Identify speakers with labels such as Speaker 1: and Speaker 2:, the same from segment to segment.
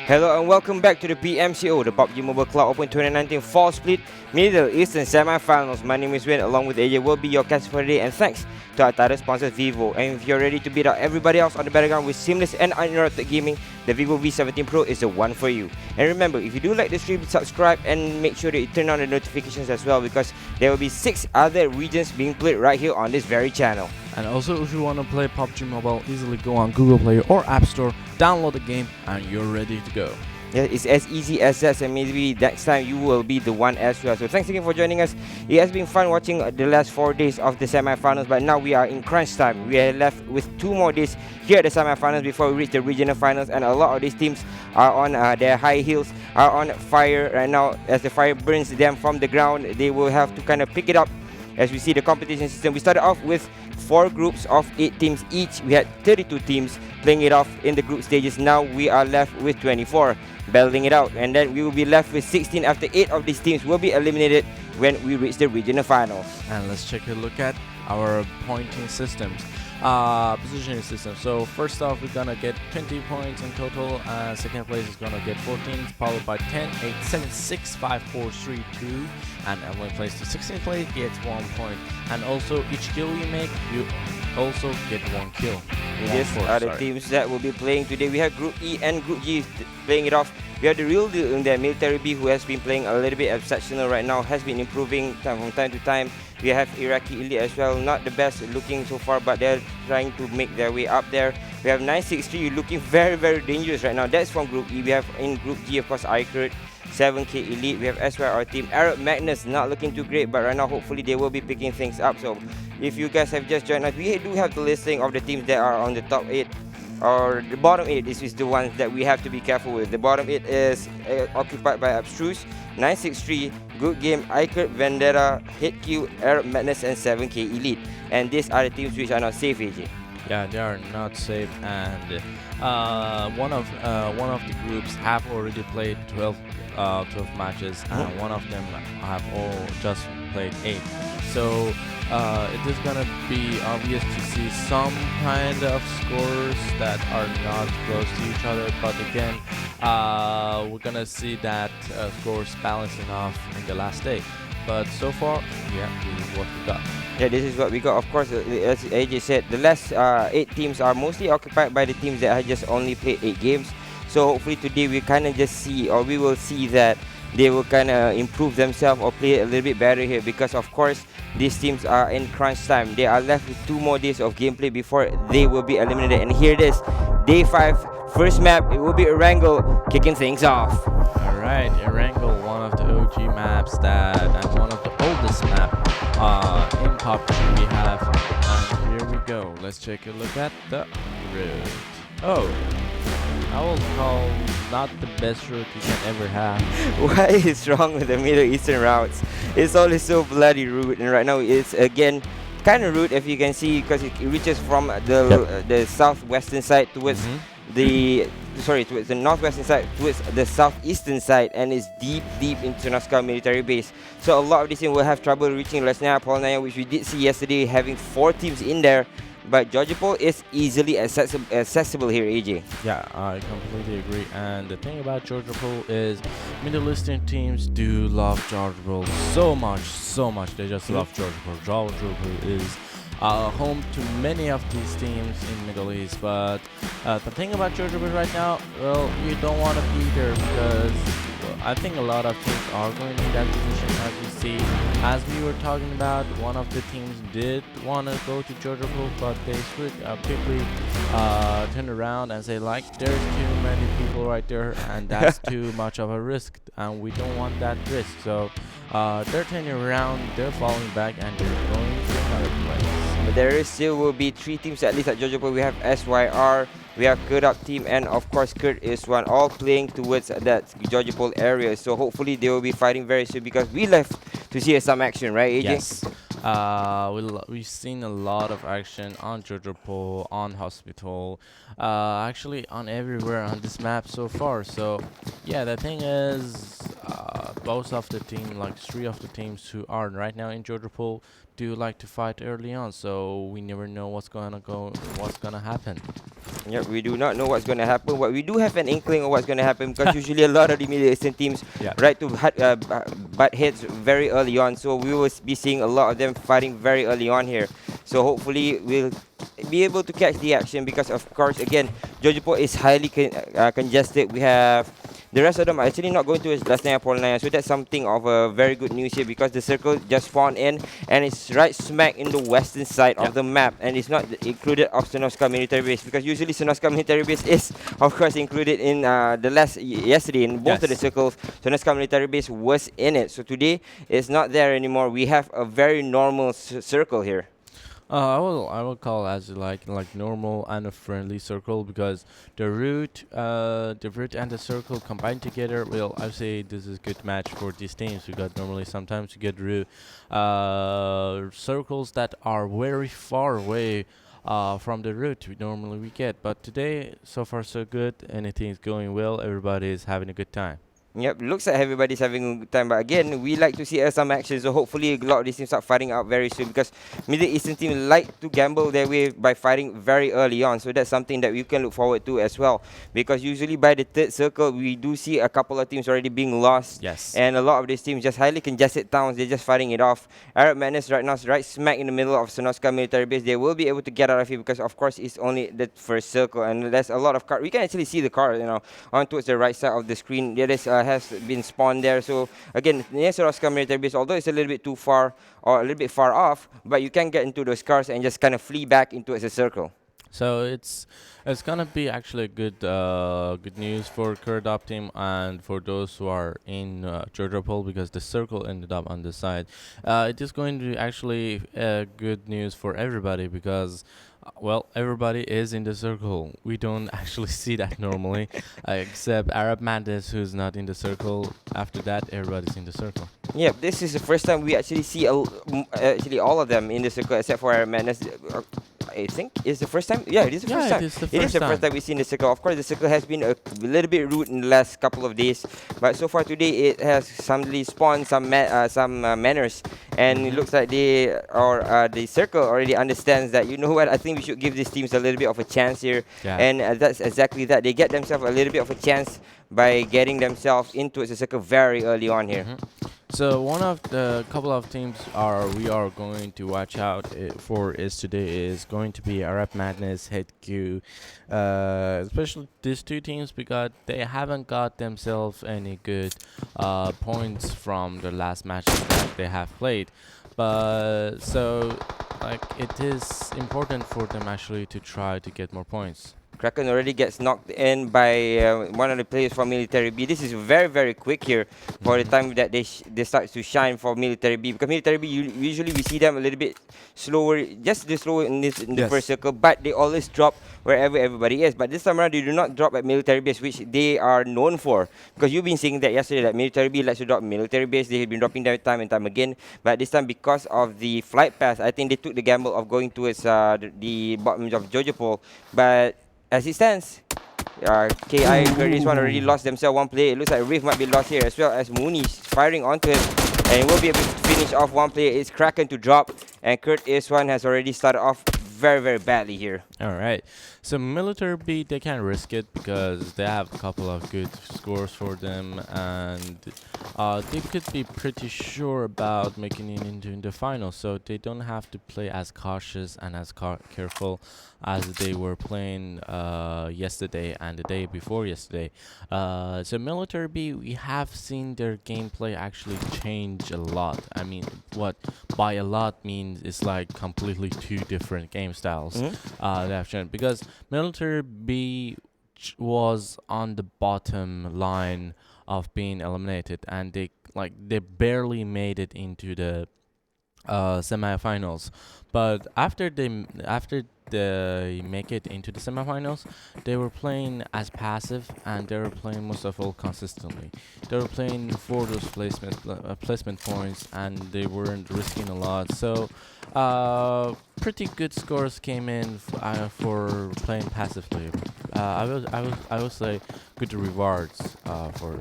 Speaker 1: Hello and welcome back to the PMCO, the PUBG Mobile Cloud Open 2019 Fall Split Middle Eastern Semifinals. My name is Wayne, along with AJ will be your cast for today, and thanks to our title sponsor Vivo. And if you're ready to beat out everybody else on the battleground with seamless and uninterrupted gaming, the Vivo V17 Pro is the one for you. And remember, if you do like the stream, subscribe and make sure that you turn on the notifications as well, because there will be 6 other regions being played right here on this very channel.
Speaker 2: And also, if you want to play PUBG Mobile, easily go on Google Play or App Store, download the game, and you're ready to go.
Speaker 1: Yeah, it's as easy as that, and maybe next time you will be the one as well. So thanks again for joining us. It has been fun watching the last 4 days of the semifinals, but now we are in crunch time. We are left with 2 more days here at the semifinals before we reach the regional finals, and a lot of these teams are on their high heels, are on fire right now. As the fire burns them from the ground, they will have to kind of pick it up. As we see the competition system, we started off with 4 groups of 8 teams each. We had 32 teams playing it off in the group stages. Now we are left with 24 battling it out, and then we will be left with 16 after 8 of these teams will be eliminated when we reach the regional finals.
Speaker 2: And let's take a look at our pointing systems, positioning system. So first off, we're gonna get 20 points in total. Second place is gonna get 14, followed by 10, 8, 7, 6, 5, 4, 3, 2, and everyone plays to 16th place gets 1 point. And also each kill you make, you also get 1 kill.
Speaker 1: These are the teams that will be playing today. We have Group E and Group G playing it off. We have the real deal in there, Military B, who has been playing a little bit exceptional right now, has been improving from time to time. We have Iraqi Elite as well, not the best looking so far, but they're trying to make their way up there. We have 963 looking very, very dangerous right now. That's from Group E. We have in Group G, of course, iCurt, 7K Elite. We have SYR team, Arab Magnus, not looking too great, but right now hopefully they will be picking things up. So if you guys have just joined us, we do have the listing of the teams that are on the top 8 or the bottom 8. This is the ones that we have to be careful with. The bottom 8 is occupied by Abstruse, 963, Good Game, iCurt, Vendetta, HQ, Arab Madness, and 7K Elite. And these are the teams which are not safe, AJ.
Speaker 2: Yeah, they are not safe, and one of the groups have already played 12 matches, and one of them have all just played 8. So it is gonna be obvious to see some kind of scores that are not close to each other, but again, we're gonna see that scores balancing off in the last day. But so far, yeah, this is what we got.
Speaker 1: Yeah, this is what we got. Of course, as AJ said, the last 8 teams are mostly occupied by the teams that have just only played 8 games. So hopefully today we kind of just see, or we will see that they will kind of improve themselves or play a little bit better here, because of course these teams are in crunch time. They are left with 2 more days of gameplay before they will be eliminated. And here it is, day 5, first map. It will be Erangel kicking things off.
Speaker 2: Alright, Erangel, one of the OG maps and one of the oldest map in PUBG we have. And here we go. Let's take a look at the route. Oh, I will call not the best route you can ever have.
Speaker 1: What is wrong with the Middle Eastern routes? It's always so bloody rude, and right now it's again kind of rude, if you can see, because it reaches from the southwestern side towards towards the northwestern side towards the southeastern side, and it's deep into Naskar military base. So a lot of these teams will have trouble reaching Lesnaya, Polnaya, which we did see yesterday, having 4 teams in there. But Georgopol is easily accessible here, AJ.
Speaker 2: Yeah, I completely agree. And the thing about Georgopol is Middle Eastern teams do love Georgopol so much. They just love Georgopol. Georgopol is home to many of these teams in Middle East. But the thing about Georgopol right now, well, you don't want to be there, because I think a lot of teams are going in that position. As you see, as we were talking about, one of the teams did want to go to Georgopol, but they quickly turned around and say, like, there's too many people right there, and that's too much of a risk, and we don't want that risk. So they're turning around, they're falling back, and they're going to another place.
Speaker 1: But there still will be 3 teams at least at Georgopol. We have SYR, we have Kurdak team, and of course Kurt is one, all playing towards that Georgopol area. So hopefully they will be fighting very soon, because we left to see some action, right, AJ?
Speaker 2: Yes. We've seen a lot of action on Georgopol, on Hospital, actually on everywhere on this map so far. So yeah, the thing is, both of the team, like 3 of the teams who are right now in Georgopol, do like to fight early on, so we never know what's gonna happen.
Speaker 1: Yep, we do not know what's going to happen, but we do have an inkling of what's going to happen because usually a lot of the Middle Eastern teams
Speaker 2: Yeah.
Speaker 1: right to butt heads very early on. So we will be seeing a lot of them fighting very early on here. So hopefully we'll be able to catch the action because of course again Jojopo is highly congested. We have the rest of them are actually not going to last night Apollo 9, so that's something of a very good news here because the circle just spawned in and it's right smack in the western side of the map and it's not included of Sonoska military base because usually Sonoska military base is of course included in the last yesterday in both of the circles. Sonoska military base was in it, so today it's not there anymore. We have a very normal circle here.
Speaker 2: I will call as like normal and a friendly circle because the root and the circle combined together. Well, I say this is a good match for these teams because normally sometimes you get root circles that are very far away from the root we get. But today, so far so good. Anything is going well. Everybody is having a good time.
Speaker 1: Yep, looks like everybody's having a good time. But again, we like to see some action. So hopefully a lot of these teams start fighting out very soon because Middle Eastern teams like to gamble their way by fighting very early on. So that's something that we can look forward to as well. Because usually by the third circle, we do see a couple of teams already being lost.
Speaker 2: Yes.
Speaker 1: And a lot of these teams just highly congested towns. They're just fighting it off. Arab Madness right now is right smack in the middle of Sonoska military base. They will be able to get out of here because of course it's only the first circle. And there's a lot of cars. We can actually see the car, on towards the right side of the screen. There is has been spawned there. So again, near Sonoska military base, although it's a little bit too far or a little bit far off, but you can get into those cars and just kind of flee back into a circle.
Speaker 2: So it's gonna be actually good news for Kurdop team and for those who are in Georgia poll because the circle ended up on the side. It is going to be actually good news for everybody because well, everybody is in the circle. We don't actually see that normally, except Arab Madness, who's not in the circle. After that, everybody's in the circle.
Speaker 1: Yeah, this is the first time we actually see actually all of them in the circle except for Arab Madness. I think it's the first time. Yeah, it is the first time. It is the first time we've seen the circle. Of course, the circle has been a little bit rude in the last couple of days, but so far today it has suddenly spawned some manners, and it looks like the circle already understands that you know what. I think we should give these teams a little bit of a chance here, and that's exactly that. They get themselves a little bit of a chance by getting themselves into the circle very early on here.
Speaker 2: So one of the couple of teams we are going to watch out for is today is going to be Arab Madness, HQ, especially these two teams because they haven't got themselves any good points from the last matches that they have played. But so like it is important for them actually to try to get more points.
Speaker 1: Kraken already gets knocked in by one of the players from Military B. This is very, very quick here for the time that they start to shine for Military B. Because Military B, usually we see them a little bit slower, just slower in the first circle, but they always drop wherever everybody is. But this time around, they do not drop at Military Base, which they are known for. Because you've been seeing that yesterday, that Military B likes to drop Military Base. They have been dropping them time and time again. But this time, because of the flight path, I think they took the gamble of going towards the bottom of Jojopol. But as it stands, KI Curtis one already lost themselves one player. It looks like Riff might be lost here as well as Mooney's firing onto him. And he will be able to finish off one player. It's Kraken to drop. And Kurt Iswan has already started off very, very badly here.
Speaker 2: All right. So Military B, they can risk it because they have a couple of good scores for them. And they could be pretty sure about making it into the final. So they don't have to play as cautious and as careful as they were playing yesterday and the day before yesterday. So Military B, we have seen their gameplay actually change a lot. I mean, what by a lot means it's like completely two different game styles. They have shown because Military B was on the bottom line of being eliminated, and they barely made it into the semifinals. But after they make it into the semifinals, they were playing as passive and they were playing most of all consistently. They were playing for those placement points and they weren't risking a lot. So pretty good scores came in for playing passively. I would say good rewards for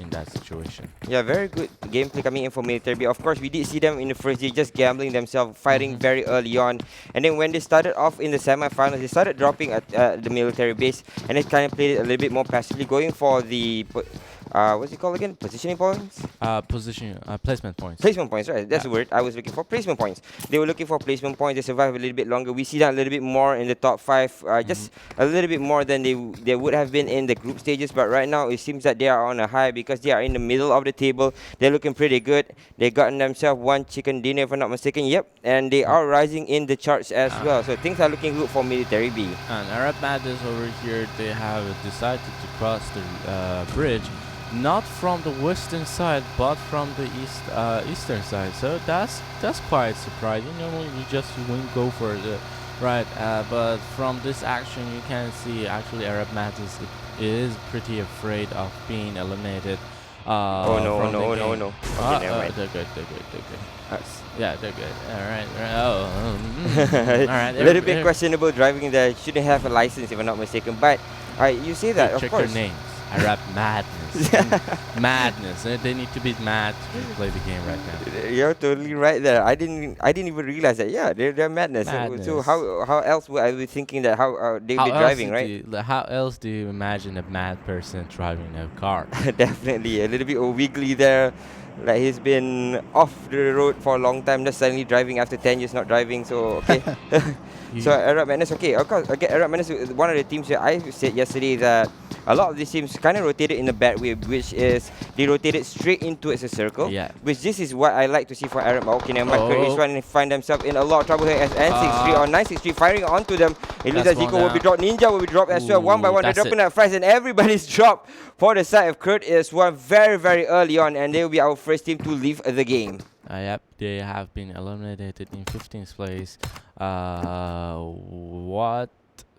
Speaker 2: in that situation.
Speaker 1: Yeah, very good gameplay coming in for Military B. Of course, we did see them in the first day just gambling themselves, fighting very early on, and then when they started off off in the semifinals, they started dropping at the military base, and they kind of played it a little bit more passively, going for the what's it called again? Positioning points?
Speaker 2: Placement points.
Speaker 1: Placement points, right? That's the word I was looking for. Placement points. They were looking for placement points. They survived a little bit longer. We see that a little bit more in the top 5, just a little bit more than they would have been in the group stages. But right now, it seems that they are on a high because they are in the middle of the table. They're looking pretty good. They gotten themselves one chicken dinner, if I'm not mistaken. Yep, and they are rising in the charts as well. So things are looking good for Military B.
Speaker 2: And Arab Madness over here, they have decided to cross the bridge, not from the western side, but from the eastern side. So that's quite surprising. Normally we just wouldn't go for the right, but from this action you can see actually Arab Madness is pretty afraid of being eliminated.
Speaker 1: Oh no. Okay, never mind.
Speaker 2: They're good. Yeah, they're good. Alright. Alright.
Speaker 1: A little bit questionable driving there. Shouldn't have a license if I'm not mistaken. But you say that, of
Speaker 2: check
Speaker 1: course.
Speaker 2: Their names. Arab Madness. Madness. They need to be mad to play the game right now.
Speaker 1: You're totally right there. I didn't even realize that. Yeah, they're madness. So how else would I be thinking that how they'd be driving, right?
Speaker 2: How else do you imagine a mad person driving a car?
Speaker 1: Definitely a little bit wiggly there. Like he's been off the road for a long time, just suddenly driving after 10 years not driving. So okay. So Arab Madness, okay. Of course, okay, Arab Madness is one of the teams that I said yesterday that a lot of these teams kind of rotated in a bad way, which is they rotated straight into as a circle.
Speaker 2: Yeah.
Speaker 1: Which this is what I like to see for Arab. Okay, never mind. Kurdish one find themselves in a lot of trouble here as N63 or 963 firing onto them. It looks like Zico will be dropped. Ninja will be dropped as well. One by one, they're dropping that fries, and everybody's dropped for the side of Kurt is one very, very early on, and they will be our first team to leave the game.
Speaker 2: Yep, they have been eliminated in 15th place.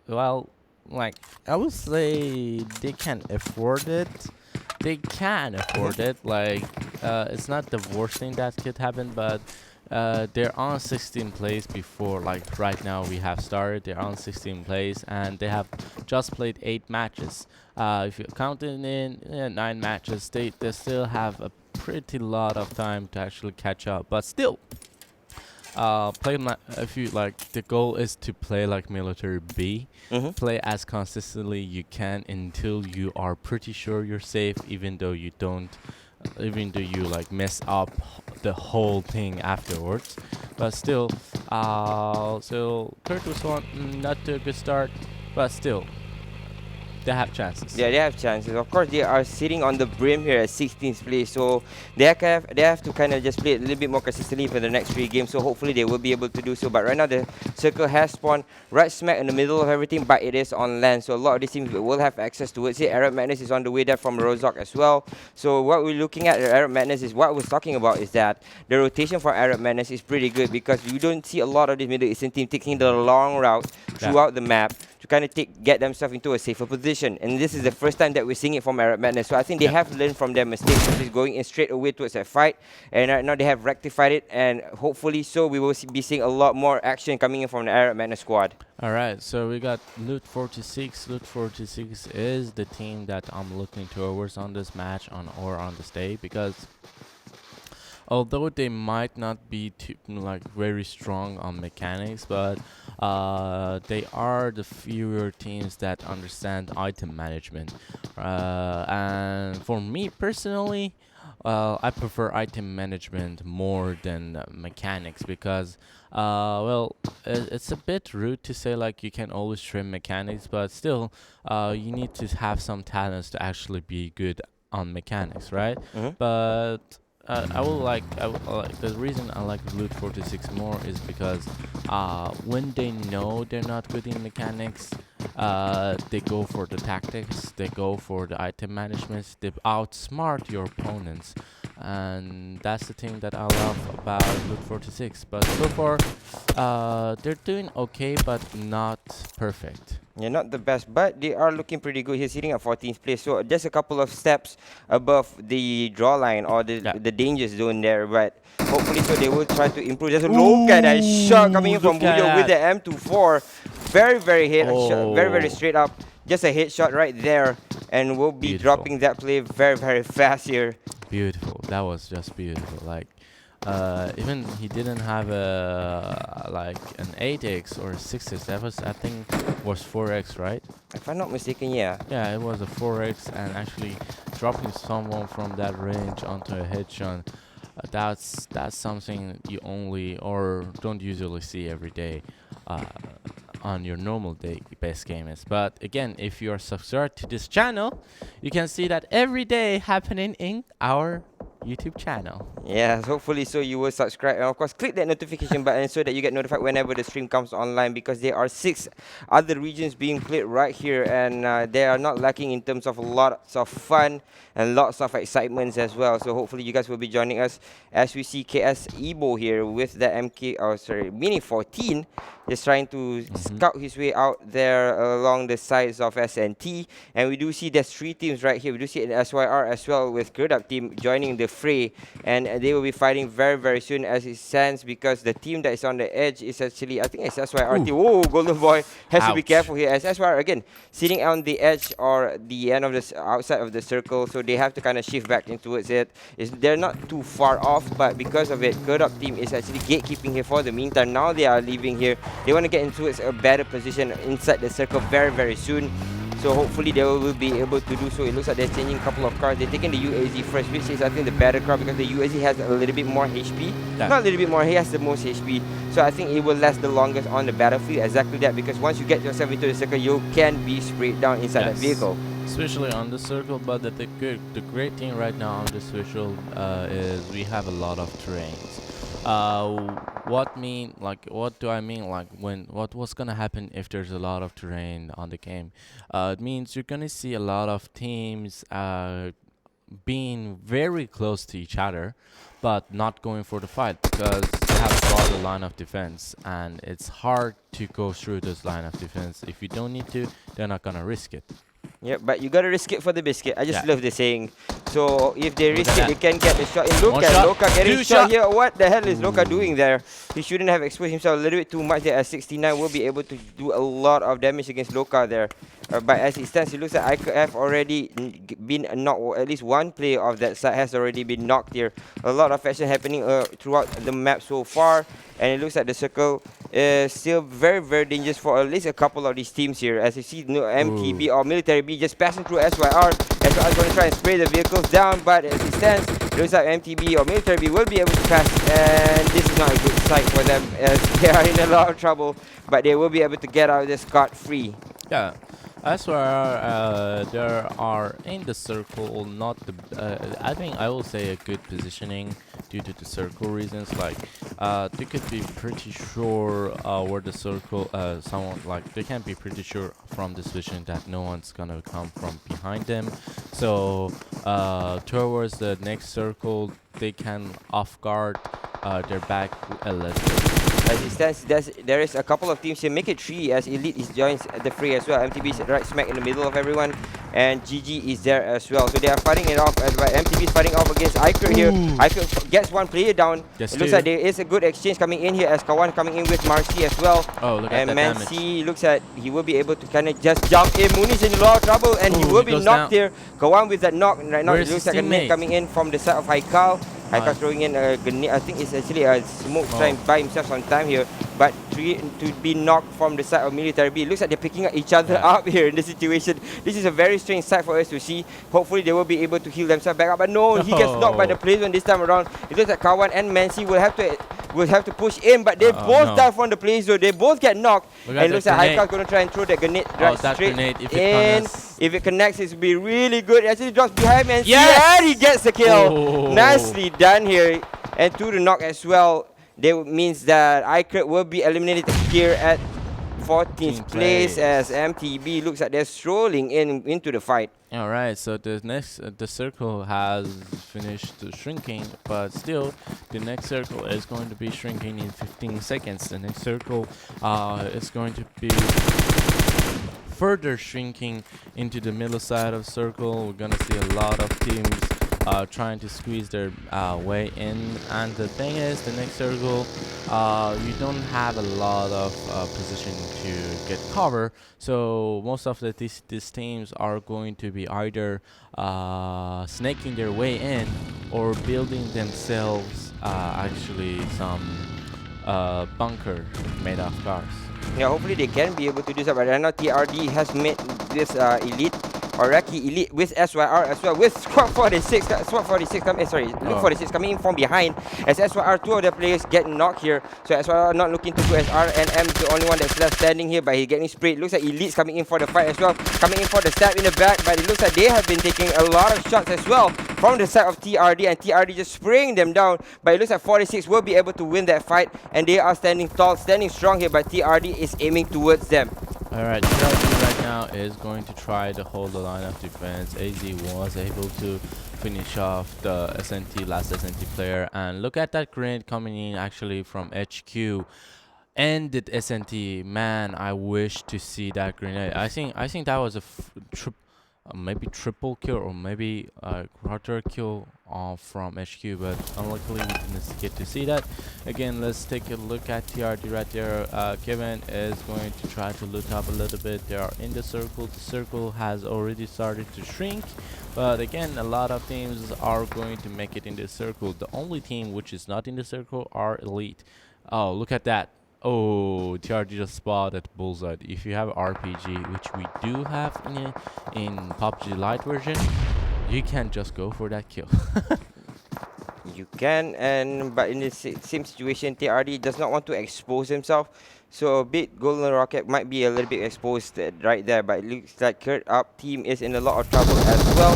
Speaker 2: Well, like, I would say they can afford it. They can afford it. Like, it's not the worst thing that could happen, but they're on 16th place before, like, right now we have started. They're on 16th place, and they have just played 8 matches. If you count it in 9 matches, they still have a pretty lot of time to actually catch up, but still if you like, the goal is to play like Military B. Play as consistently you can until you are pretty sure you're safe, even though you like mess up the whole thing afterwards. But still, so Kurt was not to a good start, but still they have chances.
Speaker 1: Yeah, they have chances. Of course, they are sitting on the brim here at 16th place, so they have to kind of just play a little bit more consistently for the next 3 games. So hopefully they will be able to do so. But right now the circle has spawned right smack in the middle of everything, but it is on land. So a lot of these teams will have access towards it. Arab Madness is on the way there from Rozok as well. So what we're looking at Arab Madness is what I was talking about is that the rotation for Arab Madness is pretty good because you don't see a lot of these Middle Eastern teams taking the long route throughout the map to kind of get themselves into a safer position. And this is the first time that we're seeing it from Arab Madness. So I think they have learned from their mistakes, which is going in straight away towards that fight. And right now they have rectified it, and hopefully so we will be seeing a lot more action coming in from the Arab Madness squad.
Speaker 2: Alright, so we got Loot 46. Loot 46 is the team that I'm looking towards on this match or on this day, because although they might not be very strong on mechanics, but they are the fewer teams that understand item management. And for me personally, I prefer item management more than mechanics, because it's a bit rude to say like you can always trim mechanics, but still you need to have some talents to actually be good on mechanics, right? But the reason I like Loot 46 more is because when they know they're not good in mechanics, they go for the tactics, they go for the item management, they outsmart your opponents, and that's the thing that I love about Loot 46. But so far, they're doing okay, but not perfect.
Speaker 1: Yeah, not the best, but they are looking pretty good. He's sitting at 14th place, so just a couple of steps above the draw line or the danger zone there. But hopefully, so they will try to improve. Just look at that shot coming in from Bujo with the M24. Very, very shot, very, very straight up. Just a headshot right there, and we'll be dropping that play very, very fast here.
Speaker 2: Beautiful. That was just beautiful. Like, Even he didn't have a like an 8x or a 6x. That was, I think, was 4x, right?
Speaker 1: If I'm not mistaken, yeah.
Speaker 2: Yeah, it was a 4x, and actually dropping someone from that range onto a headshot, that's something you only or don't usually see every day. Uh, on your normal day best gamers. But again, if you are subscribed to this channel, you can see that every day happening in our YouTube channel.
Speaker 1: Yeah, hopefully so you will subscribe and of course click that notification button so that you get notified whenever the stream comes online, because there are 6 other regions being played right here, and they are not lacking in terms of lots of fun and lots of excitements as well. So hopefully you guys will be joining us as we see KS Ebo here with the Mini 14 just trying to scout his way out there along the sides of SNT. And we do see there's 3 teams right here. We do see an SYR as well with Gerdak team joining the fray, and they will be fighting very, very soon as it stands, because the team that is on the edge is actually, I think it's SYR team. Oh, Golden Boy has to be careful here as SYR again sitting on the edge or the end of the outside of the circle, so they have to kind of shift back in towards it. They're not too far off, but because of it, Gerdak team is actually gatekeeping here for the meantime. Now they are leaving here. They want to get into a better position inside the circle very, very soon. So hopefully they will be able to do so. It looks like they're changing a couple of cars. They're taking the UAZ first, which is I think the better car, because the UAZ has a little bit more HP. Yeah. Not a little bit more, he has the most HP. So I think it will last the longest on the battlefield. Exactly that, because once you get yourself into the circle, you can be sprayed down inside that vehicle.
Speaker 2: Especially on the circle, but the great thing right now on the circle is we have a lot of terrains. What do I mean? Like, what's gonna happen if there's a lot of terrain on the game? It means you're gonna see a lot of teams being very close to each other, but not going for the fight because they have a broader line of defense, and it's hard to go through this line of defense. If you don't need to, they're not gonna risk it.
Speaker 1: Yeah, but you gotta risk it for the biscuit. I just love the saying. So if they risk it, they can get the shot. And look at Loka getting shot here. What the hell is Loka doing there? He shouldn't have exposed himself a little bit too much there, as 69 will be able to do a lot of damage against Loka there. But as it stands, it looks like I could have already been knocked, or at least one player of that side has already been knocked here. A lot of action happening throughout the map so far, and it looks like the circle is still very, very dangerous for at least a couple of these teams here. As you see, MTB or Military B just passing through SYR. SYR is going to try and spray the vehicles down, but as it stands, it looks like MTB or Military B will be able to pass, and this is not a good sight for them as they are in a lot of trouble, but they will be able to get out of this scot-free.
Speaker 2: Yeah. As where there are in the circle, not the I think I will say a good positioning due to the circle reasons. Like they could be pretty sure where the circle someone, like they can be pretty sure from this vision that no one's gonna come from behind them. So towards the next circle, they can off guard their back a little.
Speaker 1: As it stands, there is a couple of teams here. Make it 3 as Elite joins the fray as well. MTB is right smack in the middle of everyone, and GG is there as well. So they are fighting it off. MTB is fighting off against Iker here. Iker gets one player down. It looks like there is a good exchange coming in here as Kawan coming in with Marcy as well.
Speaker 2: Oh, look
Speaker 1: and
Speaker 2: at that
Speaker 1: Mancy looks like he will be able to kind of just jump in. Mooney's in a lot of trouble, and he will be knocked here. Kawan with that knock. Right now it looks like a net coming in from the side of Haikal. Haikal throwing in a grenade. I think it's actually a smoke trying to buy himself some time here, but to be knocked from the side of Military B. It looks like they're picking each other up here in this situation. This is a very strange sight for us to see. Hopefully they will be able to heal themselves back up, but no, he gets knocked by the play zone this time around. It looks like Kawan and Mancy will have to push in, but they both die from the play zone. They both get knocked, and it looks like Haikal's going to try and throw that grenade right straight in. If it connects, it will be really good. It actually drops behind Mancy, and he gets the kill. Nicely done here, and to the knock as well. That means that Iker will be eliminated here at 14th place, as MTB looks like they're strolling into the fight.
Speaker 2: Alright, so the circle has finished shrinking, but still the next circle is going to be shrinking in 15 seconds. The next circle is going to be further shrinking into the middle side of circle. We're gonna see a lot of teams trying to squeeze their way in. And the thing is, the next circle, you don't have a lot of position to get cover. So most of these teams are going to be either snaking their way in or building themselves actually some bunker made of cars.
Speaker 1: Yeah, hopefully they can be able to do that. But right now, TRD has made this elite or Raki elite with SYR as well. With Squad 46, Squad 46 coming. Sorry, Luke 46 coming in from behind as SYR. Two of the players get knocked here. So SYR not looking to go as RNM, the only one that's left standing here. But he's getting sprayed. Looks like Elite's coming in for the fight as well. Coming in for the stab in the back. But it looks like they have been taking a lot of shots as well from the side of TRD, and TRD just spraying them down. But it looks like 46 will be able to win that fight, and they are standing tall, standing strong here. But TRD is aiming towards them.
Speaker 2: Alright, TRD right now is going to try to hold the line of defense. AZ was able to finish off the last SNT player, and look at that grenade coming in actually from HQ. Ended SNT. Man, I wish to see that grenade. I think that was a maybe triple kill or maybe quarter kill from HQ, but unluckily we didn't get to see that. Again, let's take a look at TRD right there. Kevin is going to try to loot up a little bit. They are in the circle. The circle has already started to shrink, but again, a lot of teams are going to make it in the circle. The only team which is not in the circle are Elite. Oh, look at that. Oh, TRD just spotted bullseye. If you have RPG, which we do have in PUBG Lite version, you can just go for that kill.
Speaker 1: You can, but in this same situation, TRD does not want to expose himself. So a bit Golden Rocket might be a little bit exposed right there, but it looks like Kurt Up team is in a lot of trouble as well.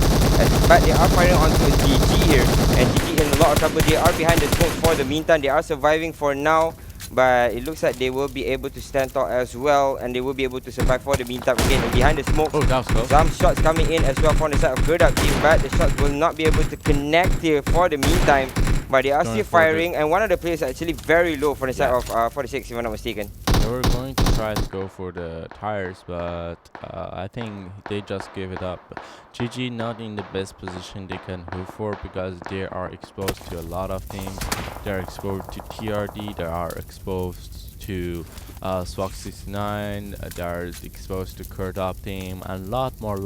Speaker 1: But they are firing onto a GG here, and GG in a lot of trouble. They are behind the smokes for the meantime. They are surviving for now, but it looks like they will be able to stand tall as well, and they will be able to survive for the meantime. Again, behind the smoke, some shots coming in as well from the side of Kurt Up team, but the shots will not be able to connect here for the meantime. But they are still firing, and one of the players are actually very low for the side of 46, if I'm not mistaken.
Speaker 2: They were going to try to go for the tires, but I think they just gave it up. GG not in the best position they can hope for, because they are exposed to a lot of things. They are exposed to TRD, they are exposed to Swag 69, they are exposed to Kurt Up team, and lot more.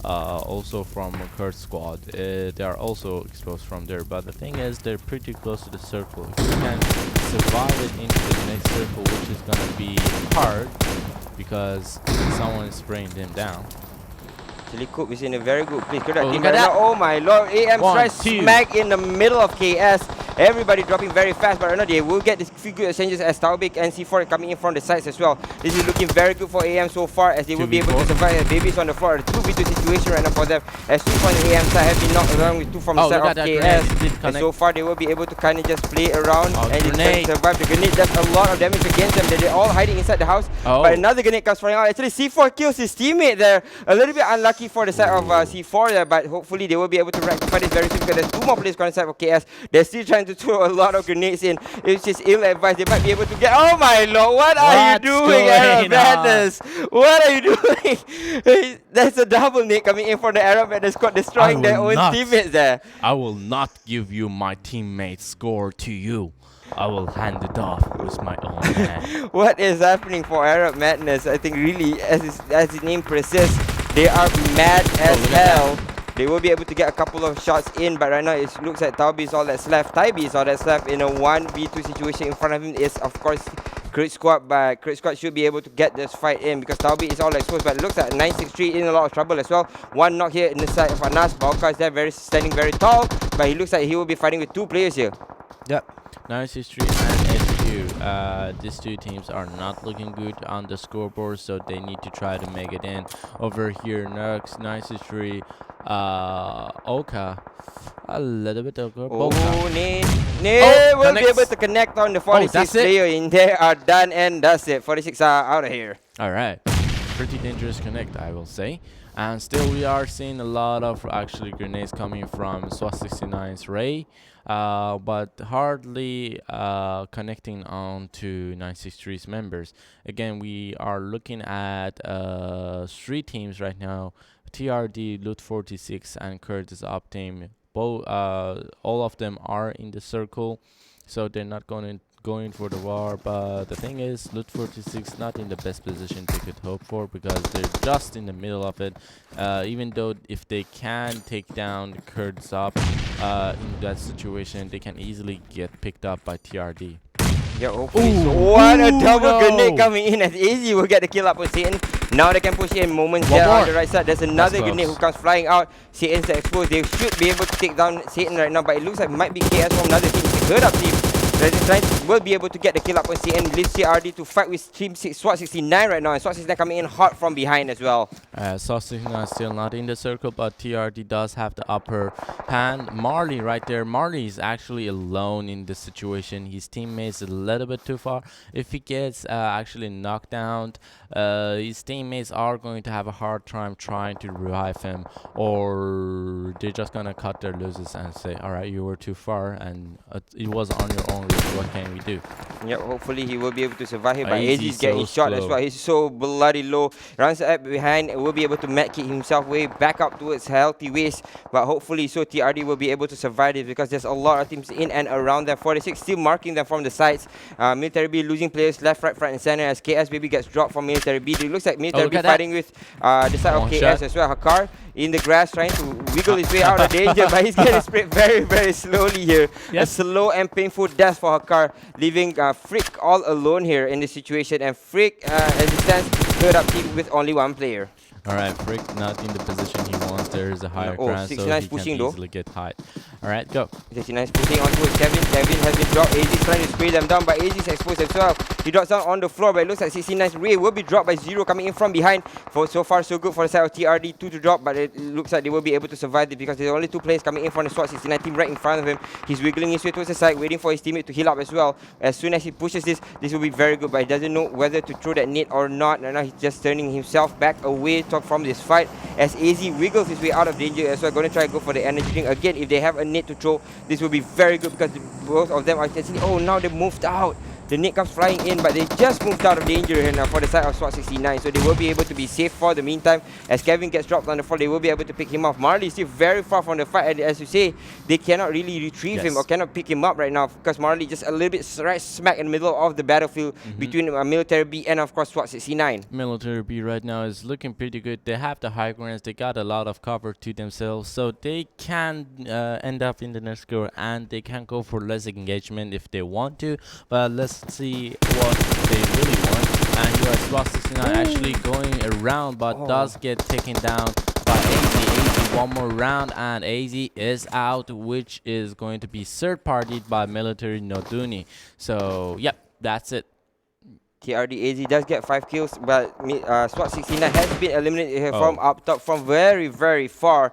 Speaker 2: Also from Kurt's squad, they are also exposed from there. But the thing is, they're pretty close to the circle. If you can survive it into the next circle, which is gonna be hard because someone is spraying them down.
Speaker 1: Actually, Coop is in a very good place. Oh my lord, AM strike smack in the middle of KS. Everybody dropping very fast, but right now they will get this few good exchanges as Taubik and C4 coming in from the sides as well. This is looking very good for AM so far, as they will be able to survive. Babies on the floor, a 2v2 situation right now for them, as 2 from the AM side have been knocked around with 2 from the side of KS. And so far they will be able to kind of just play around and they can survive. The grenade does a lot of damage against them. They're all hiding inside the house, but another grenade comes flying out. Actually, C4 kills his teammate there. A little bit unlucky for the side of C4 there, but hopefully they will be able to rectify this very soon, because there's 2 more players on the side of KS. They're still trying to throw a lot of grenades in. It's just ill-advised. They might be able to get... Oh my lord, what are you doing, Arab Madness? What are you doing? There's a double nick coming in for the Arab Madness squad, destroying their own teammates there.
Speaker 2: I will not give you my teammate's score to you. I will hand it off with my own hand.
Speaker 1: What is happening for Arab Madness? I think really, as his name persists, they are mad as hell. They will be able to get a couple of shots in, but right now it looks like Taubi is all that's left. Taibi is all that's left in a 1v2 situation. In front of him is, of course, Crit Squad, but Crit Squad should be able to get this fight in, because Taubi is all exposed. But it looks like 963 in a lot of trouble as well. One knock here in the side of Anas. Balka is there, standing very tall, but he looks like he will be fighting with 2 players here.
Speaker 2: Yep. 963 and HQ. These 2 teams are not looking good on the scoreboard, so they need to try to make it in. Over here, Nux, 963, Oka, a little bit of Boka.
Speaker 1: Will be able to connect on the 46 player, and they are done, and that's it. 46 are out of here.
Speaker 2: Alright. Pretty dangerous connect, I will say. And still we are seeing a lot of actually grenades coming from SWAT 69's Ray, but hardly connecting on to 963's members. Again, we are looking at 3 teams right now. TRD, Loot 46, and Curtis Up team, both all of them are in the circle, so they're not going for the war. But the thing is, Loot 46 not in the best position they could hope for, because they're just in the middle of it. Even though if they can take down the Kurds up in that situation, they can easily get picked up by TRD.
Speaker 1: Yeah, hopefully. What a double grenade coming in, as AZ will get the kill up on Satan. Now they can push in moments there on the right side. There's another grenade who comes flying out. Satan's exposed. They should be able to take down Satan right now, but it looks like it might be KS from another team. It's a good up team. Will be able to get the kill up on Satan. Leaves CRD to fight with Team SWAT 69 right now, and SWAT 69 coming in hot from behind as well.
Speaker 2: SWAT 69 is still not in the circle, but TRD does have the upper hand. Marley right there. Marley is actually alone in this situation. His teammates a little bit too far. If he gets actually knocked down, his teammates are going to have a hard time trying to revive him, or they're just gonna cut their losses and say, all right, you were too far and it was on your own risk. What can we do?
Speaker 1: Yeah, hopefully he will be able to survive here, but AZ's getting shot as well. He's so bloody low. Runs up behind, will be able to medkit himself way back up towards healthy ways, but hopefully so TRD will be able to survive this, because there's a lot of teams in and around them. 46 still marking them from the sides. Military B losing players left, right, front and center, as KS Baby gets dropped from Military B. It looks like Military B fighting with the side of KS as well. Hakar in the grass trying to wiggle his way out of danger, but he's getting sprayed very, very slowly here. A slow and painful death for Hakar, leaving Frick all alone here in this situation, and Frick as it stands, third up team with only one player.
Speaker 2: Alright, Frick not in the position he wants. There is a higher ground, so he can easily get high. Alright, go. 69
Speaker 1: is pushing on towards Kevin. Kevin has been dropped. AZ is trying to spray them down, but AZ is exposed as well. He drops down on the floor, but it looks like 69's Ray will be dropped by Zero coming in from behind. So far, so good for the side of TRD. 2 to drop, but it looks like they will be able to survive it, because there's only 2 players coming in from the SWAT 69 team right in front of him. He's wiggling his way towards the side, waiting for his teammate to heal up as well. As soon as he pushes this will be very good, but he doesn't know whether to throw that nade or not. Right now, he's just turning himself back away from this fight, as AZ wiggles his way out of danger as well. Going to try to go for the energy drink again. If they have a nade to throw, this will be very good, because both of them are actually, oh, now they moved out. The nade comes flying in, but they just moved out of danger here now for the side of SWAT 69, so they will be able to be safe for the meantime. As Kevin gets dropped on the floor, they will be able to pick him off. Marley is still very far from the fight, and as you say, they cannot really retrieve him or cannot pick him up right now, because Marley just a little bit right smack in the middle of the battlefield between Military B and of course SWAT 69.
Speaker 2: Military B right now is looking pretty good. They have the high grounds, they got a lot of cover to themselves, so they can end up in the next score, and they can go for less engagement if they want to, but let's see what they really want. And here is SWAT 69 actually going around, but does get taken down by AZ. One more round and AZ is out, which is going to be third partied by Military Noduni. So yep, that's it.
Speaker 1: TRD AZ does get 5 kills, but SWAT 69 has been eliminated here from up top, from very, very far,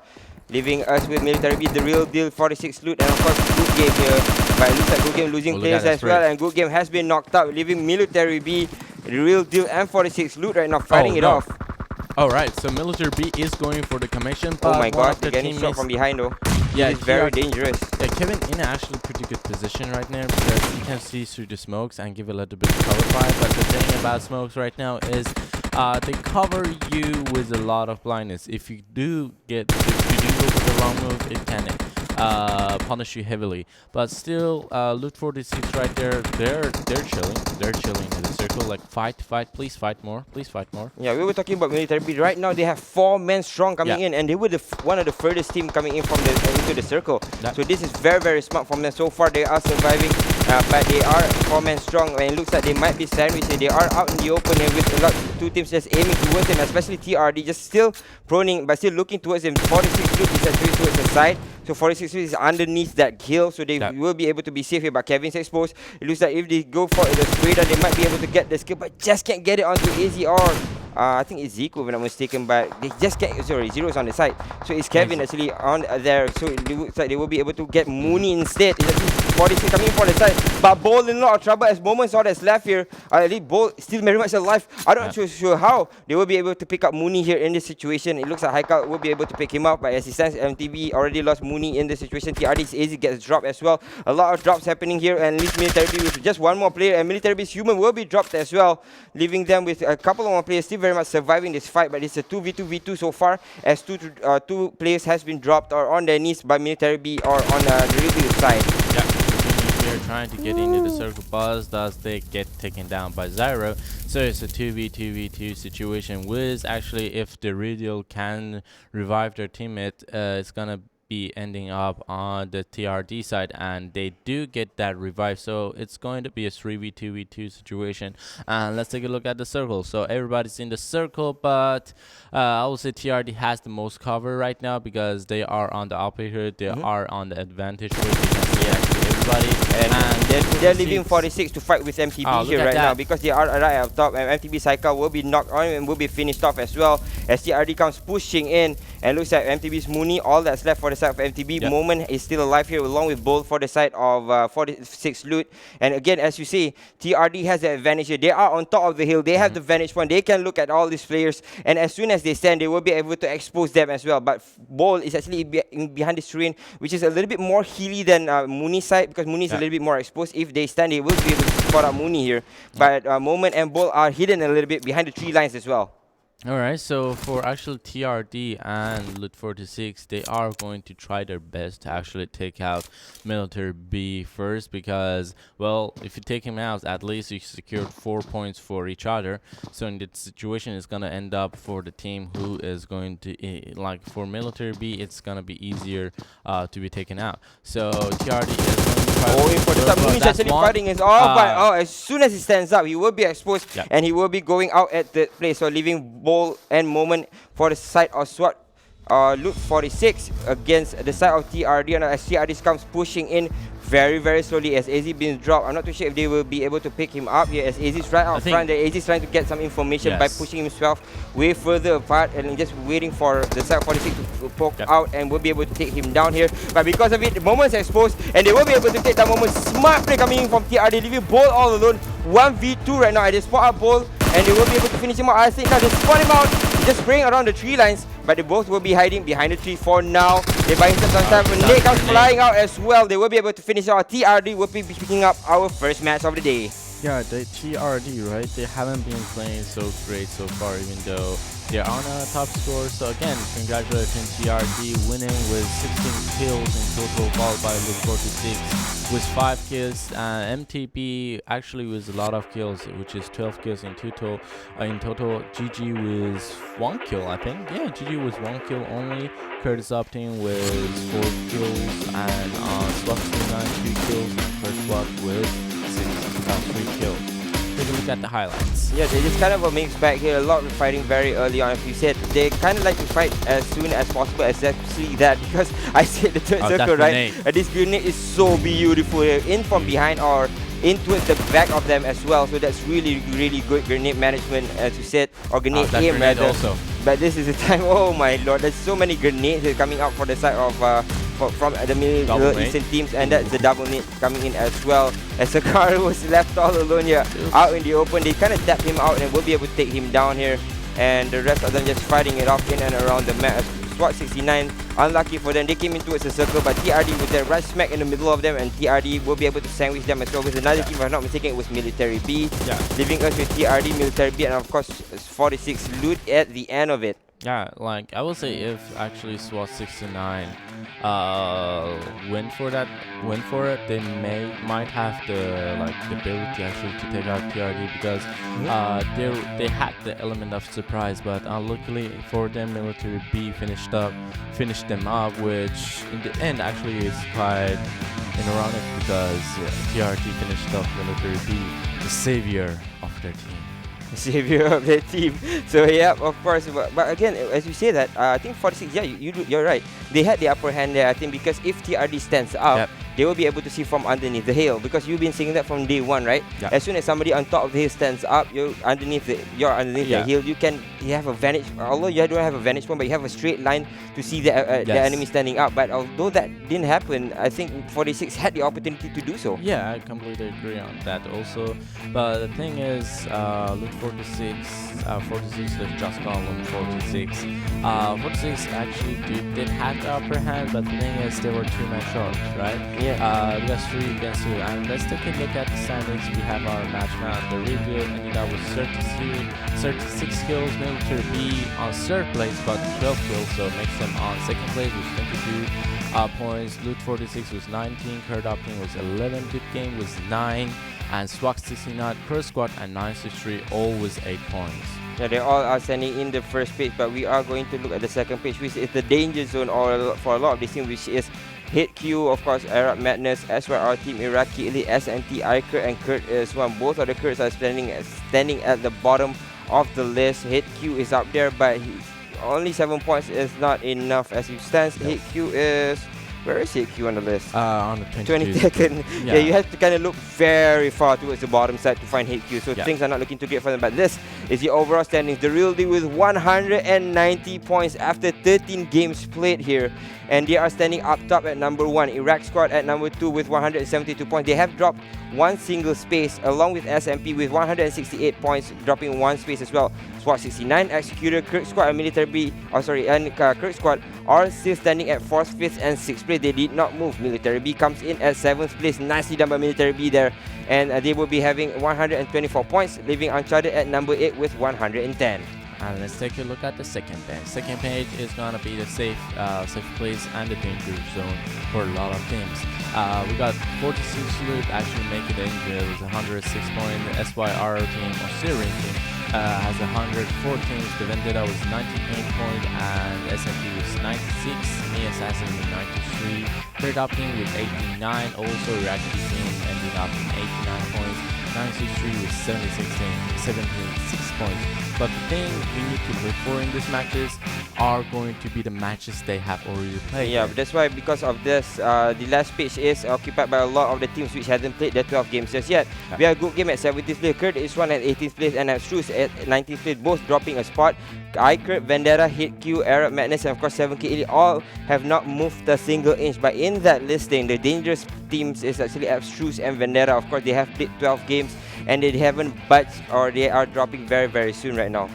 Speaker 1: leaving us with Military B, the real deal, 46 loot, and of course Good Game here. But it looks like Good Game losing players as well, and Good Game has been knocked out, leaving Military B, the real deal, and 46 loot right now, fighting it off.
Speaker 2: Alright, so Military B is going for the commission.
Speaker 1: Oh my god, they're getting shot from behind though. Yeah, it's very dangerous.
Speaker 2: Yeah, Kevin in actually pretty good position right now, because he can see through the smokes and give a little bit of cover fire. But the thing about smokes right now is they cover you with a lot of blindness. If you do go for the wrong move, it can punish you heavily. But still, Loot 46 right there, they're chilling. They're chilling in the circle. Like fight, please fight more, please fight more.
Speaker 1: Yeah, we were talking about Military B. Right now they have 4 men strong coming in, and they were one of the furthest team coming in from into the circle. So this is very, very smart from them. So far they are surviving, but they are 4 men strong, and it looks like they might be sandwiched. They are out in the open and with a lot 2 teams just aiming towards them, especially TRD just still proning but still looking towards them. 46 loot is actually towards the side, so 46 is underneath that hill, so they will be able to be safe here. But Kevin's exposed. It looks like if they go for the spray, they might be able to get the skill, but just can't get it onto AZ or I think it's Zico, if I'm not mistaken, but they just can't. Sorry, Zero's on the side, so it's Kevin actually on there. So it looks like they will be able to get Mooney instead. It's actually 46 coming in for the side, but Bowl in a lot of trouble as moments all that's left here. At least Bowl still very much alive. I'm not sure how they will be able to pick up Mooney here in this situation. It looks like Haikal will be able to pick him up, but as it stands, MTV already lost Mooney in this situation. TRD's AZ gets dropped as well. A lot of drops happening here, and at least Military B with just one more player, and Military B's human will be dropped as well, leaving them with a couple of more players. Still very much surviving this fight, but it's a 2v2v2 so far, as two players has been dropped or on their knees by Military B or on the real side.
Speaker 2: Yeah, they're trying to get into the circle bus, thus they get taken down by Zyro. So it's a 2v2v2 situation. Wiz actually, if the Radial can revive their teammate, it's gonna be ending up on the TRD side, and they do get that revive, so it's going to be a 3v2v2 situation. And let's take a look at the circle. So everybody's in the circle, but I would say TRD has the most cover right now because they are on the upper hood, they are on the advantage hood. You can see actually everybody,
Speaker 1: and they're leaving 46 to fight with MTB here right now because they are right up top, and MTB cycle will be knocked on and will be finished off as well as TRD comes pushing in, and looks like MTB's Mooney, all that's left for the side of MTB. Moment is still alive here along with Bolt for the side of 46 Loot. And again, as you see, TRD has the advantage here. They are on top of the hill, they have the vantage point, they can look at all these players, and as soon as they stand, they will be able to expose them as well. But Bolt is actually behind this terrain, which is a little bit more hilly than Mooney's side, because Mooney is a little bit more exposed. If they stand, they will be able to spot out Mooney here. But Moment and Bolt are hidden a little bit behind the tree lines as well.
Speaker 2: Alright, so for actual TRD and Loot 46, they are going to try their best to actually take out Military B first, because, well, if you take him out, at least you secured 4 points for each other. So in that situation, it's going to end up for the team who is going to, like for Military B, it's going to be easier to be taken out. So TRD is going to try
Speaker 1: for the Mooney is actually fighting his but as soon as he stands up, he will be exposed and he will be going out at the place, so leaving and Moment for the side of SWAT Loot 46 against the side of TRD, and as TRD comes pushing in very slowly as AZ being dropped. I'm not too sure if they will be able to pick him up here, as AZ's right out front. AZ's trying to get some information by pushing himself way further apart and just waiting for the side 46 to poke out, and will be able to take him down here. But because of it, the Moment's exposed and they will be able to take that Moment. Smart play coming in from TRD, leaving Bolt all alone. 1v2 right now. They spot out Bolt and they will be able to finish him out. I think now they spot him out, just spraying around the tree lines, but they both will be hiding behind the tree for now. They buy himself some time. When Nate comes flying out as well, they will be able to finish out. TRD will be picking up our first match of the day.
Speaker 2: Yeah, the TRD, right? They haven't been playing so great so far, even though they're on a top score. So again, congratulations TRD winning with 16 kills in total, followed by Loot 46 with 5 kills. MTP actually with a lot of kills, which is 12 kills in total. GG with 1 kill, I think. Yeah, GG with 1 kill only. Curtis Opting with 4 kills, and Swap 9 3 kills, and First Swap with 3 kills. Take a look at the highlights.
Speaker 1: Yeah, they just kind of a mixed bag here. A lot of fighting very early on. As you said, they kind of like to fight as soon as possible, especially that because I said the third circle, right? This grenade is so beautiful here. In from behind or in towards the back of them as well. So that's really good grenade management, as you said, or grenade aim rather. Also. But this is the time. Oh my lord, there's so many grenades coming out for the side of from the Middle Eastern teams, and that's the double nade coming in as well. As Sakara was left all alone here, out in the open, they kind of tap him out and will be able to take him down here. And the rest of them just fighting it off in and around the map. SWAT 69, unlucky for them, they came in towards the circle, but TRD with that right smack in the middle of them, and TRD will be able to sandwich them as well with another team. If I'm not mistaken, it was Military B, leaving us with TRD, Military B, and of course 46 Loot at the end of it.
Speaker 2: Yeah, like I will say, if actually SWAT 69 win for it, they might have the ability actually to take out TRD, because they had the element of surprise, but unluckily for them, Military B finished them up, which in the end actually is quite ironic, because TRD finished up Military B, the savior of their team.
Speaker 1: Savior of their team. So yeah, of course, but again, as you say that, I think 46, yeah, you're right. They had the upper hand there, I think, because if TRD stands up, they will be able to see from underneath the hill, because you've been saying that from day one, right? As soon as somebody on top of the hill stands up, you're underneath the hill. You have a vantage, although you don't have a vantage point, but you have a straight line to see the enemy standing up. But although that didn't happen, I think 46 had the opportunity to do so.
Speaker 2: Yeah, I completely agree on that also. But the thing is, Loot 46, 46, let's just call them 46. 46 actually did have the upper hand, but the thing is, they were 2 men short, right? We got 3 against 2. And let's take a look at the standings. We have our match now. The real deal ended up with 36 kills. Military B on third place got 12 kills, so makes them on second place with 22 points. Loot 46 was 19. Kurd Opting was 11. Good Game was 9. And Swag 69, Curse Squad, and 963 all with 8 points.
Speaker 1: Yeah, they all are standing in the first page, but we are going to look at the second page, which is the danger zone for a lot of this team, which is HQ, of course, Arab Madness, as well our team Iraqi Elite, SNT, Iker, and Kurt as well. Both of the Kurds are standing at the bottom of the list. HQ is up there, but only 7 points is not enough as it stands.
Speaker 2: Yep.
Speaker 1: HQ is... Where is HQ on the list?
Speaker 2: On the
Speaker 1: 22nd. Yeah, you have to kind of look very far towards the bottom side to find HQ. So things are not looking too great for them. But this is the overall standings. The real deal with 190 points after 13 games played here. And they are standing up top at number 1. Iraq squad at number 2 with 172 points. They have dropped one single space along with SMP with 168 points, dropping one space as well. SWAT 69, Executor, Kirk Squad, and Military B, and Kirk Squad are still standing at 4th, 5th, and 6th place. They did not move. Military B comes in at 7th place. Nicely done by Military B there. And they will be having 124 points, leaving Uncharted at number 8 with 110.
Speaker 2: And let's take a look at the second page. Second page is gonna be the safe place and the danger zone for a lot of teams. We got 46 loot actually making it in with 106 points. The SYR team or Syrian team has 104 teams. The Vendetta was 98 points and SMP was 96. Me Assassin with 93. Third up team with 89. Also Iraqi team ending up in 89 points. 963 with 76 points. But the thing we need to look for in these matches are going to be the matches they have already played.
Speaker 1: Yeah, that's why because of this, the last page is occupied by a lot of the teams which hasn't played the 12 games just yet. Yeah. We have Good Game at 17th place, Kurd is one at 18th place, and Abstruse at 19th place, both dropping a spot. Iker, Vendetta, HitQ, Arab Madness, and of course 7K Elite all have not moved a single inch. But in that listing, the dangerous teams is actually Abstruse and Vendetta. Of course, they have played 12 games and they haven't budged, or they are dropping very, very soon right now.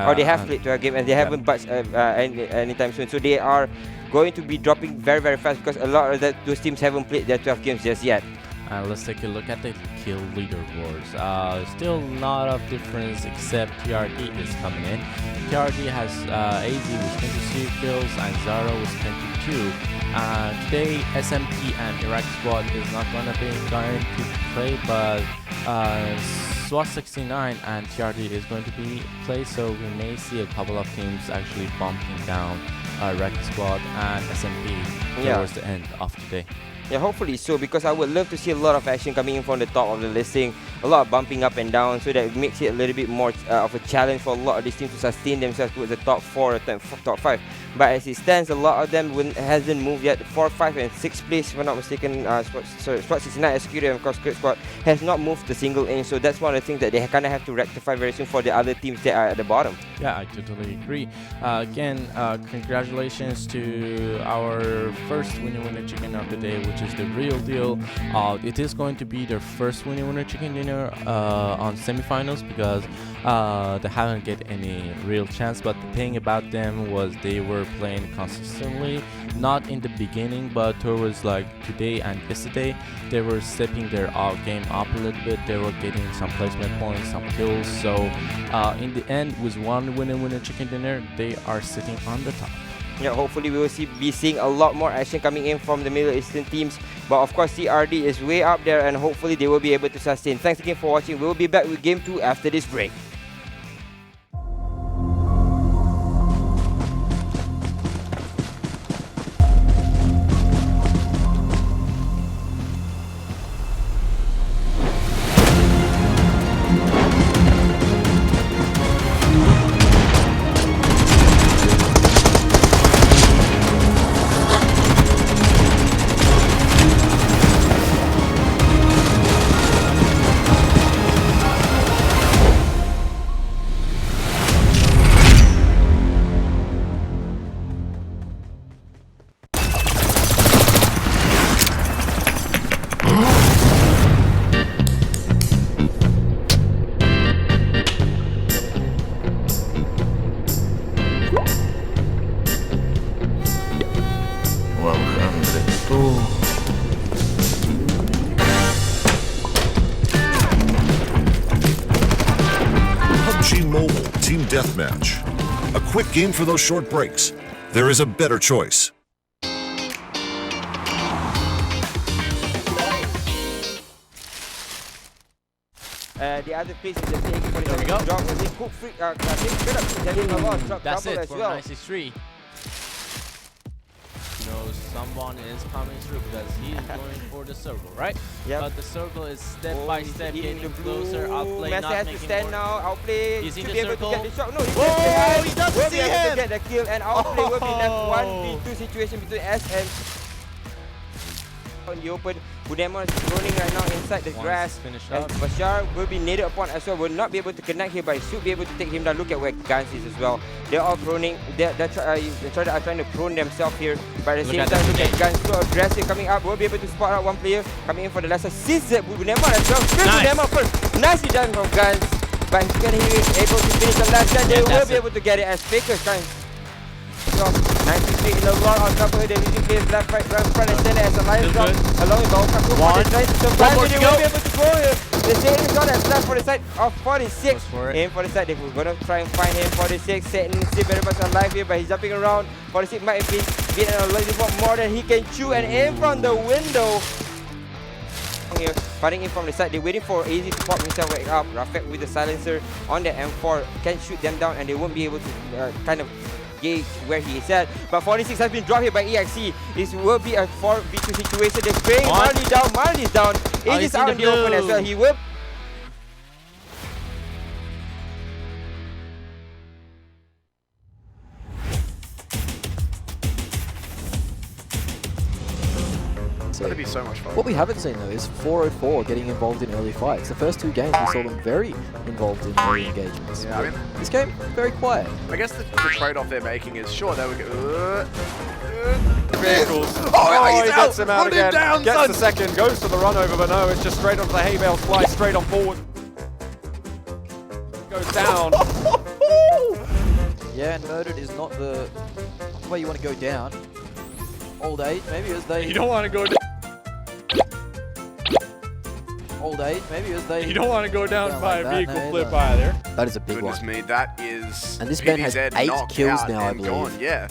Speaker 1: Or they have played 12 games and they haven't budged anytime soon. So they are going to be dropping very, very fast because a lot of those teams haven't played their 12 games just yet.
Speaker 2: Let's take a look at the kill leaderboards. Still not of difference except TRD is coming in. TRD has AZ with 22 kills and Zara with 22. Today SMP and Iraq squad is not going to play, but SWAT 69 and TRD is going to be played, so we may see a couple of teams actually bumping down Iraq squad and SMP towards the end of today.
Speaker 1: Yeah, hopefully so, because I would love to see a lot of action coming in from the top of the listing, a lot of bumping up and down, so that it makes it a little bit more of a challenge for a lot of these teams to sustain themselves towards the top 4 or top 5. But as it stands, a lot of them hasn't moved yet. 4, 5, and 6th place, if I'm not mistaken. SWAT 69 Executor and of course Kurt Squad has not moved a single inch, so that's one of the things that they kind of have to rectify very soon for the other teams that are at the bottom.
Speaker 2: Yeah, I totally agree. Again, congratulations to our first winner chicken of the day, which is the real deal. It is going to be their first winner chicken dinner on semifinals, because they haven't get any real chance. But the thing about them was they were playing consistently, not in the beginning, but towards like today and yesterday, they were stepping their game up a little bit. They were getting some placement points, some kills. So in the end, with one winner chicken dinner, they are sitting on the top.
Speaker 1: Yeah, hopefully we will be seeing a lot more action coming in from the Middle Eastern teams. But of course, CRD is way up there, and hopefully they will be able to sustain. Thanks again for watching. We will be back with Game 2 after this break.
Speaker 3: deathmatch. A quick game for those short breaks. There is a better choice.
Speaker 1: The other place is just taking for
Speaker 2: There we go.
Speaker 1: Drop was in cook free. Having a lot of
Speaker 2: That's
Speaker 1: trouble
Speaker 2: it
Speaker 1: as
Speaker 2: for
Speaker 1: well.
Speaker 2: 93. Knows someone is coming through because he is going for the circle, right?
Speaker 1: Yep.
Speaker 2: But the circle is step by step
Speaker 1: hitting
Speaker 2: getting
Speaker 1: the blue.
Speaker 2: closer. Outplay
Speaker 1: Messi
Speaker 2: not
Speaker 1: has to
Speaker 2: making
Speaker 1: stand
Speaker 2: more.
Speaker 1: now. Outplay
Speaker 2: He's in
Speaker 1: should
Speaker 2: the
Speaker 1: be able
Speaker 2: circle.
Speaker 1: to get the shot. No, he
Speaker 2: Whoa, he
Speaker 1: will
Speaker 2: doesn't
Speaker 1: be
Speaker 2: see
Speaker 1: able to
Speaker 2: him.
Speaker 1: get the kill, and Outplay will be left
Speaker 2: Oh.
Speaker 1: 1v2 situation between S and on the open. Budemon is running right now inside the grass.
Speaker 2: Finished
Speaker 1: And
Speaker 2: up.
Speaker 1: Bashar will be needed upon as well. Will not be able to connect here, but he should be able to take him down. Look at where Gans is as well. They're all proning. They're trying to prone themselves here. But at the same time, look at Gans so aggressive coming up. Will be able to spot out one player coming in for the last side. Sees that Budemon as well. Straight
Speaker 2: Nice.
Speaker 1: Budemon first. Nicely done from Gans. But he's going to be able to finish the last shot. They will be able to get it as Fakers trying. So, 93 in a row on top of it. They're losing players left, right, front and center as Alliance drop along with Baukaku.
Speaker 2: One.
Speaker 1: They're trying to survive,
Speaker 2: One more
Speaker 1: but
Speaker 2: to
Speaker 1: they won't
Speaker 2: go.
Speaker 1: be able to go here. The saving shot that's left for the side of 46.
Speaker 2: Goes for it.
Speaker 1: Aim for the side. They're going to try and find him. 46 setting still very much alive here, but he's jumping around. 46 might be getting a little bit more than he can chew and aim from the window. Here, fighting in from the side. They're waiting for AZ to pop himself back up. Rafek with the silencer on the M4 can shoot them down, and they won't be able to kind of gauge where he is at. But 46 has been dropped here by EXE. This will be a 4v2 situation. They're spraying Marley down. Marley's down. AZ is out in the open as well. He will.
Speaker 4: It's going to be so much fun. What we haven't seen though is 404 getting involved in early fights. The first two games we saw them very involved in early engagements.
Speaker 5: Yeah, I mean,
Speaker 4: this game, very quiet.
Speaker 5: I guess the trade-off they're making is, sure, there we go.
Speaker 6: Vehicles.
Speaker 5: Oh,
Speaker 6: He gets him out
Speaker 5: Run him
Speaker 6: again.
Speaker 5: down,
Speaker 6: Gets
Speaker 5: son.
Speaker 6: the second, goes for the run over, but no, it's just straight onto the hay bales, flies straight on forward. Goes down.
Speaker 4: Yeah, and murdered is not the way you want to go down. Old age, maybe as they.
Speaker 6: You don't want to go down.
Speaker 4: Old age, maybe as they.
Speaker 6: You don't want to go down
Speaker 4: Don't
Speaker 6: by
Speaker 4: like
Speaker 6: a
Speaker 4: that,
Speaker 6: vehicle
Speaker 4: no,
Speaker 6: flip
Speaker 4: no.
Speaker 6: either.
Speaker 4: That is a big
Speaker 5: Goodness
Speaker 4: one.
Speaker 5: me, that is.
Speaker 4: And this man has
Speaker 5: PDZ
Speaker 4: 8
Speaker 5: knocked
Speaker 4: kills
Speaker 5: out
Speaker 4: now, I
Speaker 5: and
Speaker 4: believe.
Speaker 5: gone, yeah.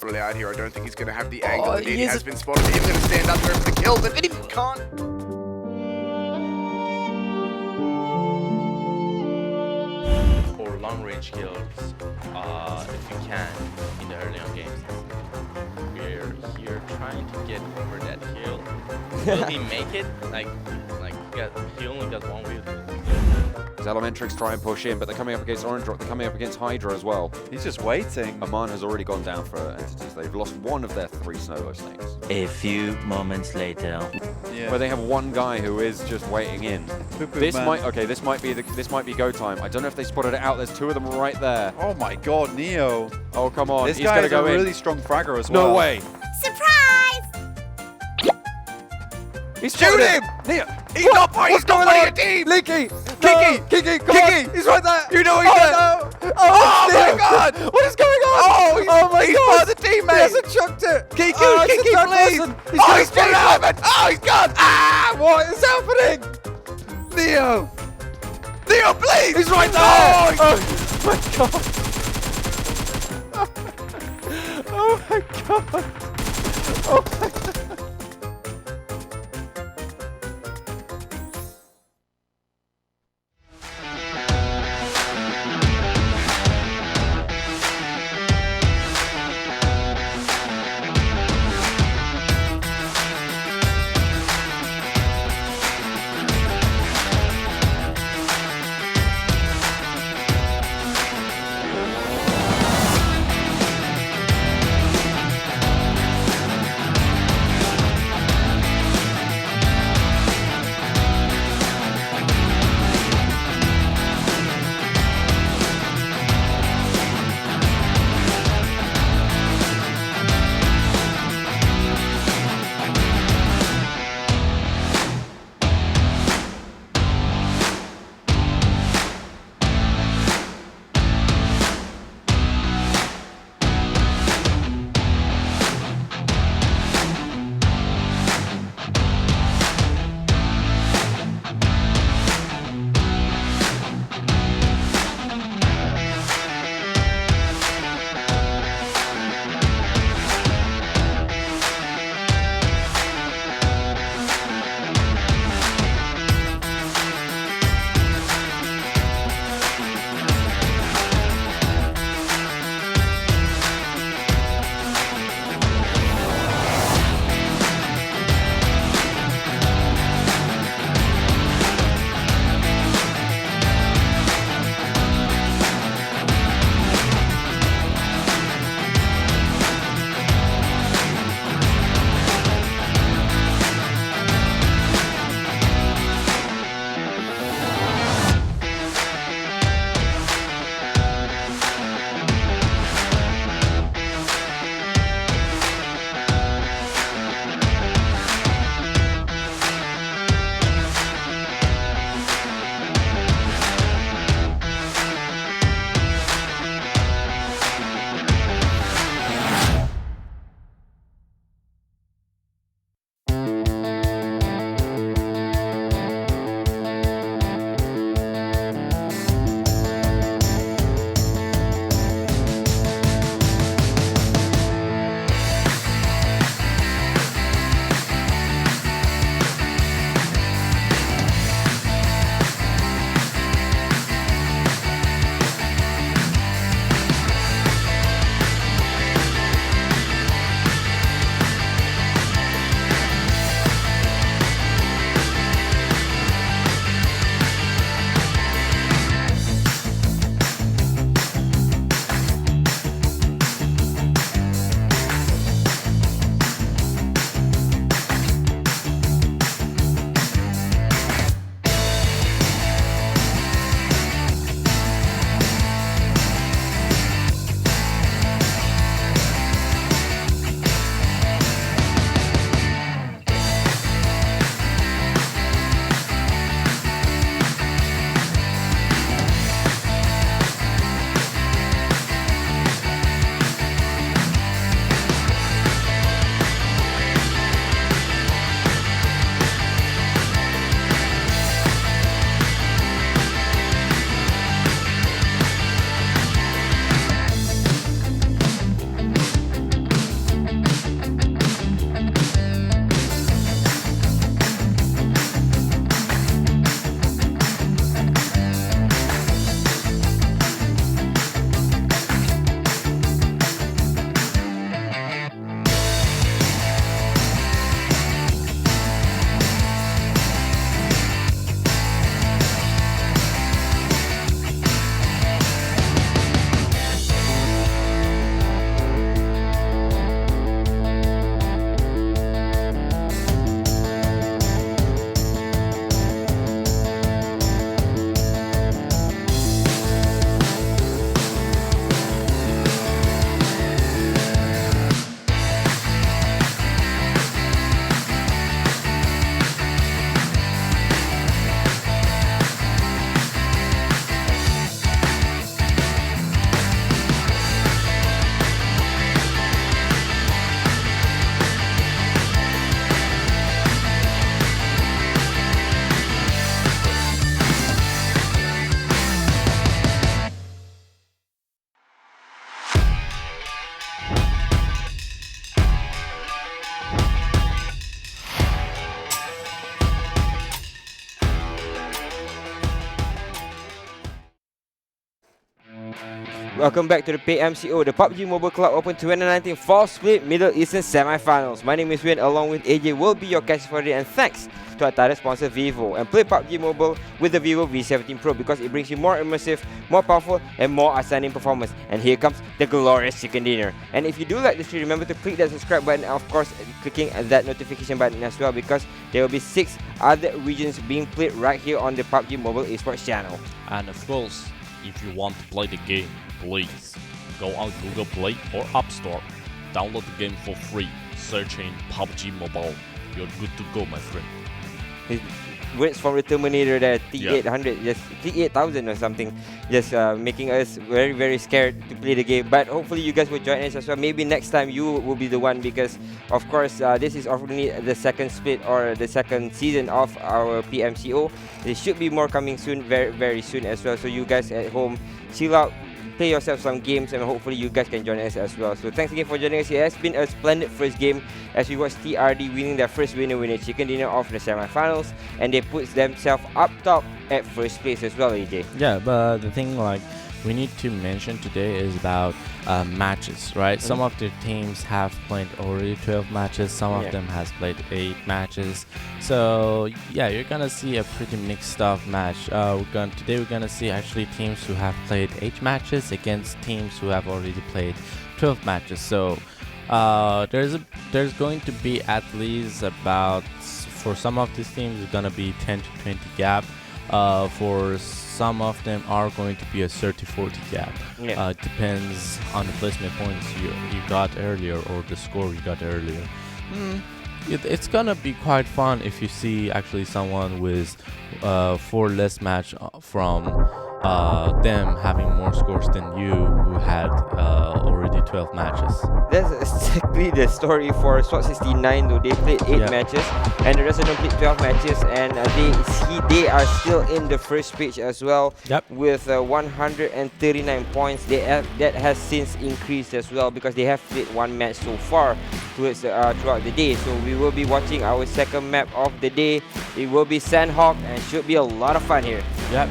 Speaker 5: Really out here, I don't think he's going to have the angle.
Speaker 4: Oh,
Speaker 5: It
Speaker 4: he
Speaker 5: has
Speaker 4: is
Speaker 5: been spotted. He's going to stand up there for the kill, but he can't.
Speaker 2: For long-range kills, if you can, in the early on games. We're here trying to get over that hill. Will he make it? He only got one wheel.
Speaker 7: Elementrix try and push in, but they're coming up against Orange Rock, they're coming up against Hydra as well.
Speaker 6: He's just waiting.
Speaker 7: Aman has already gone down for entities. They've lost one of their 3 Snowlow Snakes.
Speaker 8: A few moments later.
Speaker 6: Yeah.
Speaker 7: Where they have one guy who is just waiting in. This might be go time. I don't know if they spotted it out. There's 2 of them right there.
Speaker 6: Oh my god, Neo.
Speaker 7: Oh come on,
Speaker 6: This
Speaker 7: he's
Speaker 6: guy
Speaker 7: gonna
Speaker 6: is
Speaker 7: go
Speaker 6: a
Speaker 7: in.
Speaker 6: really strong fragger as well.
Speaker 7: No way.
Speaker 6: He's
Speaker 5: Shoot him!
Speaker 6: Neo.
Speaker 5: He's not part of your team!
Speaker 6: Leaky!
Speaker 5: Kiki!
Speaker 6: Kiki!
Speaker 5: Kiki!
Speaker 6: He's right there!
Speaker 5: You know he's there!
Speaker 6: No.
Speaker 5: Oh my
Speaker 6: Neo.
Speaker 5: god!
Speaker 6: What is going on?
Speaker 5: Oh,
Speaker 6: my
Speaker 5: he's
Speaker 6: god!
Speaker 5: part of the team,
Speaker 6: He
Speaker 5: mate!
Speaker 6: hasn't chucked it!
Speaker 5: Kiki,
Speaker 6: Oh, it's
Speaker 5: Kiki,
Speaker 6: a third
Speaker 5: please!
Speaker 6: person.
Speaker 5: Oh, he's put it out! Oh, he's gone! Ah!
Speaker 6: What is happening?
Speaker 5: Neo! Neo, please!
Speaker 6: He's right there!
Speaker 5: Oh,
Speaker 6: Oh my god! Oh my god!
Speaker 1: Welcome back to the PMCO, the PUBG Mobile Club Open 2019 Fall Split Middle Eastern Semifinals. My name is Wayne, along with AJ will be your catch for today, and thanks to our title sponsor Vivo. And play PUBG Mobile with the Vivo V17 Pro because it brings you more immersive, more powerful, and more outstanding performance. And here comes the glorious chicken dinner. And if you do like this video, remember to click that subscribe button, and of course clicking that notification button as well, because there will be 6 other regions being played right here on the PUBG Mobile Esports channel.
Speaker 2: And of course, if you want to play the game, please go on Google Play or App Store, download the game for free, search in PUBG Mobile. You're good to go, my friend.
Speaker 1: Words from the Terminator there, T800, just T8000 or something, just making us very, very scared to play the game. But hopefully you guys will join us as well. Maybe next time you will be the one, because of course this is already the second split or the second season of our PMCO. There should be more coming soon, very, very soon as well. So you guys at home, chill out, play yourself some games, and hopefully you guys can join us as well. So thanks again for joining us. It has been a splendid first game as we watched TRD winning their first winner chicken dinner of the semifinals, and they put themselves up top at first place as well, AJ.
Speaker 2: Yeah, but the thing we need to mention today is about matches, right? Some of the teams have played already 12 matches, some of them has played 8 matches. So yeah, you're gonna see a pretty mixed up match. Today we're gonna see actually teams who have played 8 matches against teams who have already played 12 matches. So there's going to be at least about, for some of these teams it's gonna be 10 to 20 gap. For some of them are going to be a 30-40 gap. It depends on the placement points you got earlier or the score you got earlier. It's gonna be quite fun if you see actually someone with 4 less match from them having more scores than you who had already 12 matches.
Speaker 1: That's exactly the story for SWAT 69 though. They played 8 matches and the rest of them played 12 matches, and they are still in the first page as well with 139 points. That has since increased as well because they have played 1 match so far throughout the day. So we will be watching our second map of the day. It will be Sandhawk and should be a lot of fun here.
Speaker 2: Yep,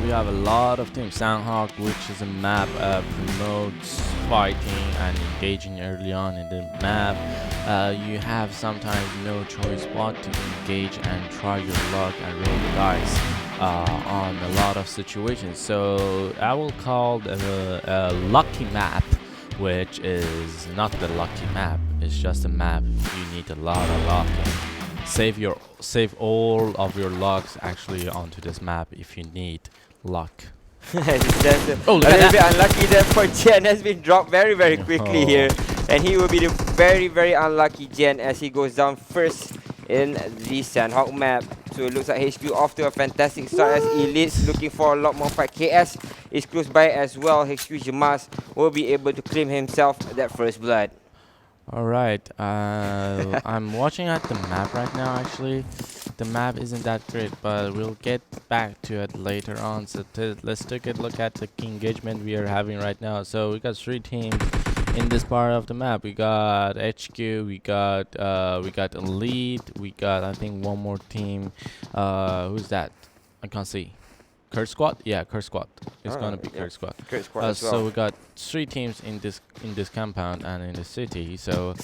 Speaker 2: we have a lot of teams. Sandhawk, which is a map promotes fighting and engaging early on in the map. You have sometimes no choice but to engage and try your luck and roll the dice on a lot of situations. So I will call a lucky map, which is not the lucky map. It's just a map you need a lot of luck in. Save all of your lucks actually onto this map if you need luck.
Speaker 1: That's a little bit unlucky there for Jen. Has been dropped very, very quickly here, and he will be the very, very unlucky Jen as he goes down first in the Sandhawk map. So it looks like HQ off to a fantastic start as Elite's looking for a lot more fight. KS is close by as well. HQ Jamas will be able to claim himself that first blood.
Speaker 2: Alright, I'm watching at the map right now actually. The map isn't that great, but we'll get back to it later on. So let's take a look at the engagement we are having right now. So we got 3 teams in this part of the map. We got HQ, we got Elite, we got I think one more team. Who's that? I can't see. Kurt Squad? Yeah, Kurt Squad. It's gonna be Kurt Squad.
Speaker 1: Kurt Squad as well.
Speaker 2: So we got 3 teams in this compound and in the city. So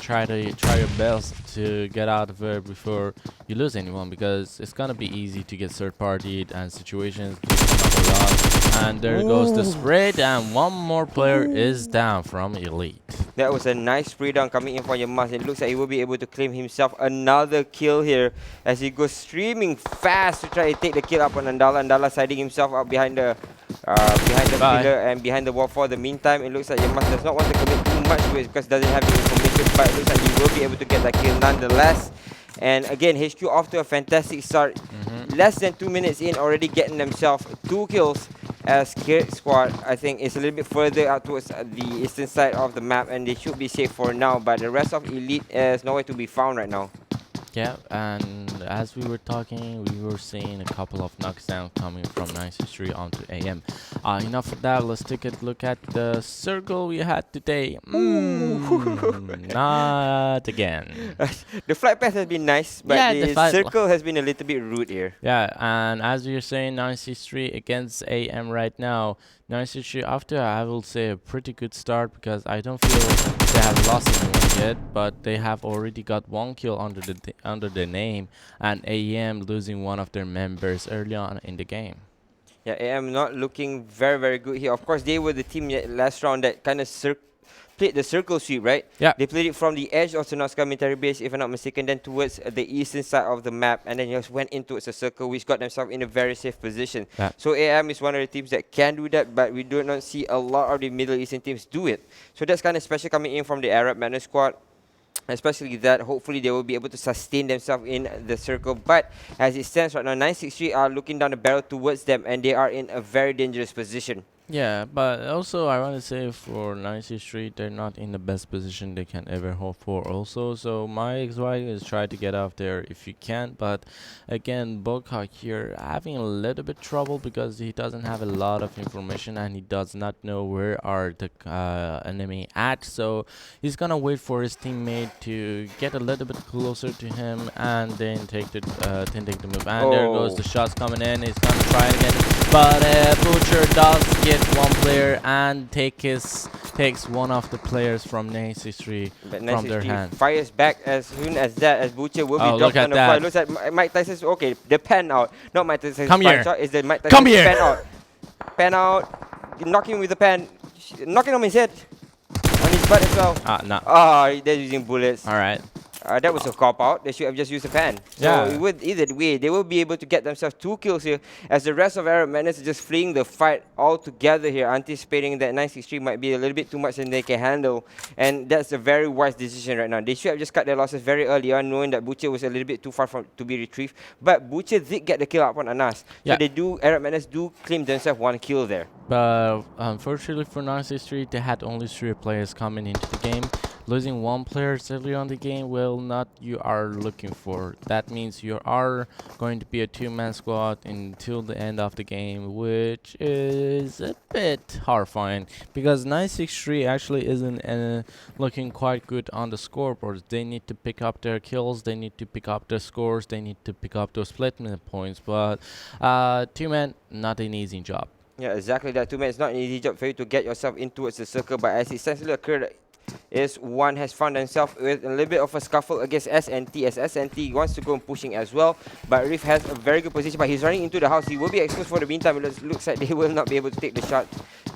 Speaker 2: try your best to get out of there before you lose anyone, because it's gonna be easy to get third partied and situations come up a lot. And there goes the spread, and one more player is down from Elite.
Speaker 1: That was a nice spray down coming in for Yamas. It looks like he will be able to claim himself another kill here as he goes streaming fast to try to take the kill up on Andala. Andala siding himself up behind the pillar and behind the wall for the meantime. It looks like Yamas does not want to commit too much to it because doesn't have the information, but it looks like he will be able to get that kill nonetheless. And again, HQ off to a fantastic start. Less than 2 minutes in, already getting themselves 2 kills. As Kurt Squad, I think, is a little bit further out towards the eastern side of the map, and they should be safe for now. But the rest of Elite is nowhere to be found right now.
Speaker 2: Yeah, and as we were talking, we were seeing a couple of knockdowns coming from 963 onto AM. Enough of that. Let's take a look at the circle we had today. Not again.
Speaker 1: The flight path has been nice, but
Speaker 2: Yeah,
Speaker 1: the circle has been a little bit rude here.
Speaker 2: Yeah, and as you're saying, 963 against AM right now. 963 after, I will say, a pretty good start because I don't feel they have lost anyone yet, but they have already got 1 kill under the name, and AM losing one of their members early on in the game.
Speaker 1: Yeah, AM not looking very, very good here. Of course, they were the team last round that kind of played the circle sweep, right?
Speaker 2: Yeah.
Speaker 1: They played it from the edge of Sonoska military base, if I'm not mistaken, then towards the eastern side of the map, and then just went into a circle, which got themselves in a very safe position.
Speaker 2: Yeah.
Speaker 1: So AM is one of the teams that can do that, but we do not see a lot of the Middle Eastern teams do it. So that's kind of special coming in from the Arab Madness squad. Especially that, hopefully they will be able to sustain themselves in the circle. But as it stands right now, 963 are looking down the barrel towards them, and they are in a very dangerous position.
Speaker 2: Yeah, but also I want to say for 963, they're not in the best position they can ever hope for also. So my advice is try to get out there if you can. But again, Bokak here having a little bit trouble because he doesn't have a lot of information and he does not know where are the enemy at. So he's gonna wait for his teammate to get a little bit closer to him and then take the move. And there goes the shots coming in. He's gonna try it again, but Butcher does get one player and takes one of the players from 963 from their hand.
Speaker 1: Fires back as soon as that, as Butcher will be dropped on the floor. Looks like Mike Tyson's okay. The pen out, not Mike Tyson's shot. Is the Mike Tyson's pen out? Pen out. Knocking with the pen, knocking on his head, on his butt as well. They're using bullets.
Speaker 2: All right.
Speaker 1: That was a cop out. They should have just used a pen. So either way, they will be able to get themselves 2 kills here, as the rest of Arab Madness is just fleeing the fight all together here, anticipating that 963 might be a little bit too much than they can handle. And that's a very wise decision right now. They should have just cut their losses very early on, knowing that Butcher was a little bit too far to be retrieved. But Butcher did get the kill up on Anas. So Arab Madness do claim themselves 1 kill there.
Speaker 2: But unfortunately for 963, they had only 3 players coming into the game. Losing 1 player early on the game will not you are looking for. That means you are going to be a 2-man squad until the end of the game, which is a bit horrifying because 963 actually isn't looking quite good on the scoreboard. They need to pick up their kills, they need to pick up their scores, they need to pick up those split minute points, but 2-man, not an easy job.
Speaker 1: Yeah, exactly that. 2-man is not an easy job for you to get yourself into the circle, but as it essentially occurred, is one has found himself with a little bit of a scuffle against SNT, as SNT wants to go and pushing as well, but Riff has a very good position, but he's running into the house. He will be exposed for the meantime. It looks like they will not be able to take the shot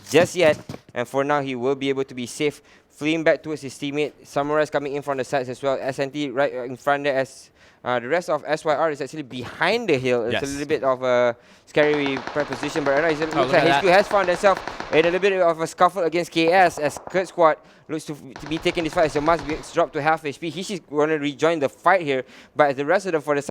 Speaker 1: just yet, and for now he will be able to be safe, fleeing back towards his teammate. Samurai is coming in from the sides as well. SNT right in front there, as the rest of SYR is actually behind the hill. It's a little bit of a scary position, but right now it looks like HQ has found himself in a little bit of a scuffle against KS, as Kurt Squad looks to be taking this fight. So must be dropped to half HP. He's going to rejoin the fight here, but the rest of them for the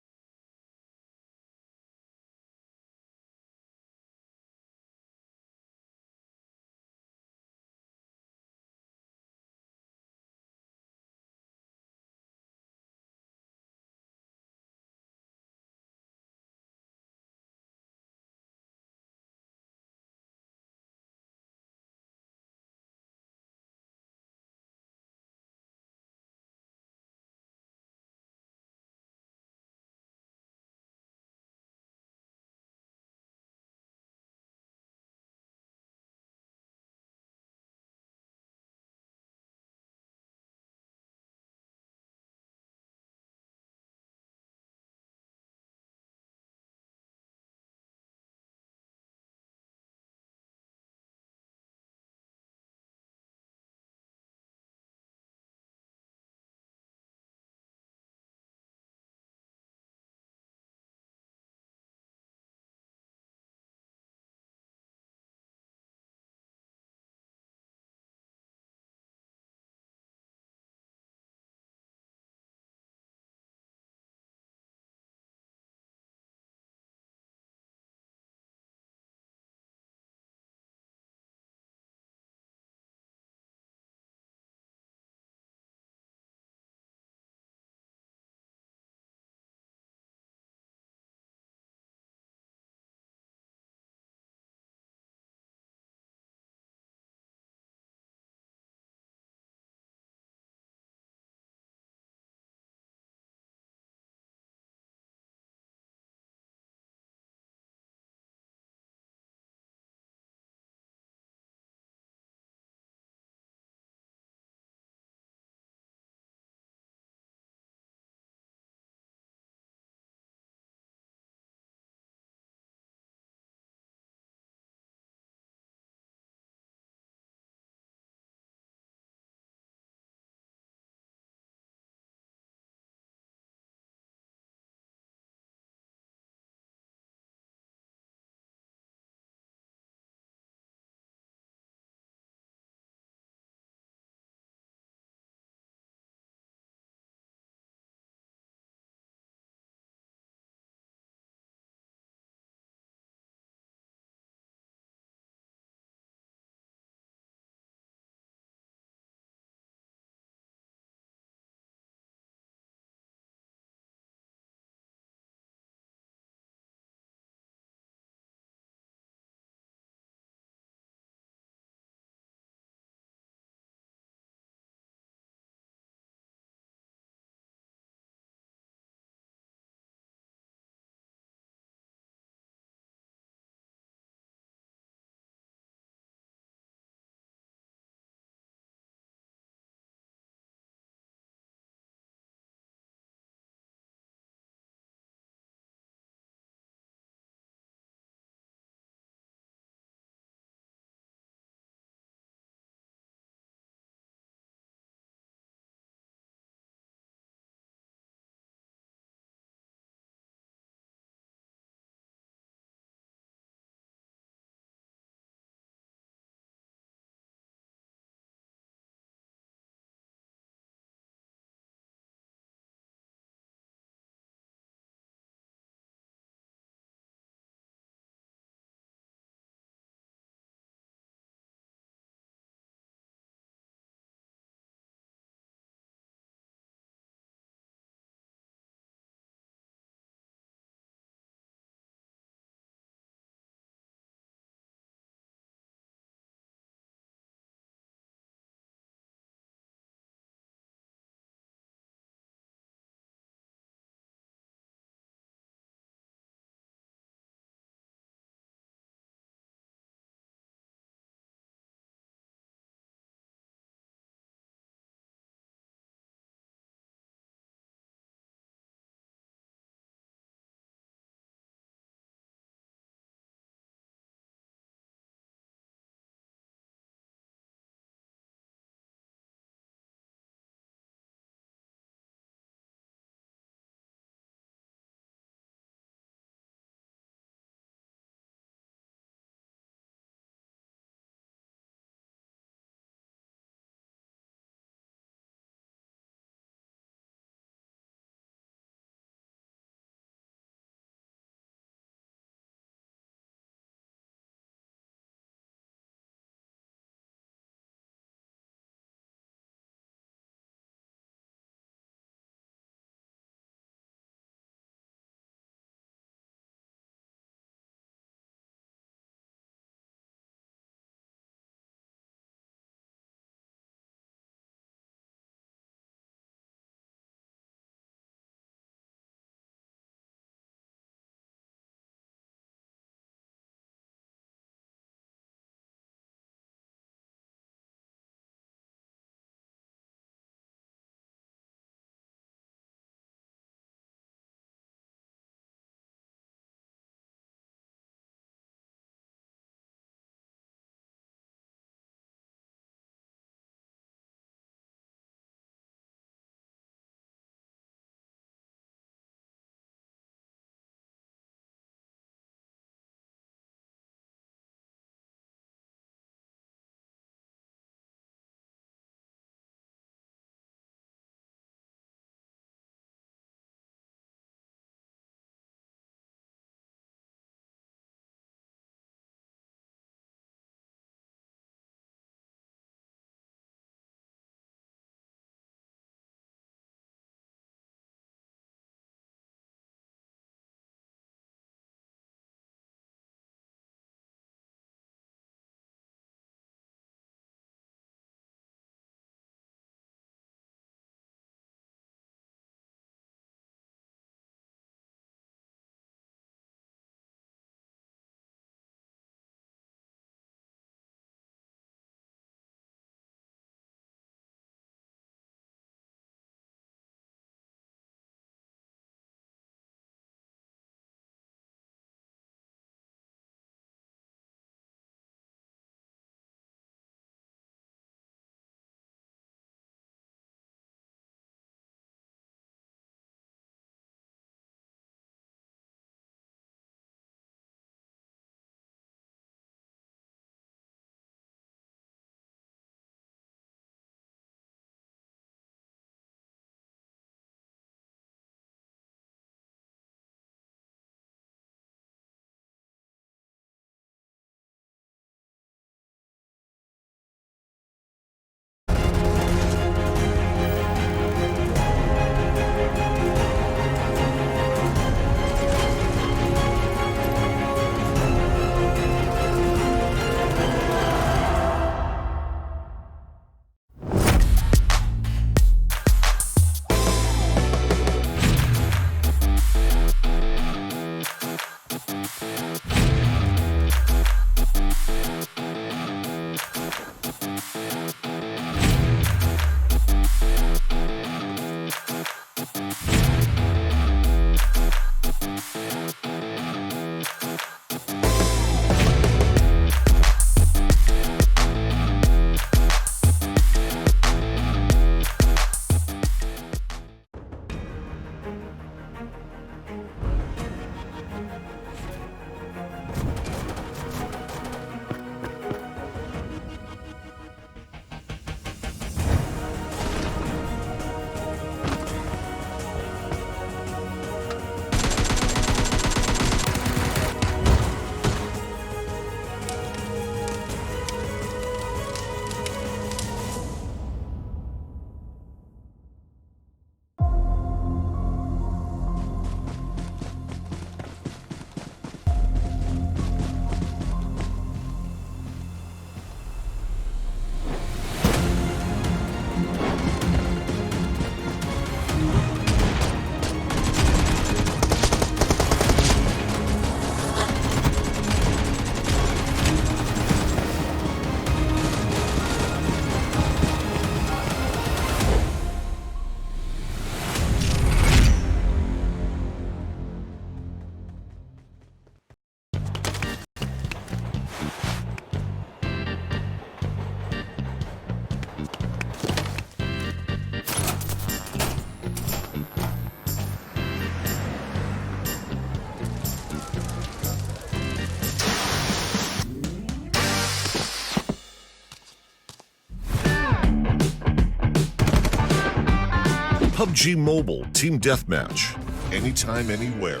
Speaker 3: PUBG Mobile Team Deathmatch. Anytime, anywhere.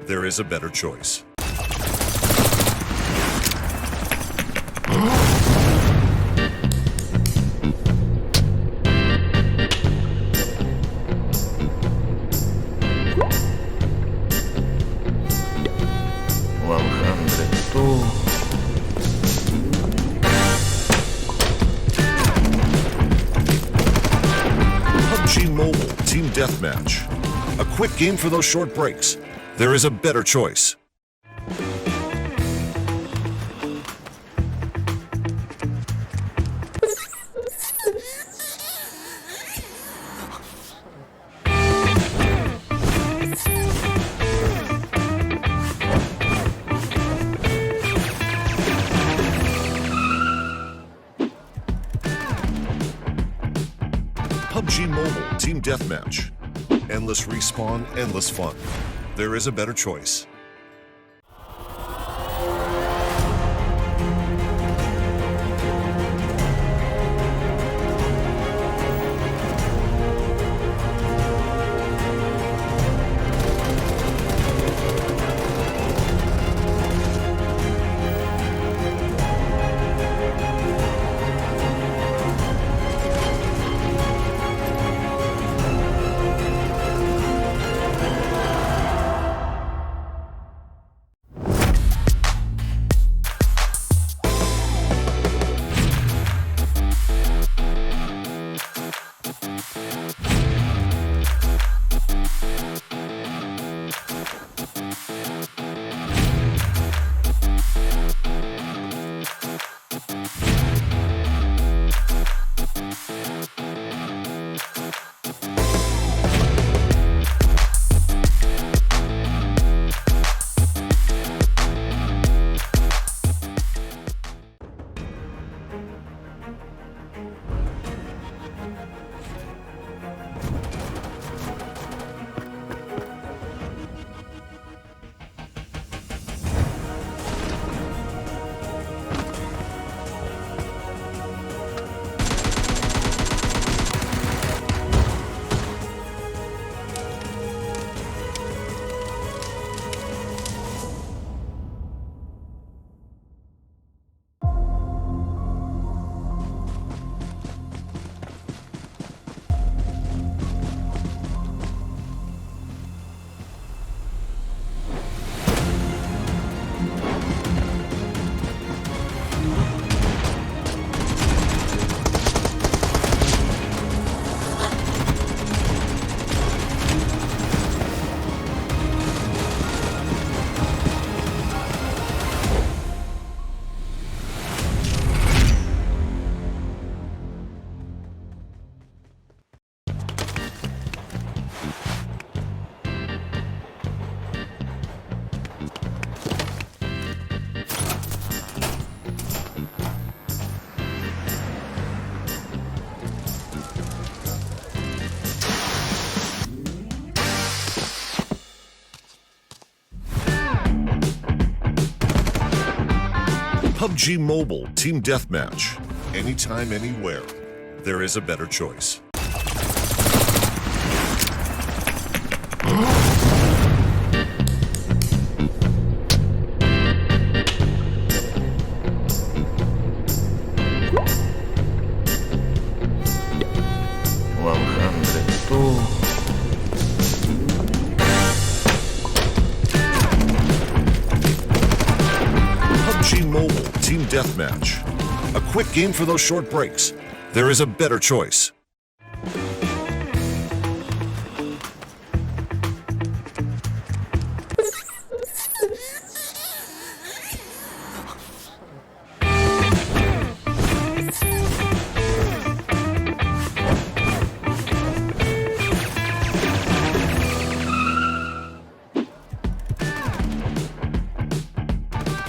Speaker 3: There is a better choice. PUBG Mobile Team Deathmatch. A quick game for those short breaks. There is a better choice. PUBG Mobile Team Deathmatch. Endless respawn, endless fun. There is a better choice. PUBG Mobile Team Deathmatch. Anytime, anywhere. There is a better choice. PUBG Mobile Team Deathmatch. A quick game for those short breaks. There is a better choice.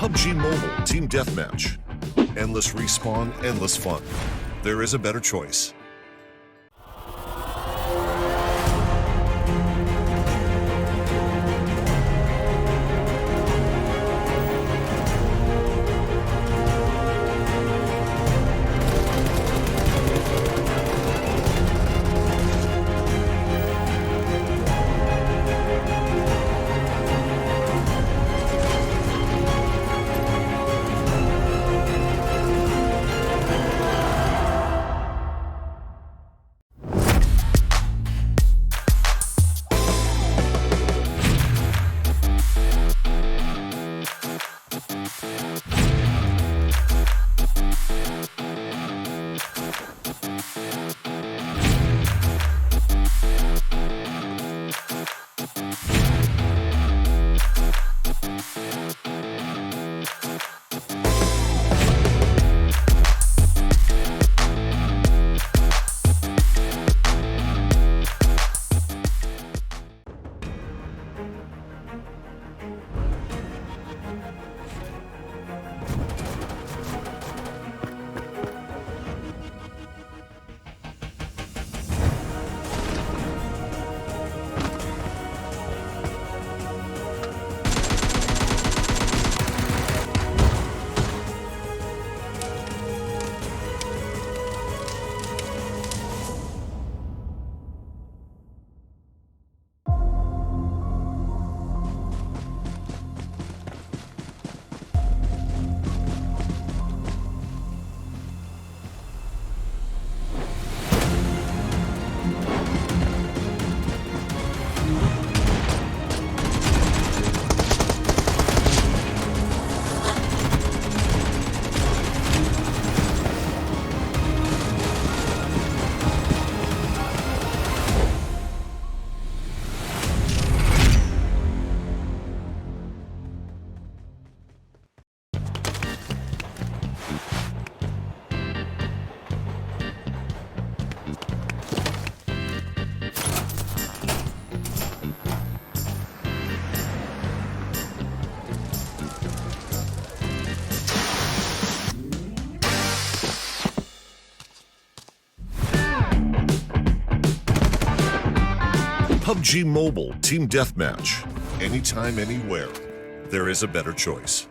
Speaker 3: PUBG Mobile Team Deathmatch. Endless respawn, endless fun. There is a better choice. PUBG Mobile Team Deathmatch. Anytime, anywhere. There is a better choice.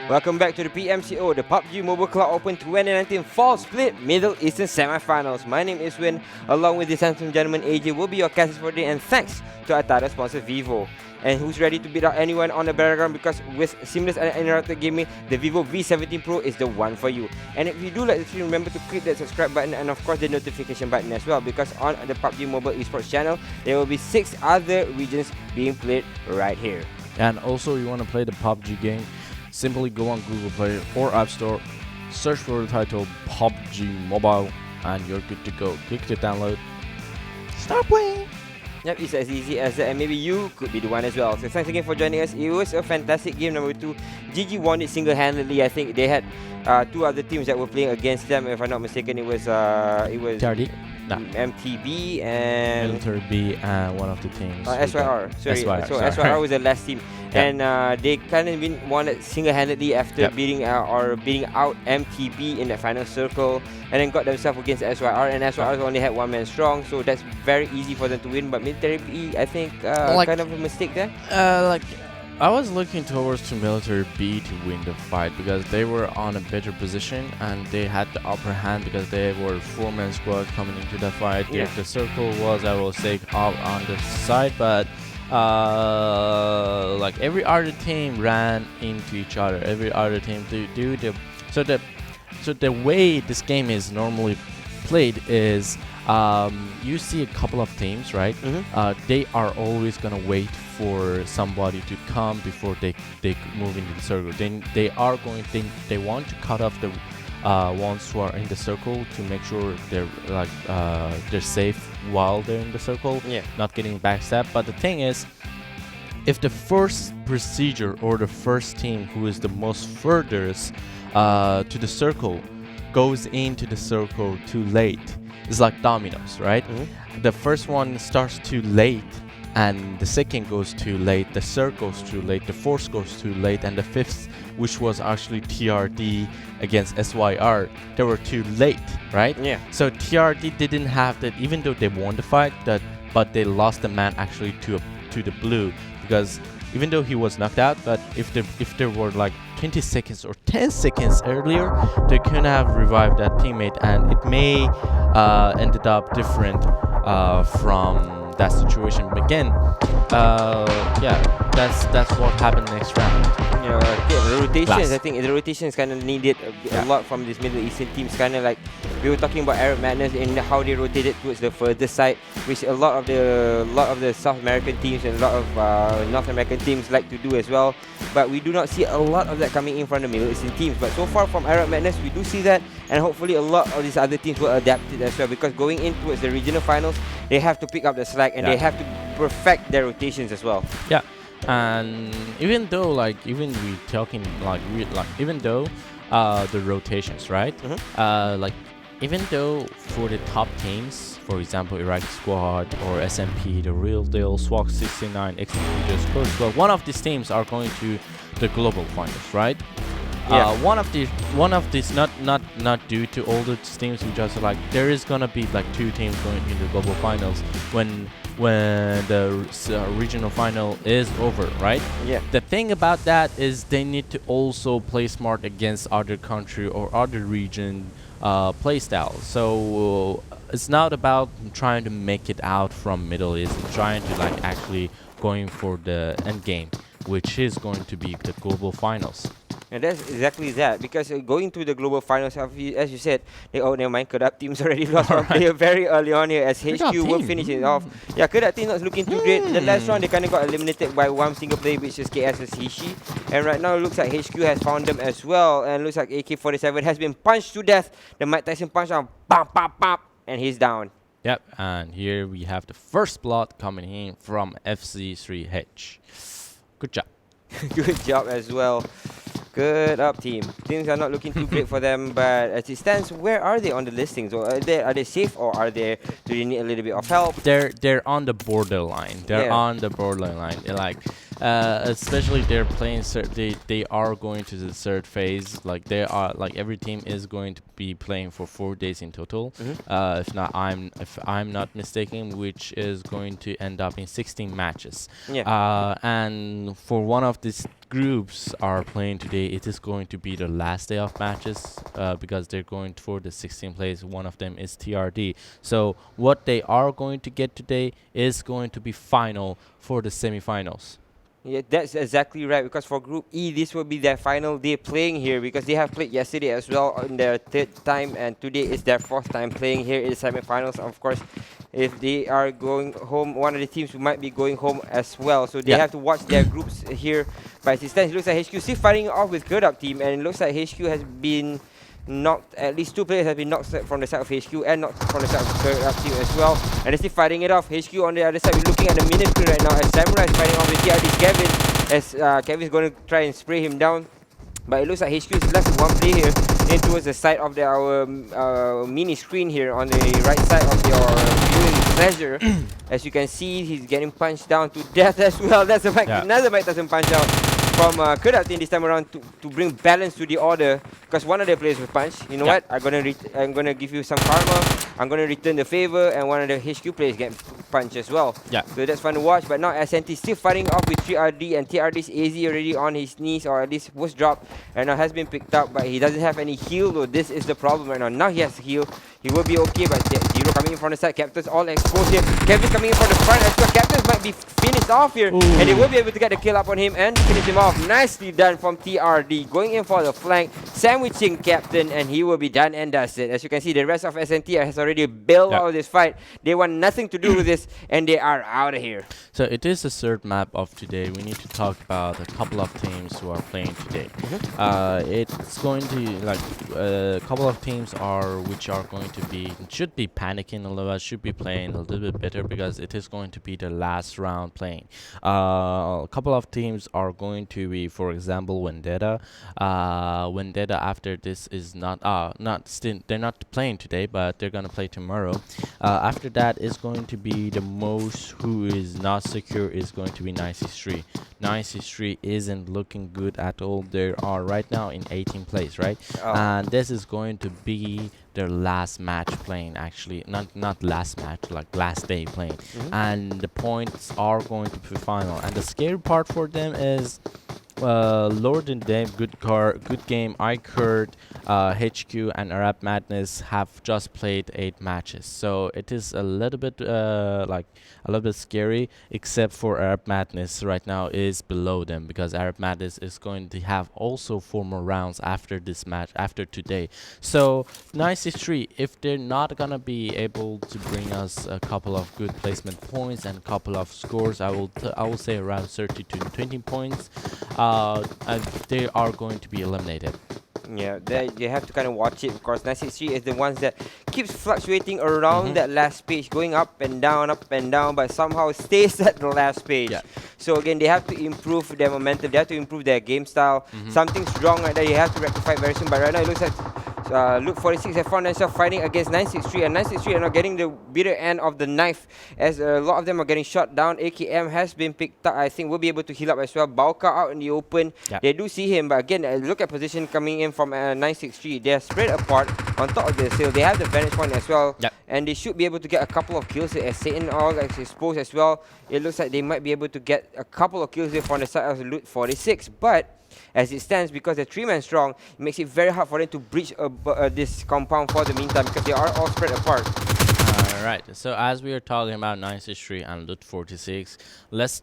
Speaker 1: Welcome back to the PMCO, the PUBG Mobile Cloud Open 2019 Fall Split Middle Eastern Semifinals. My name is Win, along with this handsome gentleman AJ will be your casters for today, and thanks to our title sponsor Vivo. And who's ready to beat out anyone on the battleground, because with seamless and uninterrupted gaming, the Vivo V17 Pro is the one for you. And if you do like the stream, remember to click that subscribe button and of course the notification button as well, because on the PUBG Mobile Esports channel, there will be 6 other regions being played right here.
Speaker 2: And also, you want to play the PUBG game, simply go on Google Play or App Store, search for the title PUBG Mobile, and you're good to go. Click the download, start playing.
Speaker 1: Yep, it's as easy as that, and maybe you could be the one as well. So thanks again for joining us. It was a fantastic game, number 2. GG won it single-handedly. I think they had 2 other teams that were playing against them. If I'm not mistaken, it was
Speaker 2: TRD? No.
Speaker 1: MTB and
Speaker 2: Military B and one of the teams.
Speaker 1: SYR. Sorry.
Speaker 2: SYR,
Speaker 1: So
Speaker 2: sorry.
Speaker 1: SYR was the last team, and they kind of won it single-handedly after beating out MTB in the final circle, and then got themselves against SYR. And SYR only had 1 man strong, so that's very easy for them to win. But Military B, I think, kind of a mistake there.
Speaker 2: I was looking towards to Military B to win the fight because they were on a better position and they had the upper hand because they were 4-man squad coming into the fight.
Speaker 1: Yeah.
Speaker 2: The circle was, I will say, out on the side, but like every other team ran into each other. Every other team do the so the way this game is normally played is you see a couple of teams, right? They are always gonna wait for somebody to come before they move into the circle. Then they want to cut off the ones who are in the circle to make sure they're safe while they're in the circle, not getting backstabbed. But the thing is, if the first procedure or the first team who is the most furthest to the circle goes into the circle too late, it's like dominoes, right? The first one starts too late, and the second goes too late, the third goes too late, the fourth goes too late, and the fifth, which was actually TRD against SYR, they were too late, right?
Speaker 1: Yeah.
Speaker 2: So TRD didn't have that, even though they won the fight, but they lost the man actually to the blue, because even though he was knocked out, but if there were like 20 seconds or 10 seconds earlier, they couldn't have revived that teammate, and it may ended up different from that situation. But again, that's what happened next round.
Speaker 1: The rotations, I think the rotations kind of needed a lot from these Middle Eastern teams. Kind of like we were talking about Arab Madness and how they rotated towards the further side, which a lot of the South American teams and a lot of North American teams like to do as well. But we do not see a lot of that coming in from the Middle Eastern teams. But so far from Arab Madness, we do see that, and hopefully a lot of these other teams will adapt it as well, because going in towards the regional finals, they have to pick up the slack and they have to perfect their rotations as well.
Speaker 2: Yeah. And even though even though the rotations, right? Even though for the top teams, for example Iraqi Squad or SMP, the Real Deal, SWAG 69, Executors, Code Squad, one of these teams are going to the global finals, right? One of these not due to all the teams, we just there is gonna be 2 teams going into the global finals when the regional final is over, right?
Speaker 1: Yeah.
Speaker 2: The thing about that is they need to also play smart against other country or other region play style. So it's not about trying to make it out from Middle East, trying to actually going for the end game, which is going to be the global finals.
Speaker 1: And that's exactly that, because going to the global finals, as you said, never mind, Kedat teams already lost one player very early on here as HQ will finish it off. Yeah, Kedat team not looking too great. The last round they kind of got eliminated by one single player, which is KS's Hishi. And right now it looks like HQ has found them as well, and looks like AK-47 has been punched to death. The Mike Tyson punch on, pop, pop, pop, and he's down.
Speaker 2: Yep, and here we have the first blood coming in from FC3H. Good job.
Speaker 1: Good job as well. Good up, team. Things are not looking too great for them, but as it stands, where are they on the listings? Or are they safe, or do they need a little bit of help?
Speaker 2: They're on the borderline. They're on the borderline. Especially they're playing. They are going to the third phase. They are every team is going to be playing for 4 days in total. If I'm not mistaken, which is going to end up in 16 matches.
Speaker 1: Yeah.
Speaker 2: And for one of these groups are playing today, it is going to be the last day of matches because they're going for the 16th place. One of them is TRD. So what they are going to get today is going to be final for the semifinals.
Speaker 1: Yeah, that's exactly right. Because for Group E, this will be their final day playing here because they have played yesterday as well in their third time, and today is their fourth time playing here in the semifinals. Of course, if they are going home, one of the teams might be going home as well. So they have to watch their groups here. By this time, it looks like HQ still fighting off with Kurdup team, and it looks like HQ has been knocked, at least 2 players have been knocked from the side of HQ and knocked from the side of the team as well. And they're still fighting it off. HQ on the other side, we're looking at the mini screen right now as Samurai is fighting off with TRD's Kevin, as Kevin's going to try and spray him down. But it looks like HQ is left with one play here, in towards the side of our mini screen here on the right side of your viewing pleasure. As you can see, he's getting punched down to death as well. That's a another Magnetism punch out from Kurdup team this time around to bring balance to the order, because one of the players was punched. You know what? I'm gonna give you some karma. I'm gonna return the favor, and one of the HQ players get punched as well. So that's fun to watch. But now SNT still fighting off with 3RD, and 3RD's AZ already on his knees, or at least was dropped, and now has been picked up, but he doesn't have any heal though. This is the problem right now. Now he has heal. He will be okay, but Zero coming in from the side. Captain's all exposed here. Kevin's coming in from the front as well. Captain's might be finished off here. And they will be able to get the kill up on him and finish him off. Nicely done from TRD. Going in for the flank, sandwiching Captain, and he will be done and dusted. As you can see, the rest of SNT has already bailed out of this fight. They want nothing to do with this, and they are out of here.
Speaker 2: So it is the third map of today. We need to talk about a couple of teams who are playing today. It's going to, like, a couple of teams which are going to be, should be panicking a little, should be playing a little bit better, because it is going to be the last round playing. A couple of teams are going to be, for example, Vendetta. Vendetta after this is they're not playing today, but they're gonna play tomorrow. After that is going to be the most who is not secure is going to be 93. 93 isn't looking good at all. They are right now in 18th place, right? And this is going to be their last match playing, actually. Not last match, like last day playing. And the points are going to be final. And the scary part for them is Lord and Dame, good game. iKurt, HQ, and Arab Madness have just played 8 matches, so it is a little bit scary. Except for Arab Madness, right now is below them, because Arab Madness is going to have also 4 more rounds after this match, after today. So 93, if they're not gonna be able to bring us a couple of good placement points and a couple of scores, I will say around 30 to 20 points. They are going to be eliminated.
Speaker 1: Yeah, you have to kind of watch it, because 963 is the ones that keeps fluctuating around that last page, going up and down, but somehow stays at the last page. So again, they have to improve their momentum, they have to improve their game style. Something's wrong right there, you have to rectify very soon. But right now it looks like Luke 46 have found themselves fighting against 963, and 963 are not getting the bitter end of the knife, as a lot of them are getting shot down. AKM has been picked up. I think we'll be able to heal up as well. Bauka out in the open. They do see him, but again, look at position coming in from 963. They are spread apart on top of the sail. They have the vantage point as well, and they should be able to get a couple of kills as Satan all is exposed as well. It looks like they might be able to get a couple of kills here from the side of Loot 46, but as it stands, because they're 3-man strong, it makes it very hard for them to breach this compound for the meantime, because they are all spread apart.
Speaker 2: Alright, so as we are talking about 963 and Loot 46, let's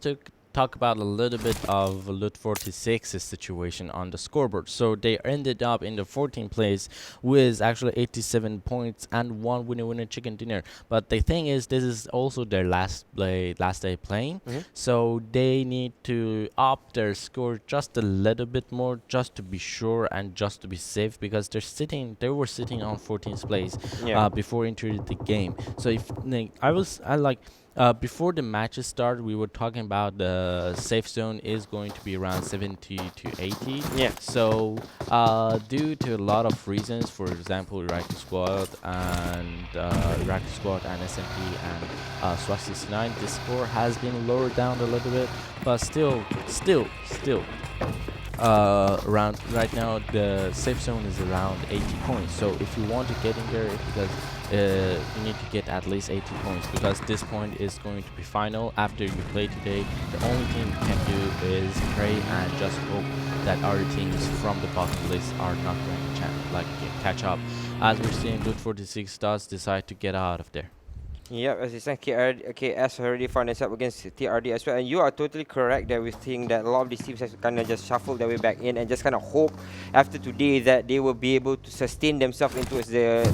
Speaker 2: talk about a little bit of Loot 46's situation on the scoreboard. So they ended up in the 14th place with actually 87 points and 1 winner chicken dinner. But the thing is, this is also their last day playing, so they need to up their score just a little bit more, just to be sure and just to be safe, because they were sitting on 14th place before entering the game. So if before the matches started, we were talking about the safe zone is going to be around 70 to 80. So due to a lot of reasons, for example, Iraqi Squad and SMP and Swat 69, the score has been lowered down a little bit, but still around right now the safe zone is around 80 points. So if you want to get in there, because you need to get at least 80 points, because this point is going to be final. After you play today, the only thing you can do is pray and just hope that other teams from the bottom list are not going to catch up. As we're seeing, Good 46 does decide to get out of there.
Speaker 1: Yep, as you said, KS already found themselves against TRD as well. And you are totally correct that we think that a lot of these teams have kind of just shuffled their way back in and just kind of hope after today that they will be able to sustain themselves into the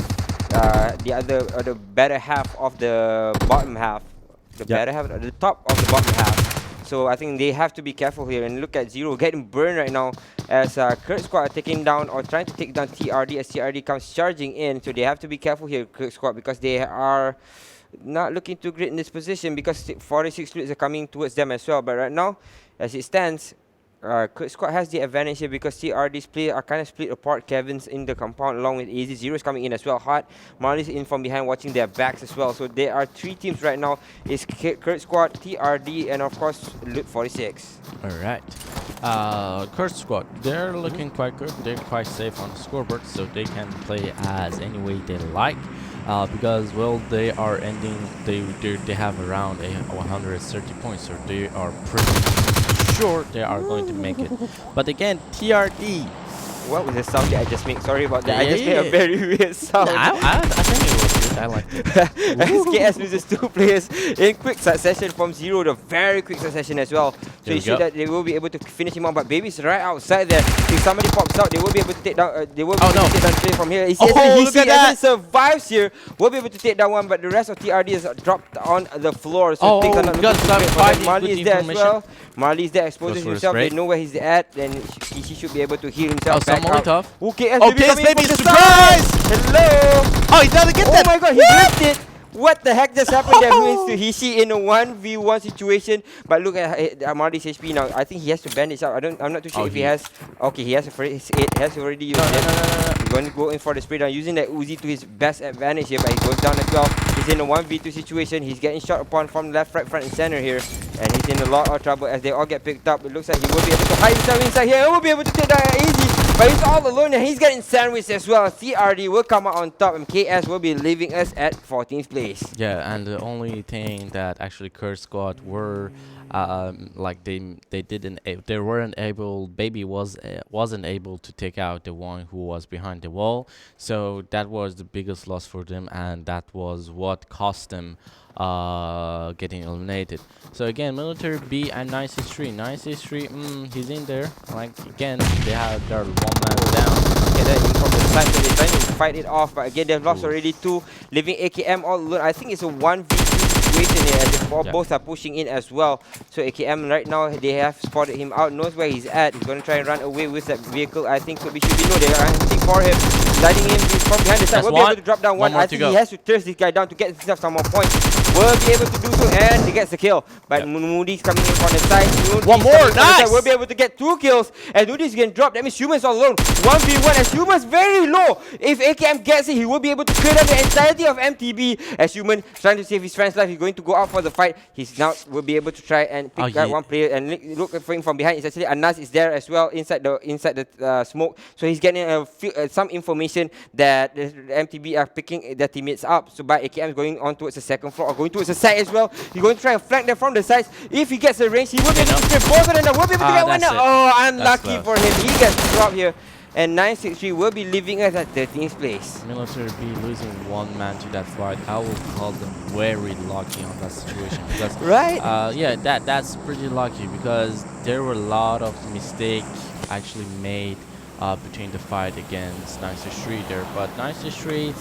Speaker 1: better half of the bottom half. The top of the bottom half. So I think they have to be careful here. And look at Zero getting burned right now as Kurt Squad are taking down or trying to take down TRD as TRD comes charging in. So they have to be careful here, Kurt Squad, because they are not looking too great in this position because 46 fleets are coming towards them as well. But right now, as it stands, Kurt Squad has the advantage here because TRD's players are kind of split apart. Kevin's in the compound along with AZ. Zero's coming in as well. Hot. Marley's in from behind watching their backs as well. So there are 3 teams right now. It's Kurt Squad, TRD, and of course, Loot 46.
Speaker 2: Alright. Kurt Squad, they're looking quite good. They're quite safe on the scoreboard, so they can play as any way they like. Because, well, they are ending, they have around 130 points, so they are pretty sure they are going to make it. But again, TRD.
Speaker 1: What was the sound that I just made? Sorry about that. I just made a very weird sound.
Speaker 2: I think it was good. I liked it.
Speaker 1: SKS loses 2 players in quick succession from Zero, the very quick succession as well. So you see that they will be able to finish him off, but Baby's right outside there. If somebody pops out, they will be able to take down. They will be able to take down Trey from here. He survives here. Will be able to take down one, but the rest of TRD is dropped on the floor. So things are not looking too great. Marley is there as well. Marley is there, exposes himself. They know where he's at, and he should be able to heal himself back out. Okay,
Speaker 2: Baby, surprise!
Speaker 1: Hello!
Speaker 2: Oh, he doesn't get that!
Speaker 1: Oh my god, he missed it! What the heck just happened there? Wins to Hishi in a 1v1 situation. But look at Marley's HP now. I think he has to bandage up. I'm not too sure if he has. Okay, he has already used it. He's going to go in for the spray down, using that Uzi to his best advantage here, but he goes down as well. He's in a 1v2 situation. He's getting shot upon from left, right, front, and center here. And he's in a lot of trouble as they all get picked up. It looks like he will be able to hide himself inside here. He will be able to take that easy. But he's all alone and he's getting sandwiched as well. TRD will come out on top and KS will be leaving us at 14th place.
Speaker 2: Yeah, and the only thing that actually Kurt Squad were they weren't able. Baby wasn't able to take out the one who was behind the wall. So that was the biggest loss for them, and that was what cost them getting eliminated. So again, Military B and 963. 963, he's in there. Like again, they're one man down.
Speaker 1: Get that in from the side, so they're trying to fight it off. But again, they've lost already 2, leaving AKM all alone. I think it's a 1v2 situation here as they both are pushing in as well. So AKM right now, they have spotted him out, knows where he's at. He's going to try and run away with that vehicle. I think should be no. They are hunting for him, sliding him from behind the side. Will be able to drop down one. I think he has to thirst this guy down to get himself some more points. Will be able to do so, and he gets the kill. But Moody's coming in from the side.
Speaker 2: One more, nice!
Speaker 1: We'll be able to get 2 kills. And Moody's getting dropped. That means Human's all alone. 1v1 as Human's very low. If AKM gets it, he will be able to clear down the entirety of MTB. As Human trying to save his friend's life, he's going to go out for the fight. He's now will be able to try and pick out one player and look for him from behind. It's actually Anas is there as well inside the smoke. So he's getting some information that the MTB are picking their teammates up. So by AKM is going on towards the second floor or going towards the side as well. He's going to try and flank them from the sides. If he gets the range, he will be able to spray both of them. Will be able to get one now. Oh, unlucky for him. He gets dropped here. And 963 will be leaving us at 13th place.
Speaker 2: Military B losing one man to that fight. I will call them very lucky on that situation. Because, yeah, that's pretty lucky because there were a lot of mistakes actually made between the fight against 963 there. But 963,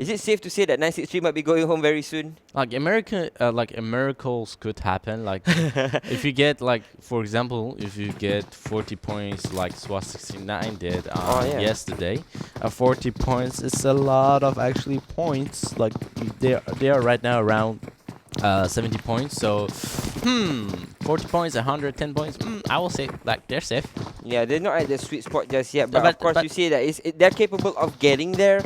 Speaker 1: Is it safe to say that 963 might be going home very soon?
Speaker 2: Like miracles could happen. Like if you get for example, if you get 40 points like SWAT69 did yesterday, 40 points is a lot of actually points. Like they are right now around 70 points. So 40 points, 110 points. I will say like they're safe.
Speaker 1: Yeah, they're not at the sweet spot just yet. But of course, you see that they're capable of getting there.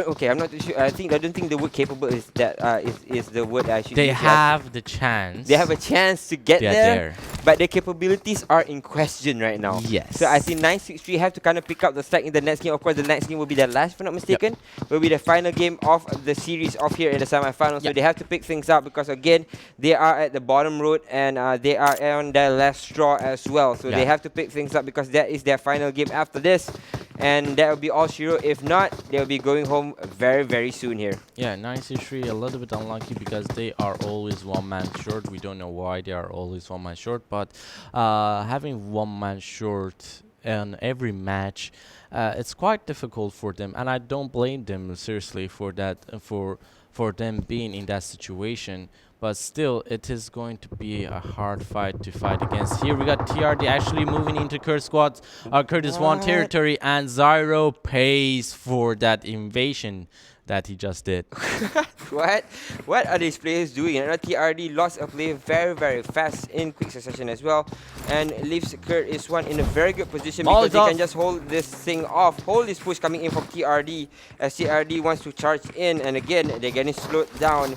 Speaker 1: okay, I'm not too sure. I don't think the word capable is that is the word I should
Speaker 2: They
Speaker 1: use.
Speaker 2: have the chance.
Speaker 1: They have a chance to get
Speaker 2: Get
Speaker 1: there,
Speaker 2: there.
Speaker 1: but their capabilities are in question right now.
Speaker 2: Yes.
Speaker 1: So I think 963 have to kind of pick up the slack in the next game. Of course, the next game will be their last, if I'm not mistaken. Will be the final game of the series of here in the semifinals. So they have to pick things up because again, they are at the bottom road and they are on their last straw as well. So they have to pick things up because that is their final game after this. And that will be all Shiro. If not, they'll be going home very, very soon here.
Speaker 2: Yeah, 963 a little bit unlucky because they are always one man short. We don't know why they are always one man short, but having one man short in every match, it's quite difficult for them, and I don't blame them seriously for that. For them being in that situation. But still, it is going to be a hard fight to fight against. Here we got TRD actually moving into Curtis 1 territory, and Zyro pays for that invasion that he just did.
Speaker 1: What are these players doing? And TRD lost a play very, very fast in quick succession as well, and leaves Curtis 1 in a very good position because they can just hold this thing off, hold this push coming in from TRD as TRD wants to charge in, and again they're getting slowed down.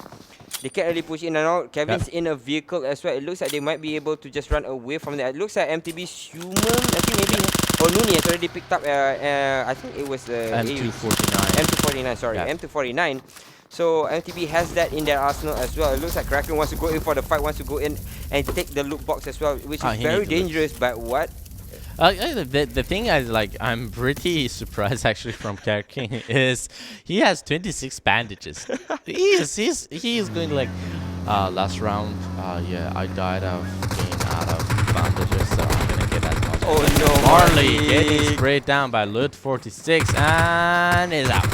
Speaker 1: They can't really push in and out. Kevin's in a vehicle as well. It looks like they might be able to just run away from that. It looks like MTB's human. I think maybe Nuni has already picked up. I think it was
Speaker 2: M249.
Speaker 1: M249, sorry. M249. So MTB has that in their arsenal as well. It looks like Kraken wants to go in for the fight, wants to go in and take the loot box as well, which is very dangerous. But what?
Speaker 2: The thing I'm pretty surprised actually from Kraken is he has 26 bandages. he is going like last round. Yeah, I died of being out of bandages, so I'm gonna get as much.
Speaker 1: Oh no,
Speaker 2: Marley getting sprayed down by Lut 46 and is out.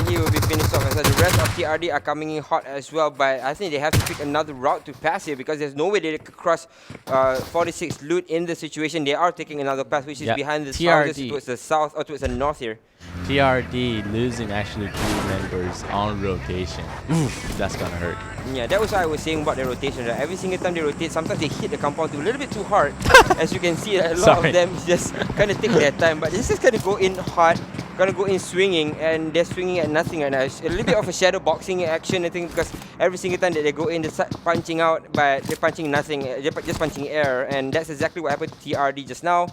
Speaker 1: He will be finished off as well. The rest of TRD are coming in hot as well, but I think they have to pick another route to pass here because there's no way they could cross 46 Loot in the situation. They are taking another pass, which is behind the houses towards the south or towards the north here.
Speaker 2: TRD losing actually 2 members on rotation. Oof, that's gonna hurt.
Speaker 1: Yeah, that was what I was saying about the rotation. Right? Every single time they rotate, sometimes they hit the compound a little bit too hard. As you can see, a lot of them just kind of take their time, but this is going to go in hard. Gonna go in swinging, and they're swinging at nothing right now. It's a little bit of a shadow boxing action, I think, because every single time that they go in, they start punching out, but they're punching nothing. They're just punching air, and that's exactly what happened to TRD just now.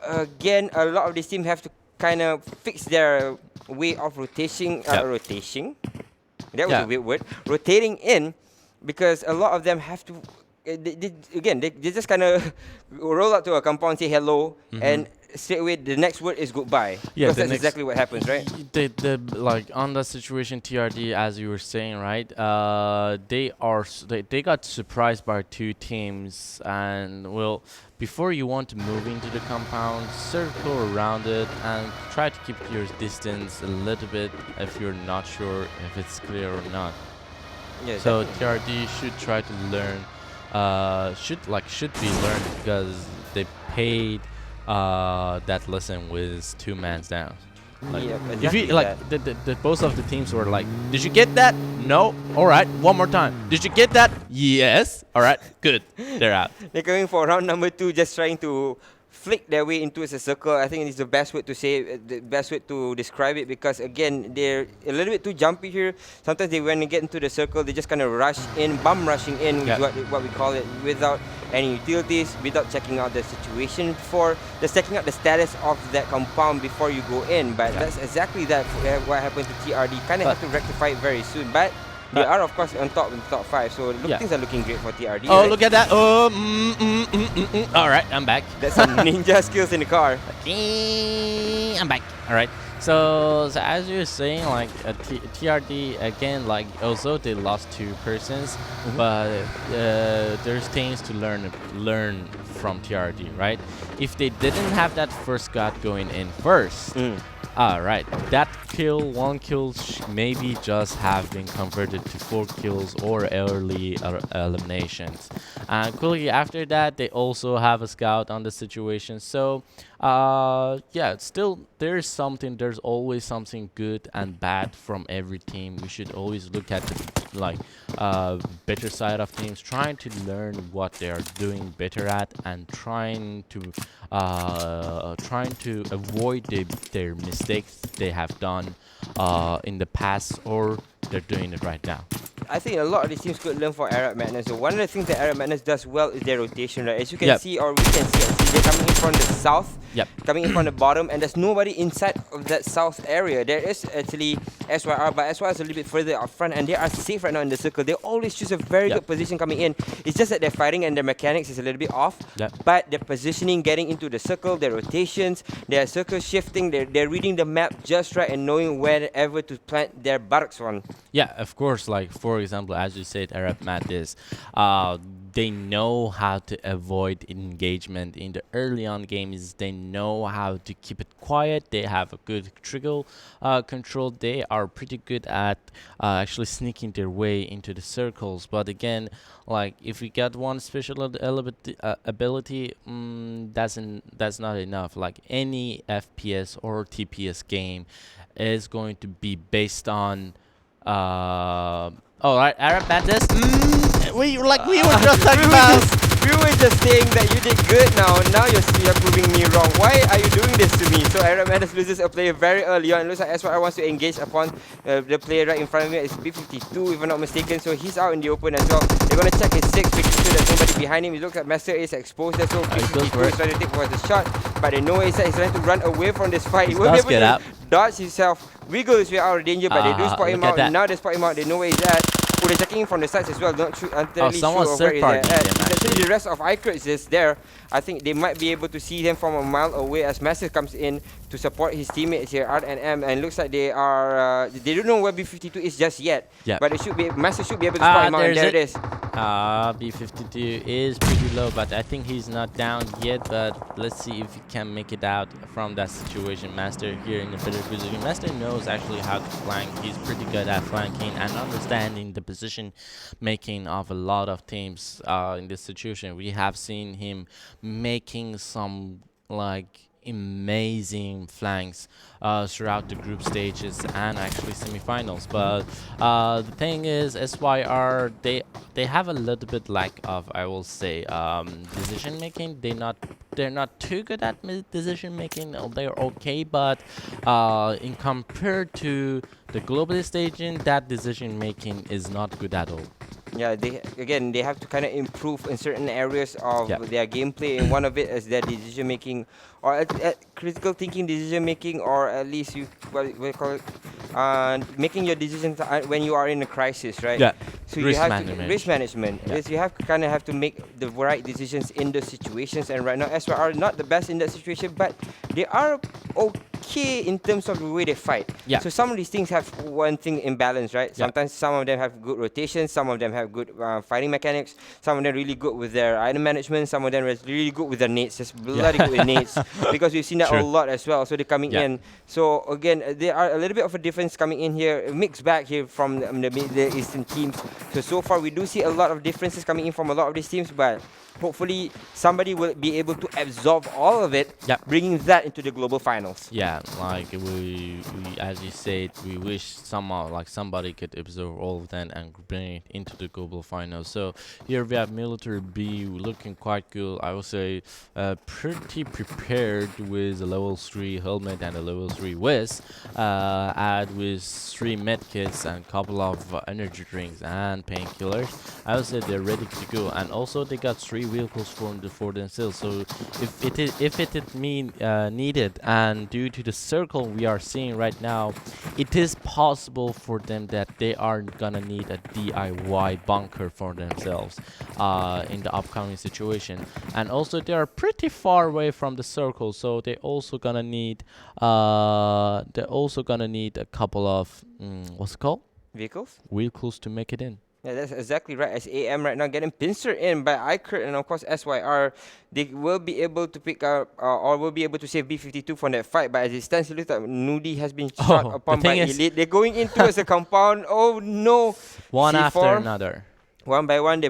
Speaker 1: Again, a lot of these teams have to kind of fix their way of rotating. Rotation. That was a weird word. Rotating in, because a lot of them have to. They just kind of roll out to a compound, say hello, and straight away the next word is goodbye. Yeah, because that's exactly what happens, right?
Speaker 2: Like on that situation, TRD, as you were saying, right? They got surprised by 2 teams, and well, before you want to move into the compound, circle around it and try to keep your distance a little bit if you're not sure if it's clear or not. Yeah, so TRD should try to learn. Should be learned because they paid that lesson with 2 mans down. Like, if you the both of the teams were like, did you get that? No. All right, one more time. Did you get that? Yes. All right, good. They're out.
Speaker 1: They're going for round number 2, just trying to flick their way into a circle. I think it's the best way to say, the best way to describe it, because again, they're a little bit too jumpy here. Sometimes when they get into the circle, they just kind of rush in, bum rushing in, is what we call it, without any utilities, without checking out the situation before, just checking out the status of that compound before you go in. But that's exactly what happened to TRD. Kind of have to rectify it very soon. But they are, of course, on top in the top 5, so things are looking great for TRD.
Speaker 2: Oh, right? Look at that. All right, I'm back.
Speaker 1: That's some ninja skills in the car.
Speaker 2: I'm back. All right. So as you were saying, like TRD, again, like also they lost 2 persons, but there's things to learn from TRD, right? If they didn't have that first god going in first, alright, that 1 kill maybe just have been converted to 4 kills or early eliminations. And quickly after that, they also have a scout on the situation. So, yeah, still there's something. There's always something good and bad from every team. We should always look at the better side of teams, trying to learn what they are doing better at, and trying to avoid their mistakes they have done in the past, or they're doing it right now.
Speaker 1: I think a lot of these teams could learn from Arab Madness. So one of the things that Arab Madness does well is their rotation, right? As you can see, or we can see, actually, they're coming in from the south, coming in from the bottom, and there's nobody inside of that south area. There is actually SYR, but SYR is a little bit further up front, and they are safe right now in the circle. They always choose a very good position coming in. It's just that their fighting and their mechanics is a little bit off, but their positioning, getting into the circle, their rotations, their circle shifting, they're reading the map just right and knowing wherever to plant their buttocks on.
Speaker 2: Yeah, of course. Like, for example, as you said, Arab Madness, they know how to avoid engagement in the early on games. They know how to keep it quiet. They have a good trigger control. They are pretty good at actually sneaking their way into the circles. But again, like, if we get one special ability, that's not enough. Like, any FPS or TPS game is going to be based on right, Arab Madness. We were just talking about.
Speaker 1: We were just saying that you did good now. Now you're proving me wrong. Why are you doing this to me? So Arab Madness loses a player very early on. It looks like SYR wants to engage upon the player right in front of him. It's B52 if I'm not mistaken. So he's out in the open as well. They're going to check his 6, making sure there's nobody behind him. He looks like Master is exposed there. So B52 is trying to take for the shot. But they know he's trying to run away from this fight. He won't be able to dodge himself. Wiggle his way out of danger, but they do spot him out. Now they spot him out. They know where he's at. Oh, they're checking him from the sides as well. Not entirely sure of where he's at. Actually, the rest of iCrit is just there. I think they might be able to see them from a mile away as Massive comes in to support his teammates here, Art and M, and looks like they are. They don't know where B52 is just yet. But it should be Massive should be able to spot him out. And there it is.
Speaker 2: B52 is pretty low, but I think he's not down yet. But let's see if he can make it out from that situation. Master here in a better position. Master knows actually how to flank. He's pretty good at flanking and understanding the position making of a lot of teams in this situation. We have seen him making some like amazing flanks throughout the group stages and actually semifinals. But the thing is, SYR, they have a little bit lack of, I will say, decision making. They're not too good at decision making. They're okay, but in compared to the global staging, that decision making is not good at all.
Speaker 1: Yeah, they have to kind of improve in certain areas of their gameplay, and one of it is their decision making, or at critical thinking decision making, or at least what you call it, making your decisions when you are in a crisis, right?
Speaker 2: Yeah.
Speaker 1: So you have risk management. Yes, you have to make the right decisions in those situations, and right now SYR are not the best in that situation, but they are okay in terms of the way they fight.
Speaker 2: Yeah.
Speaker 1: So some of these things have one thing in balance, right? Sometimes some of them have good rotations, some of them have good fighting mechanics, some of them really good with their item management, some of them are really good with their nades, just bloody good with nades, because we've seen that a lot as well. So they're coming in. So again, there are a little bit of a difference coming in here, a mixed bag here from the Middle Eastern teams. So far we do see a lot of differences coming in from a lot of these teams, but hopefully somebody will be able to absorb all of it, bringing that into the global finals.
Speaker 2: Yeah, like we as you said, we wish somehow like somebody could absorb all of that and bring it into the global finals. So here we have Military B looking quite good. I would say pretty prepared with a level 3 helmet and a level 3 vest, add with 3 medkits and a couple of energy drinks and painkillers. I would say they're ready to go, and also they got 3 vehicles for themselves. So if it is needed, and due to the circle we are seeing right now, it is possible for them that they are gonna need a DIY bunker for themselves in the upcoming situation. And also they are pretty far away from the circle, so they also gonna need a couple of what's it called? Vehicles to make it in.
Speaker 1: Yeah, that's exactly right. As AM right now getting pincered in by iCrit and of course SYR, they will be able to pick up or will be able to save B52 from that fight. But as it stands, it looks like Nudi has been shot upon by Elite. They're going in towards the compound. Oh no!
Speaker 2: One after another.
Speaker 1: One by one,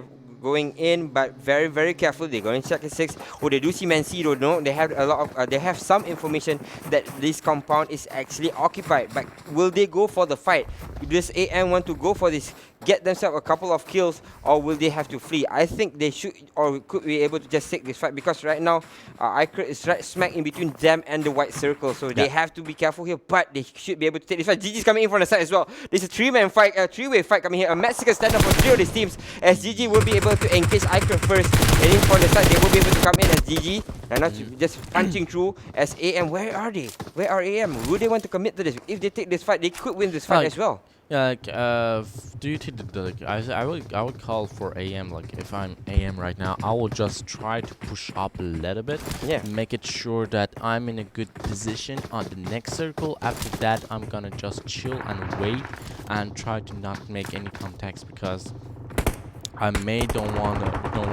Speaker 1: going in, but very, very careful. They're going to check the 6. Oh, they do see Mancy though. No, they have a lot of, they have some information that this compound is actually occupied. But will they go for the fight? Does AM want to go for this, get themselves a couple of kills, or will they have to flee? I think they should, or could be able to just take this fight, because right now Iker is right smack in between them and the white circle, so they have to be careful here, but they should be able to take this fight. GG's coming in from the side as well. There's a three-man fight, a three-way fight coming here. A Mexican stand-up for 3 of these teams, as GG will be able to engage Iker first, and in from the side they will be able to come in as GG. And not just punching through as AM. Where are they? Where are AM? Would they want to commit to this? If they take this fight, they could win this fight as well.
Speaker 2: Yeah, like, due to the like, I would call for AM. Like, if I'm AM right now, I will just try to push up a little bit.
Speaker 1: Yeah.
Speaker 2: Make it sure that I'm in a good position on the next circle. After that, I'm gonna just chill and wait and try to not make any contacts, because I don't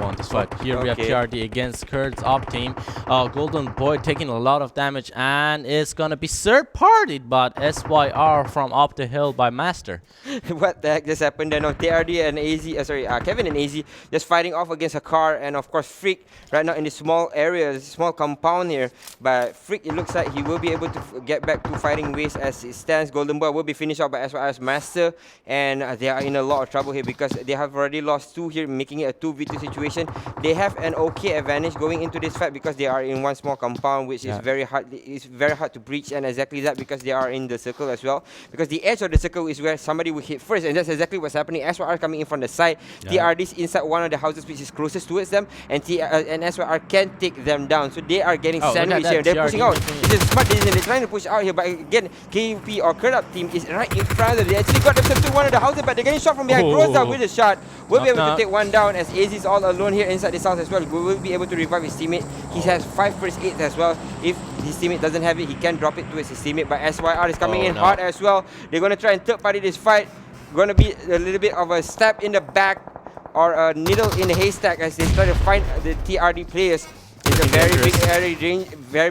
Speaker 2: want this fight. Here we have TRD against Kurt's op team. Golden Boy taking a lot of damage, and it's gonna be third partied, but SYR from up the hill by Master.
Speaker 1: What the heck just happened there? No, TRD and AZ, Kevin and AZ just fighting off against a car, and of course Freak right now in this small area, this small compound here. But Freak, it looks like he will be able to get back to fighting ways as it stands. Golden Boy will be finished off by SYR's Master, and they are in a lot of trouble here because they have already lost 2 here, making it a 2v2 situation. They have an okay advantage going into this fight because they are in one small compound, which is very hard. It's very hard to breach, and exactly that because they are in the circle as well. Because the edge of the circle is where somebody will hit first, and that's exactly what's happening. SYR coming in from the side. TRD's inside one of the houses which is closest towards them, and SYR can take them down. So they are getting sandwiched here. They're pushing out. It's a smart decision. They're trying to push out here, but again, KUP or Kurtup team is right in front of them. They actually got themselves to one of the houses, but they're getting shot from behind. Groza with a shot. We'll be able to take one down, as AZ is all alone here inside this house as well. We will be able to revive his teammate. He has 5 first aids as well. If his teammate doesn't have it, he can drop it towards his teammate. But SYR is coming in hard as well. They're going to try and third party this fight. Going to be a little bit of a stab in the back or a needle in the haystack as they try to find the TRD players. It's a very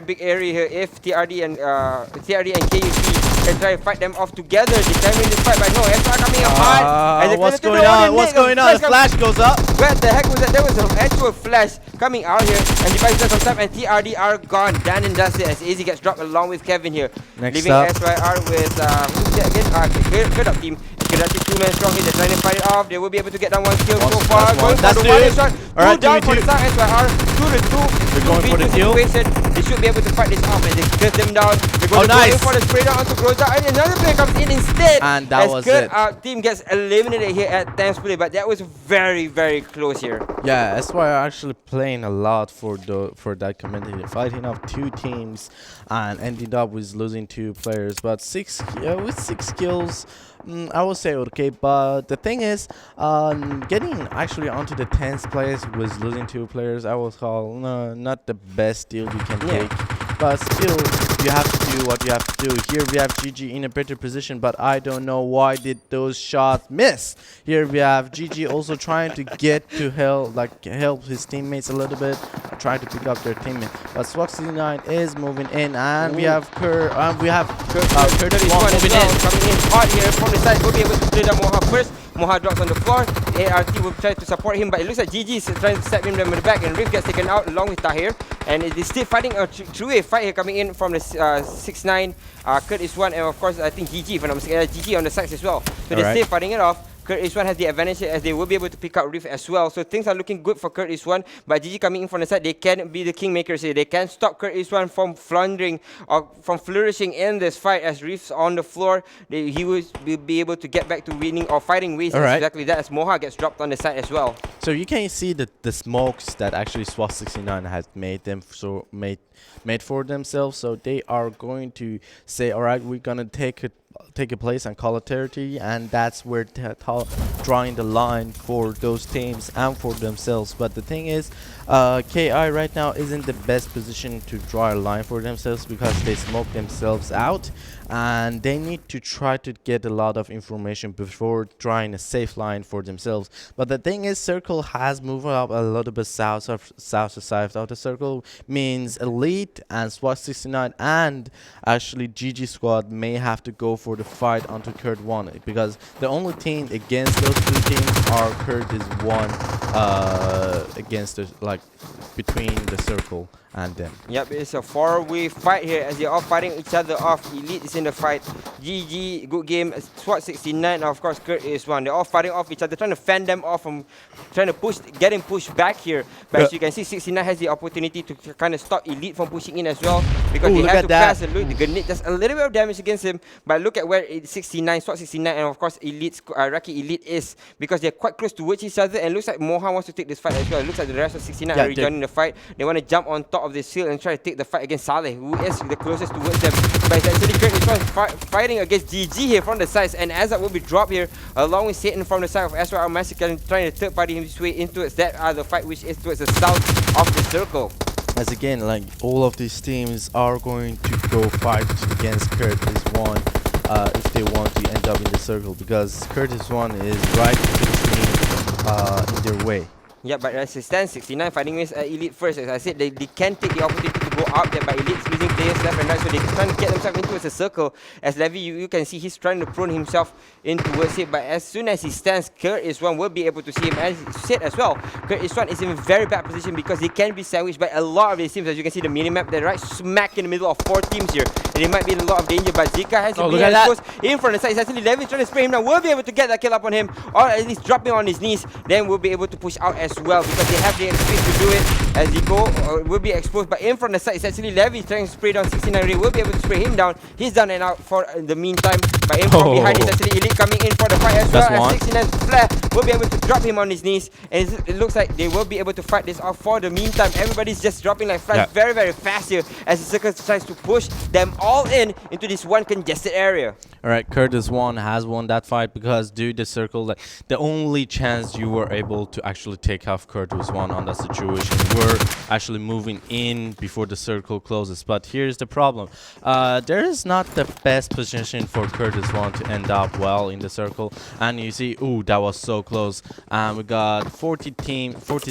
Speaker 1: big area here. If TRD and KUP can try to fight them off together, they can win this fight. But no, SYR coming up hard.
Speaker 2: What's going on? What's going on? The flash goes up.
Speaker 1: Where the heck was that? There was an actual flash coming out here, and Device does some time, and TRD are gone. Dan and does it as AZ gets dropped along with Kevin here. Leaving SYR with who's that again? Good up team. Kadachi 2-man strong here. They're trying to fight it off. They will be able to get down 1 kill so far. Going for the one shot.
Speaker 2: Alright,
Speaker 1: 2 down for the side. SYR 2-2.
Speaker 2: They're going for the kill.
Speaker 1: They should be able to fight this off, and they cut them down. They're going to go in for the spray down onto Groza, and another player comes in instead.
Speaker 2: And that was it.
Speaker 1: Our team gets eliminated here at times play, but that was very, very close here.
Speaker 2: Yeah, that's why I'm actually playing a lot for that community, fighting off 2 teams and ended up with losing 2 players. But with 6 kills, I would say okay. But the thing is, getting actually onto the 10th place with losing 2 players, I would call not the best deal you can take. But still, you have to do what you have to do. Here we have GG in a better position, but I don't know why did those shots miss. Here we have GG also trying to get to help his teammates a little bit, trying to pick up their teammate. But Swag69 is moving in, and we have Kurt moving in.
Speaker 1: Coming in hard here from the side. We'll be able to play down Moha first. Moha drops on the floor. ART will try to support him, but it looks like GG is trying to stab him in the back, and Riff gets taken out along with Tahir. And it is still fighting a three-way fight here coming in from the 6-9. Kurt is one, and of course I think GG, if I'm not mistaken, GG on the sides as well. So they're still fighting it off. Kurt Is1 has the advantage here as they will be able to pick out Rift as well. So things are looking good for Kurt Is1. But GG coming in from the side, they can be the kingmakers here. They can stop Kurt Is1 from floundering or from flourishing in this fight as Rift's on the floor. He will be able to get back to winning or fighting ways exactly that as Moha gets dropped on the side as well.
Speaker 2: So you can see the smokes that actually Swag69 has made them made for themselves. So they are going to say, all right, we're gonna take a place and call it territory, and that's where drawing the line for those teams and for themselves. But the thing is, KI right now isn't the best position to draw a line for themselves because they smoke themselves out, and they need to try to get a lot of information before drawing a safe line for themselves. But the thing is, Circle has moved up a little bit south to south of the circle, means Elite and Swag69 and actually GG Squad may have to go for the fight onto Kurt 1, because the only team against those two teams are Kurt is 1 against the between the circle and them.
Speaker 1: Yep, it's a 4-way fight here as they're all fighting each other off. Elite is in the fight. GG, good game. SWAT 69, and of course Kurt is one. They're all fighting off each other, trying to fend them off from trying to get him pushed back here. But as you can see, 69 has the opportunity to kind of stop Elite from pushing in as well because they have to pass and look. The grenade does a little bit of damage against him. But look at where 69, SWAT 69, and of course Elite's Raki Elite is because they're quite close towards each other. And looks like Moha wants to take this fight as well. It looks like the rest of 69 are rejoining the fight. They want to jump on top of this hill and try to take the fight against Saleh, who is the closest towards them. But it's actually Kurt is fighting against GG here from the sides, and Azad will be dropped here along with Satan from the side of SYR Massacre, trying to third party his way into that the fight which is towards the south of the circle.
Speaker 2: As again, like all of these teams are going to go fight against Curtis One if they want to end up in the circle, because Curtis One is right between in their way.
Speaker 1: Yeah, but as it stands, 69 fighting with Elite first. As I said, they can take the opportunity to go out there, but Elite's losing players left and right, so they're trying to get themselves into a circle. As Levy, you can see he's trying to prone himself in towards it, but as soon as he stands, Kurt is one will be able to see him. As he said as well, Kurt is one is in a very bad position because they can be sandwiched by a lot of these teams. As you can see the minimap, they're right smack in the middle of 4 teams here. And there might be a lot of danger, but Zika has to be exposed in front of the side. It's actually Levy trying to spray him now. We'll be able to get that kill up on him, or at least drop him on his knees. Then we'll be able to push out as well because they have the experience to do it. As Zico will be exposed, but in front of the side, it's actually Levy trying to spray down 69 Ray. Will be able to spray him down. He's down and out for the meantime. But in from behind is actually Elite coming in for the fight as well. As 69 Flare will be able to drop him on his knees. And it looks like they will be able to fight this off for the meantime. Everybody's just dropping like flies very, very fast here as the circle tries to push them all into this one congested area.
Speaker 2: Alright, Curtis One has won that fight because due to the circle, like the only chance you were able to actually take off Curtis One on that situation were actually moving in before the circle closes. But here's the problem. There is not the best position for Curtis One to end up well in the circle. And you see, ooh, that was so close. We got 40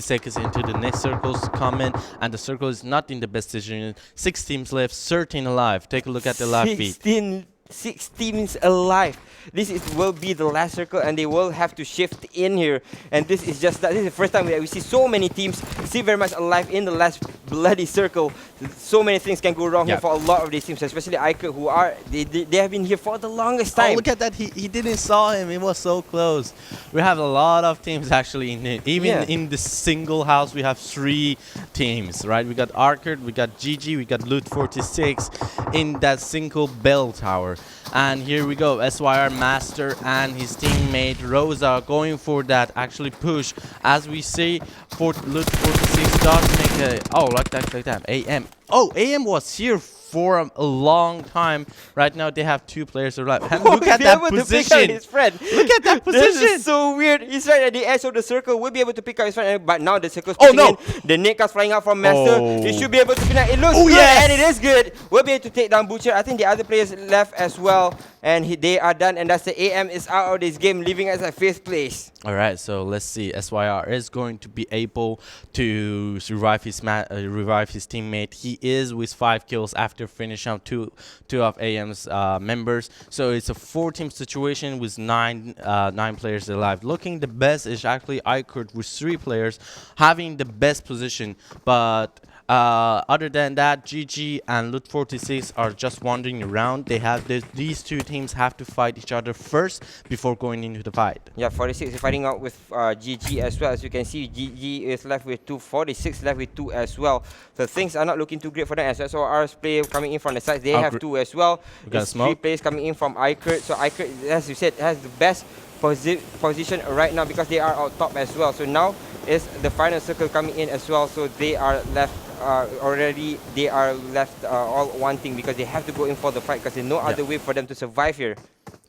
Speaker 2: seconds into the next circles to come in, and the circle is not in the best position. 6 teams left, 13 alive. Take a look at the live feed.
Speaker 1: 6 teams alive. This will be the last circle, and they will have to shift in here. And this is just that. This is the first time we see so many teams still very much alive in the last bloody circle. So many things can go wrong here for a lot of these teams, especially Iker, who are they have been here for the longest time.
Speaker 2: Oh, look at that! He didn't saw him. It was so close. We have a lot of teams actually in it. Even in the single house, we have 3 teams, right? We got Arkert, we got GG, we got Loot 46 in that single bell tower. And here we go, SYR Master and his teammate Rosa going for that actually push. As we see, Loot 46 does make a like that. AM. Oh, AM was here for a long time. Right now they have 2 players alive. And look at that position.
Speaker 1: His friend.
Speaker 2: Look at that position.
Speaker 1: This is so weird. He's right at the edge of the circle. We'll be able to pick up his friend. But now the circle's pushing in. The Nick is flying out from Master. He should be able to finish. It looks good, and it is good. We'll be able to take down Butcher. I think the other players left as well. And they are done. And that's the AM is out of this game, leaving us at 5th place.
Speaker 2: Alright, so let's see. SYR is going to be able to revive his teammate. He is with 5 kills after finishing out two of AM's members. So it's a 4-team situation with 9 players alive. Looking the best is actually Iker with 3 players having the best position. But other than that, GG and Loot 46 are just wandering around. They have these 2 teams have to fight each other first before going into the fight.
Speaker 1: Yeah, 46 is fighting out with GG as well. As you can see, GG is left with 2, 46 left with 2 as well. So things are not looking too great for them as well. So RS player coming in from the sides, they have 2 as well. There's 3 players coming in from Iker. So Iker, as you said, has the best position right now because they are out top as well. So now is the final circle coming in as well. So they are left all wanting because they have to go in for the fight because there's no other way for them to survive here.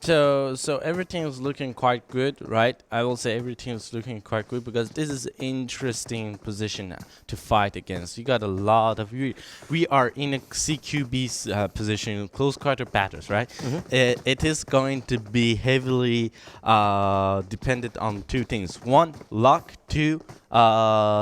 Speaker 2: So everything is looking quite good, right? I will say everything is looking quite good because this is an interesting position to fight against. You got a lot of we are in a CQB's position, close quarter battles, right? It is going to be heavily dependent on 2 things: 1, luck; 2,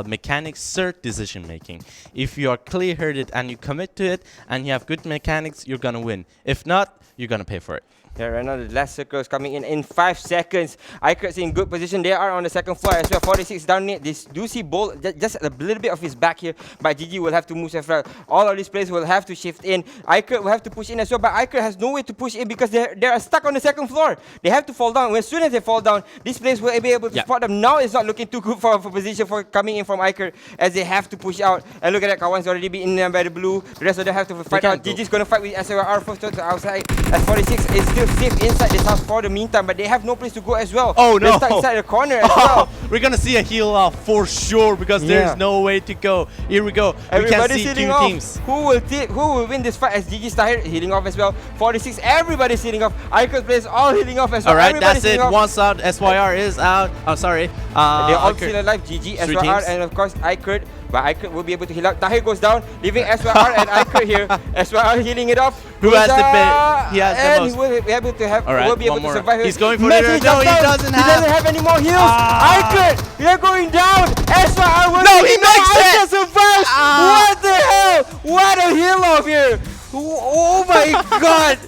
Speaker 2: mechanics; 3rd, decision making. If you are clear-headed and you commit to it and you have good mechanics, you're gonna win. If not, you're gonna pay for it.
Speaker 1: Yeah, right now the last circle is coming in 5 seconds. Ikert's in good position. They are on the second floor as well. 46 down it. They do see Bolt just a little bit of his back here, but GG will have to move as well. All of these players will have to shift in. Ikert will have to push in as well, but Ikert has no way to push in because they are stuck on the second floor. They have to fall down. As soon as they fall down, these players will be able to spot them. Now it's not looking too good for position for coming in from Ikert as they have to push out. And look at that, Kawan's already been in there by the blue. The rest of them have to fight out. GG's going to fight with SWR first to the outside. As 46 is still safe inside this house for the meantime, but they have no place to go as well.
Speaker 2: Oh no!
Speaker 1: They're stuck inside the corner as well.
Speaker 2: We're gonna see a heal off for sure because there's no way to go. Here we go.
Speaker 1: Everybody's
Speaker 2: we can see
Speaker 1: healing
Speaker 2: two
Speaker 1: off.
Speaker 2: teams.
Speaker 1: Who will win this fight? As GG started healing off as well. 46, everybody's healing off. Ikert's players all healing off as well.
Speaker 2: All right,
Speaker 1: everybody's
Speaker 2: that's it.
Speaker 1: off.
Speaker 2: One's out. SYR is out. Oh, sorry.
Speaker 1: They're all still alive. GG, SYR, and of course Ikert. But Ikert will be able to heal out. Tahir goes down, leaving SYR and Ikert here. SYR healing it off.
Speaker 2: Who has the best? He has the most.
Speaker 1: He will be able to have.
Speaker 2: All right,
Speaker 1: will be able to survive.
Speaker 2: He's going for
Speaker 1: Messi
Speaker 2: it. No, he doesn't have.
Speaker 1: He doesn't have any more heals. Ikert, they're going down. SYR will.
Speaker 2: No, he makes it.
Speaker 1: Ikert survives. What the hell? What a heal off here. Oh my god.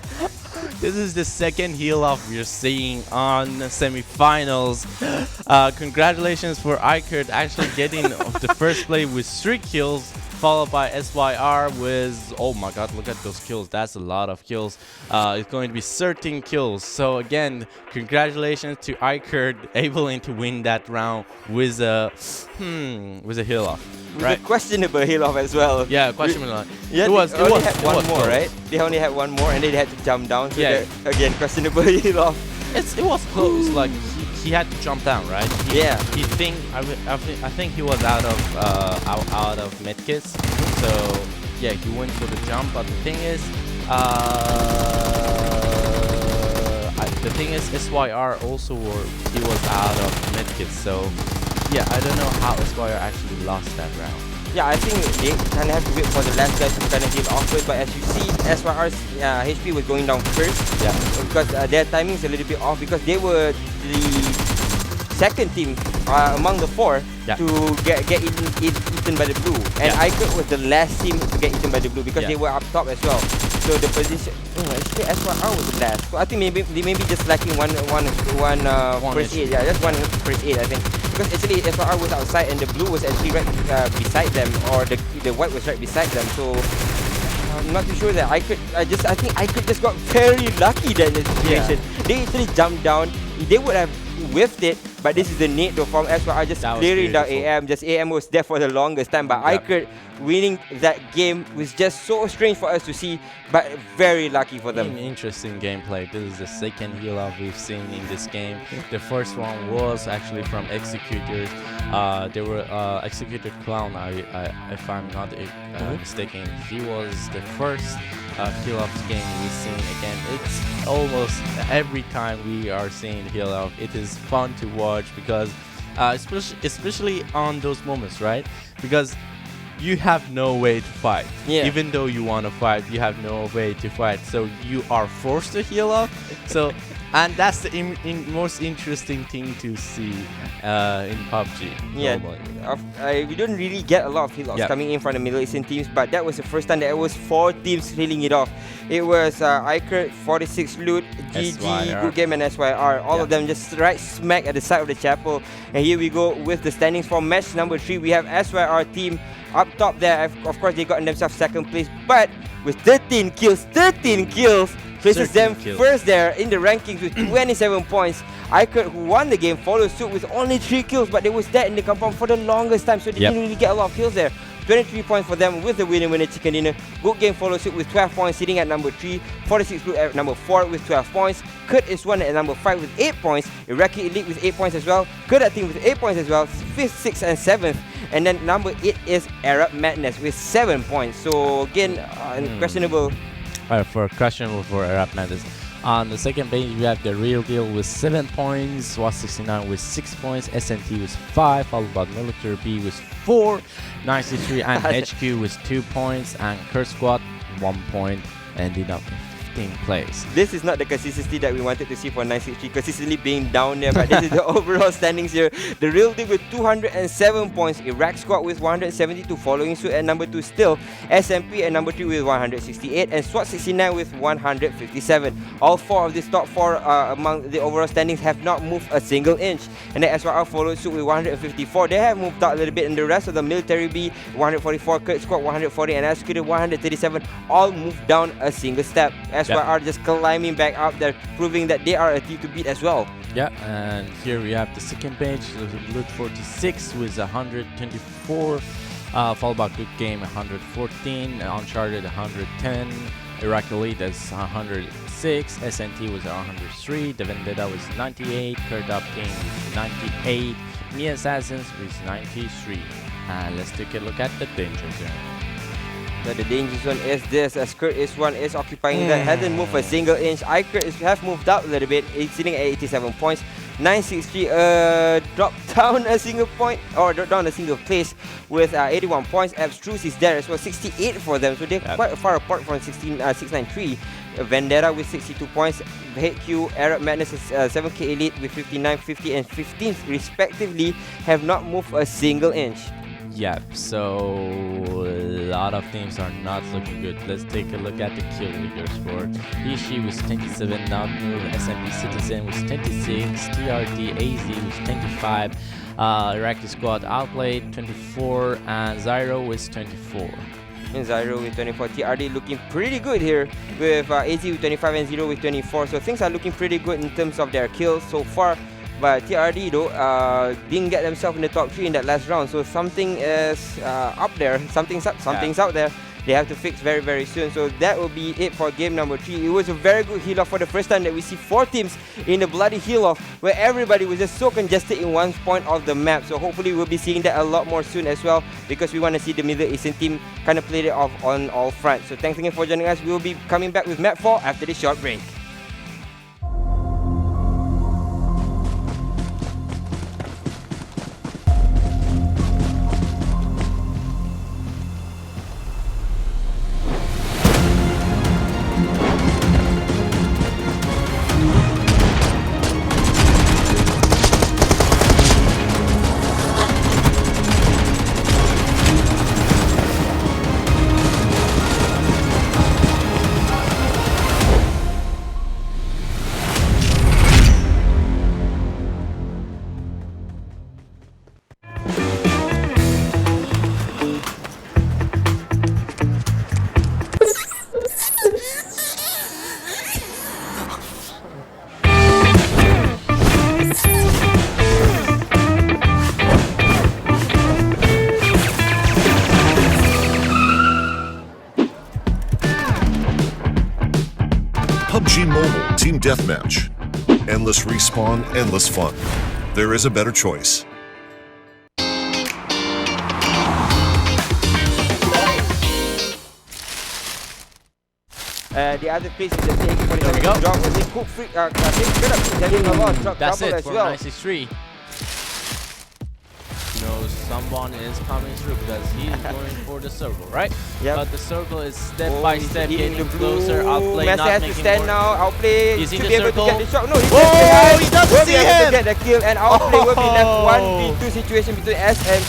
Speaker 2: This is the second heal off we're seeing on semifinals. Congratulations for Ikert actually getting the first play with 3 kills, followed by SYR with, oh my god, look at those kills. That's a lot of kills. It's going to be 13 kills. So again, congratulations to Ikert able to win that round with a heal off.
Speaker 1: Right. Questionable heal off as well.
Speaker 2: Yeah, questionable.
Speaker 1: Yeah,
Speaker 2: it was
Speaker 1: one more,
Speaker 2: close.
Speaker 1: right? They only had one more, and they had to jump down. So again, questionable heal off.
Speaker 2: It was close. Like he had to jump down, right? I think he was out of medkits. So yeah, he went for the jump. But the thing is, SYR also he was out of medkits. So yeah, I don't know how SYR actually lost that round.
Speaker 1: Yeah, I think they kind of have to wait for the last guy to kind of heal off first. But as you see, SYR's HP was going down first. Yeah. Because their timing is a little bit off because they were the second team among the 4 to get eaten by the blue. And Ikert was the last team to get eaten by the blue because they were up top as well. So the position, actually SYR was the last. So I think maybe they may be just lacking one first aid. Yeah, just one first aid I think. Because actually SYR was outside and the blue was actually right beside them, or the white was right beside them. So I'm not too sure that I think Ikert just got very lucky then in this situation. They actually jumped down. They would have whiffed it, but this is the nade though from SYR just clearing down AM. Just AM was there for the longest time, but Ikert winning that game was just so strange for us to see, but very lucky for them.
Speaker 2: Interesting gameplay. This is the second heal off we've seen in this game. The first one was actually from Executors. They were Executor Clown, if I'm not mistaken. He was the first heal off game we've seen. Again, it's almost every time we are seeing heal off, it is fun to watch because especially on those moments, right? Because you have no way to fight. Even though you want to fight, you have no way to fight. So you are forced to heal up. So, and that's the most interesting thing to see in PUBG.
Speaker 1: We don't really get a lot of heal offs coming in from the Middle Eastern teams, but that was the first time that it was 4 teams healing it off. It was Ikert, 46 Loot, GG, Good Game, and SYR. All of them just right smack at the side of the chapel. And here we go with the standings for match number 3. We have SYR team up top there. Of course, they got themselves second place, but with 13 kills, places them first there in the rankings with 27 points. Ikert, who won the game, followed suit with only 3 kills, but they was dead in the compound for the longest time, so they didn't really get a lot of kills there. 23 points for them with the winner chicken dinner. Good Game follows suit with 12 points, sitting at number 3. 46 Blue at number 4 with 12 points. Kurt is one at number 5 with 8 points. Iraqi Elite with 8 points as well. Good at team with 8 points as well. 5th, 6th, and 7th. And then number 8 is Arab Madness with 7 points. So again, questionable.
Speaker 2: Questionable for Arab Madness. On the second page, we have the Real Deal with 7 points, Was69 with 6 points, SNT with 5, followed by Military B with 4, 93 and HQ with 2 points, and Kurt Squad 1 point, ending up 15th place.
Speaker 1: This is not the consistency that we wanted to see for 963, consistently being down there, but this is the overall standings here. The Real Deal with 207 points, Iraq Squad with 172, following suit at number 2 still, SMP at number 3 with 168, and SWAT 69 with 157. All 4 of these top 4 among the overall standings have not moved a single inch. And then SYR followed suit with 154. They have moved out a little bit, and the rest of the Military B 144, Kurt Squad 140, and Executive 137 all moved down a single step. SYR just climbing back up there, proving that they are a team to beat as well.
Speaker 2: Yeah, and here we have the second page, Blood 46 with 124, followed by Good Game 114, Uncharted 110, Iraq Elite is 106, SNT was 103, The Vendetta was 98, Kurd Up King was 98, Me Assassins was 93. And let's take a look at the danger zone.
Speaker 1: So the danger zone is this, as Kurt is one is occupying that, hasn't moved a single inch. Kurt have moved up a little bit, it's sitting at 87 points. 963 dropped down a single point, or dropped down a single place with 81 points. Abstruse is there as well, 68 for them, so they're quite far apart from 693. Vendetta with 62 points, HQ, Arab Madness is 7K Elite with 59, 50 and 15th respectively, have not moved a single inch.
Speaker 2: Yep, so a lot of teams are not looking good. Let's take a look at the kill leaders for Ishii was 27, Nagnu, SMP Citizen was 26, TRD AZ was 25, Iraqi Squad Outplayed 24, and Zyro was 24.
Speaker 1: And Zyro with 24, TRD looking pretty good here with AZ with 25 and Zero with 24. So things are looking pretty good in terms of their kills so far. But TRD though didn't get themselves in the top 3 in that last round, so something is up there, something's out there. They have to fix very, very soon. So that will be it for game number 3. It was a very good heal-off for the first time that we see 4 teams in a bloody heal-off where everybody was just so congested in one point of the map. So hopefully we'll be seeing that a lot more soon as well, because we want to see the Middle Eastern team kind of play it off on all fronts. So thanks again for joining us. We will be coming back with map 4 after this short break.
Speaker 3: PUBG Mobile Team Deathmatch. Endless respawn, endless fun. There is a better choice.
Speaker 1: The other place is the AK-47. There we go. Drop was in Cook Freak. Having a lot of trouble
Speaker 2: That's it
Speaker 1: as
Speaker 2: for
Speaker 1: well.
Speaker 2: 963. You know, someone is coming through because he's going for the circle, right?
Speaker 1: Yep.
Speaker 2: But the circle is step by step getting closer. Outplay
Speaker 1: Messi
Speaker 2: not
Speaker 1: has to
Speaker 2: making
Speaker 1: stand
Speaker 2: more.
Speaker 1: now. Outplay
Speaker 2: Is he
Speaker 1: should
Speaker 2: the
Speaker 1: be able
Speaker 2: circle?
Speaker 1: to get the shot. No, he's
Speaker 2: Whoa, he doesn't
Speaker 1: will
Speaker 2: see
Speaker 1: be able
Speaker 2: him.
Speaker 1: to get the kill, and Outplay will be left
Speaker 2: Oh.
Speaker 1: 1v2 situation between S and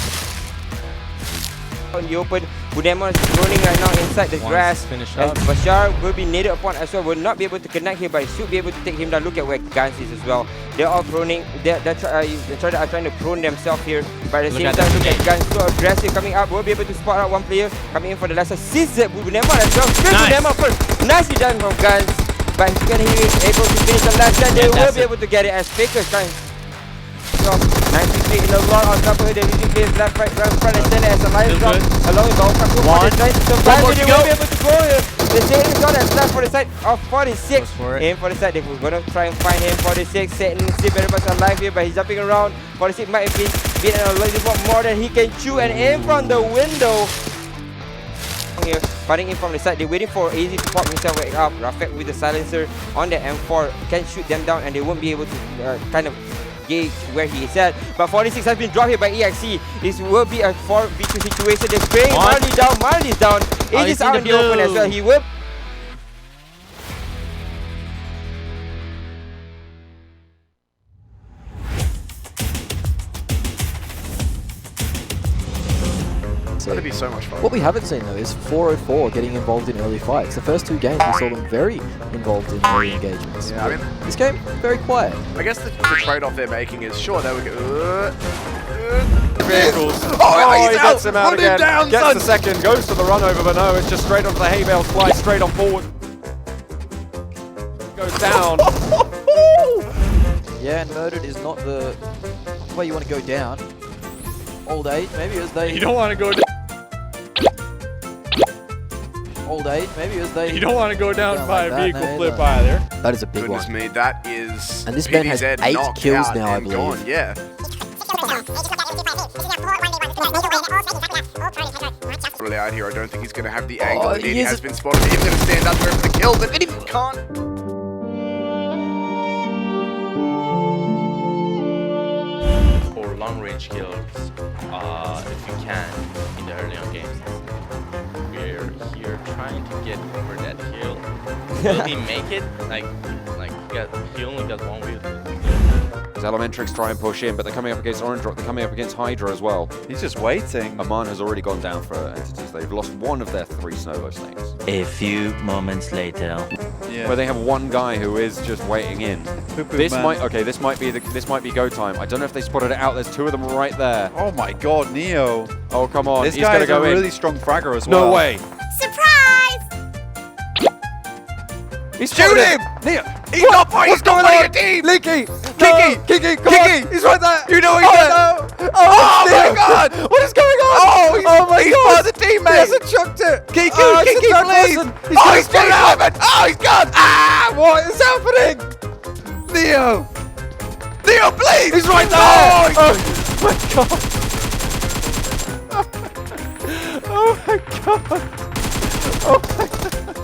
Speaker 1: on the open. Budemon is running right now inside the grass.
Speaker 2: Finished
Speaker 1: As
Speaker 2: up.
Speaker 1: Bashar will be needed upon as well. Will not be able to connect here, but he should be able to take him down. Look at where Guns is as well. They're all proning. They're trying to prone themselves here. But at the same time, look at Guns so aggressive coming up. Will be able to spot out one player coming in for the last. Sees Budemon as well. Budemon first. Nicely done from Guns. But he's going to be able to finish the last shot. They will be able to get it as Fakers trying. 93 in a lot of trouble here. They're losing players left, right, front and center as Alliance drop along with Golfaku. They're trying to survive, but they won't be able to go here. The saving shot has left for the side of 46. Aim for the side. They're going to try and find him. 46. Satan is still very much alive here, but he's jumping around. 46 might have been a little bit more than he can chew, and aim from the window. Here, fighting in from the side. They're waiting for AZ to pop himself back up. Rafek with the silencer on the M4 can shoot them down, and they won't be able to kind of gauge where he is at. But 46 has been dropped here by EXE. This will be a 4v2 situation. They're spraying Marley down. Marley's down. AZ is out in the open as well. He will
Speaker 5: That'd be so much fun.
Speaker 4: What we haven't seen though is 404 getting involved in early fights. The first two games we saw them very involved in early engagements.
Speaker 5: Yeah, I mean,
Speaker 4: this game, very quiet.
Speaker 5: I guess the trade-off they're making is, sure, there we go.
Speaker 6: Vehicles.
Speaker 5: Oh,
Speaker 6: He gets him out
Speaker 5: Run him
Speaker 6: again.
Speaker 5: down,
Speaker 6: Gets
Speaker 5: son.
Speaker 6: the second, goes for the run over, but no, it's just straight onto the hay bales, flies straight on forward. Goes down.
Speaker 4: Yeah, and murdered is not the way you want to go down. Old age, maybe as they...
Speaker 6: You don't want to go down.
Speaker 4: Old age, maybe as they...
Speaker 6: You don't want to go down
Speaker 4: Don't
Speaker 6: by
Speaker 4: like
Speaker 6: a
Speaker 4: that,
Speaker 6: vehicle
Speaker 4: no,
Speaker 6: flip
Speaker 4: no.
Speaker 6: either.
Speaker 4: That is a big
Speaker 5: Goodness
Speaker 4: one.
Speaker 5: me, that is...
Speaker 4: And this man has
Speaker 5: PBZ
Speaker 4: 8
Speaker 5: knocked
Speaker 4: kills
Speaker 5: out
Speaker 4: now, I
Speaker 5: and
Speaker 4: believe.
Speaker 5: gone, yeah. Really out here, I don't think he's going to have the angle that he has been spotted. He's going to stand up there for the kill, but he can't.
Speaker 9: For long-range kills, if you can, in the early on games. We're here trying to get over that hill. Will he make it? He only got one wheel.
Speaker 7: Elementrix try and push in, but they're coming up against Orange Rock, they're coming up against Hydra as well.
Speaker 10: He's just waiting.
Speaker 7: Aman has already gone down for entities. They've lost one of their 3 Snowblow Snakes.
Speaker 8: A few moments later.
Speaker 10: Yeah.
Speaker 7: Where they have one guy who is just waiting in. This might be go time. I don't know if they spotted it out. There's 2 of them right there.
Speaker 10: Oh my god, Neo.
Speaker 7: Oh come on,
Speaker 10: This
Speaker 7: he's
Speaker 10: guy
Speaker 7: gonna
Speaker 10: is
Speaker 7: go
Speaker 10: a
Speaker 7: in.
Speaker 10: really strong fragger as well.
Speaker 7: No way.
Speaker 10: He's
Speaker 7: Shoot him!
Speaker 10: Neo.
Speaker 5: He's not part of your team!
Speaker 10: Leaky!
Speaker 5: Kiki!
Speaker 10: Kiki! Kiki! He's right there!
Speaker 5: You know he's there!
Speaker 10: No.
Speaker 5: Oh my
Speaker 10: Neo.
Speaker 5: god!
Speaker 10: What is going on?
Speaker 5: Oh, he's part of the team,
Speaker 10: He
Speaker 5: mate!
Speaker 10: hasn't chucked it!
Speaker 5: Kiki,
Speaker 10: Oh, it's
Speaker 5: Kiki,
Speaker 10: a third
Speaker 5: please!
Speaker 10: person.
Speaker 5: Oh, he's got it out of it! Oh, he's gone! Ah!
Speaker 10: What is happening? Neo!
Speaker 5: Theo, please!
Speaker 10: He's right there!
Speaker 5: Oh,
Speaker 10: Oh my god! Oh my god!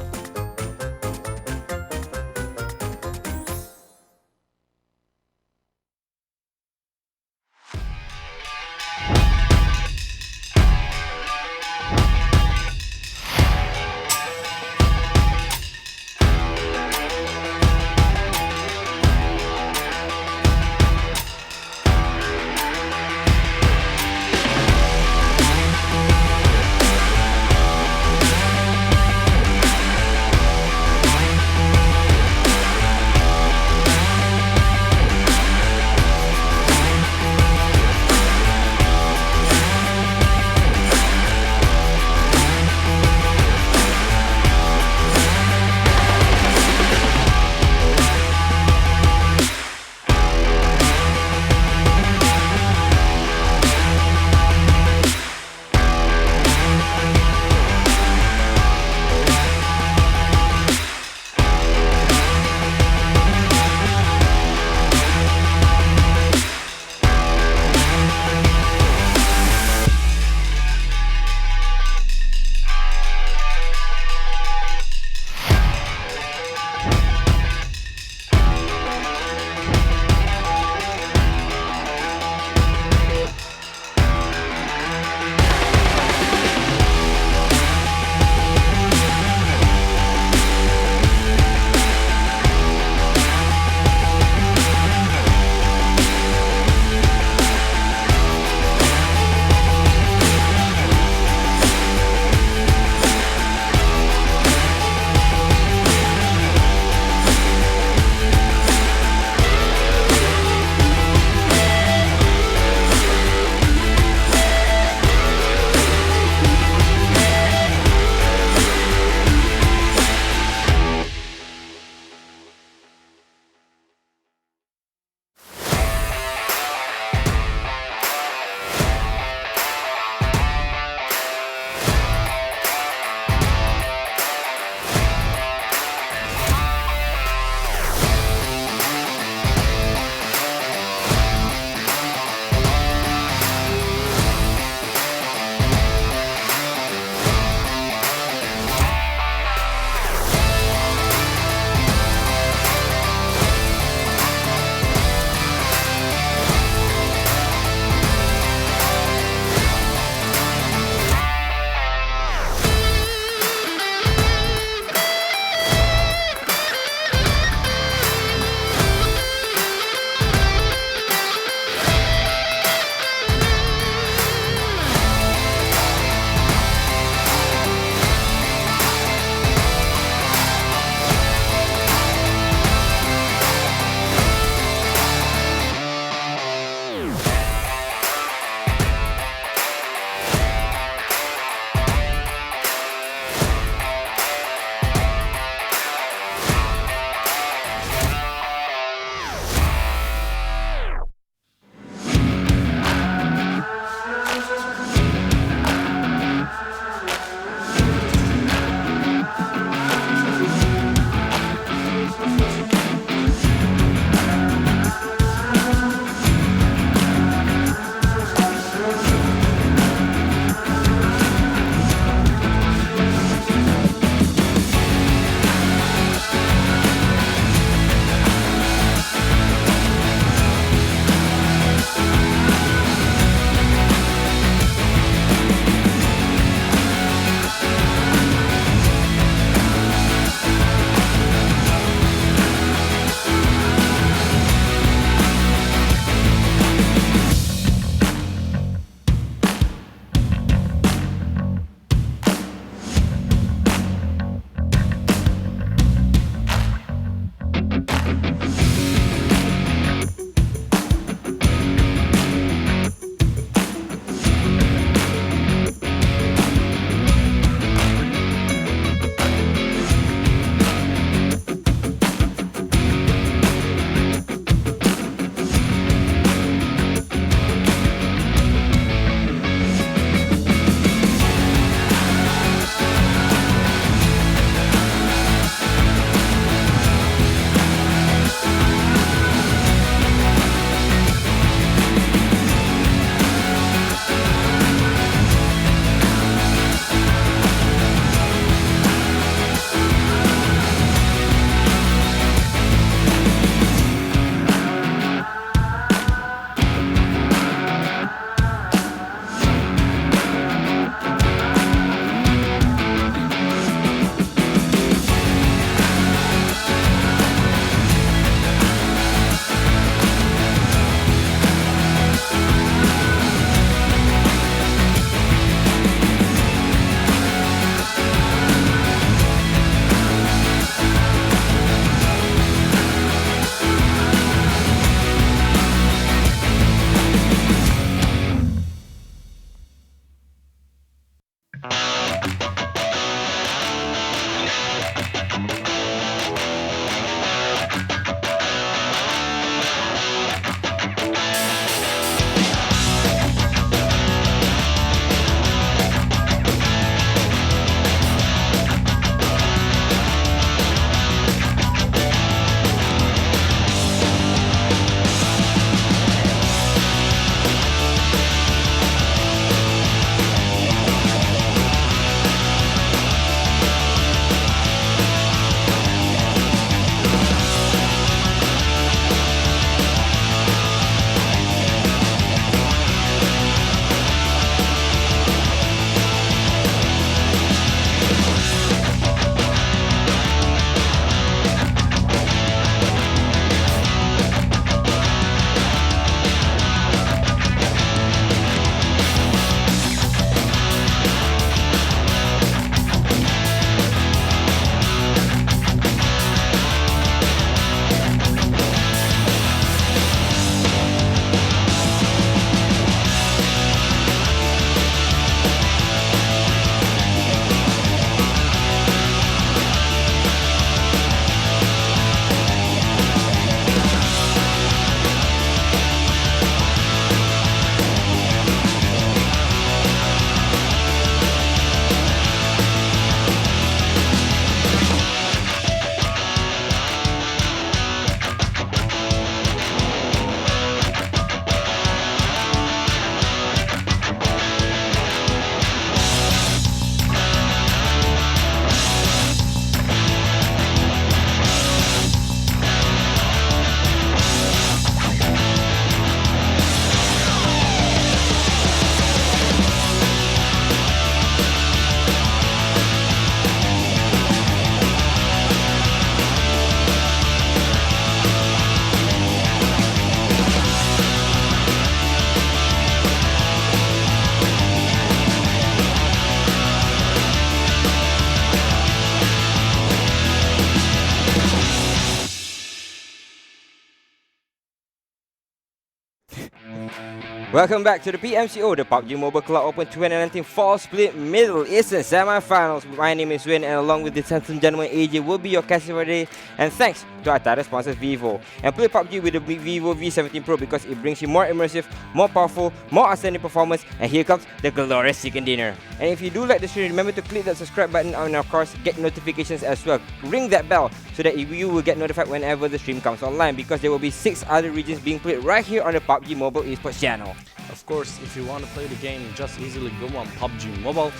Speaker 1: Welcome back to the PMCO, the PUBG Mobile Club Open 2019 Fall Split Middle Eastern Semifinals. My name is Win, and along with this handsome gentleman AJ will be your caster for today. And thanks to our title sponsors Vivo. And play PUBG with the Vivo V17 Pro because it brings you more immersive, more powerful, more outstanding performance. And here comes the glorious chicken dinner. And if you do like the stream, remember to click that subscribe button and of course get notifications as well. Ring that bell so that you will get notified whenever the stream comes online, because there will be 6 other regions being played right here on the PUBG Mobile Esports channel.
Speaker 2: Of course, if you want to play the game, just easily go on PUBG Mobile.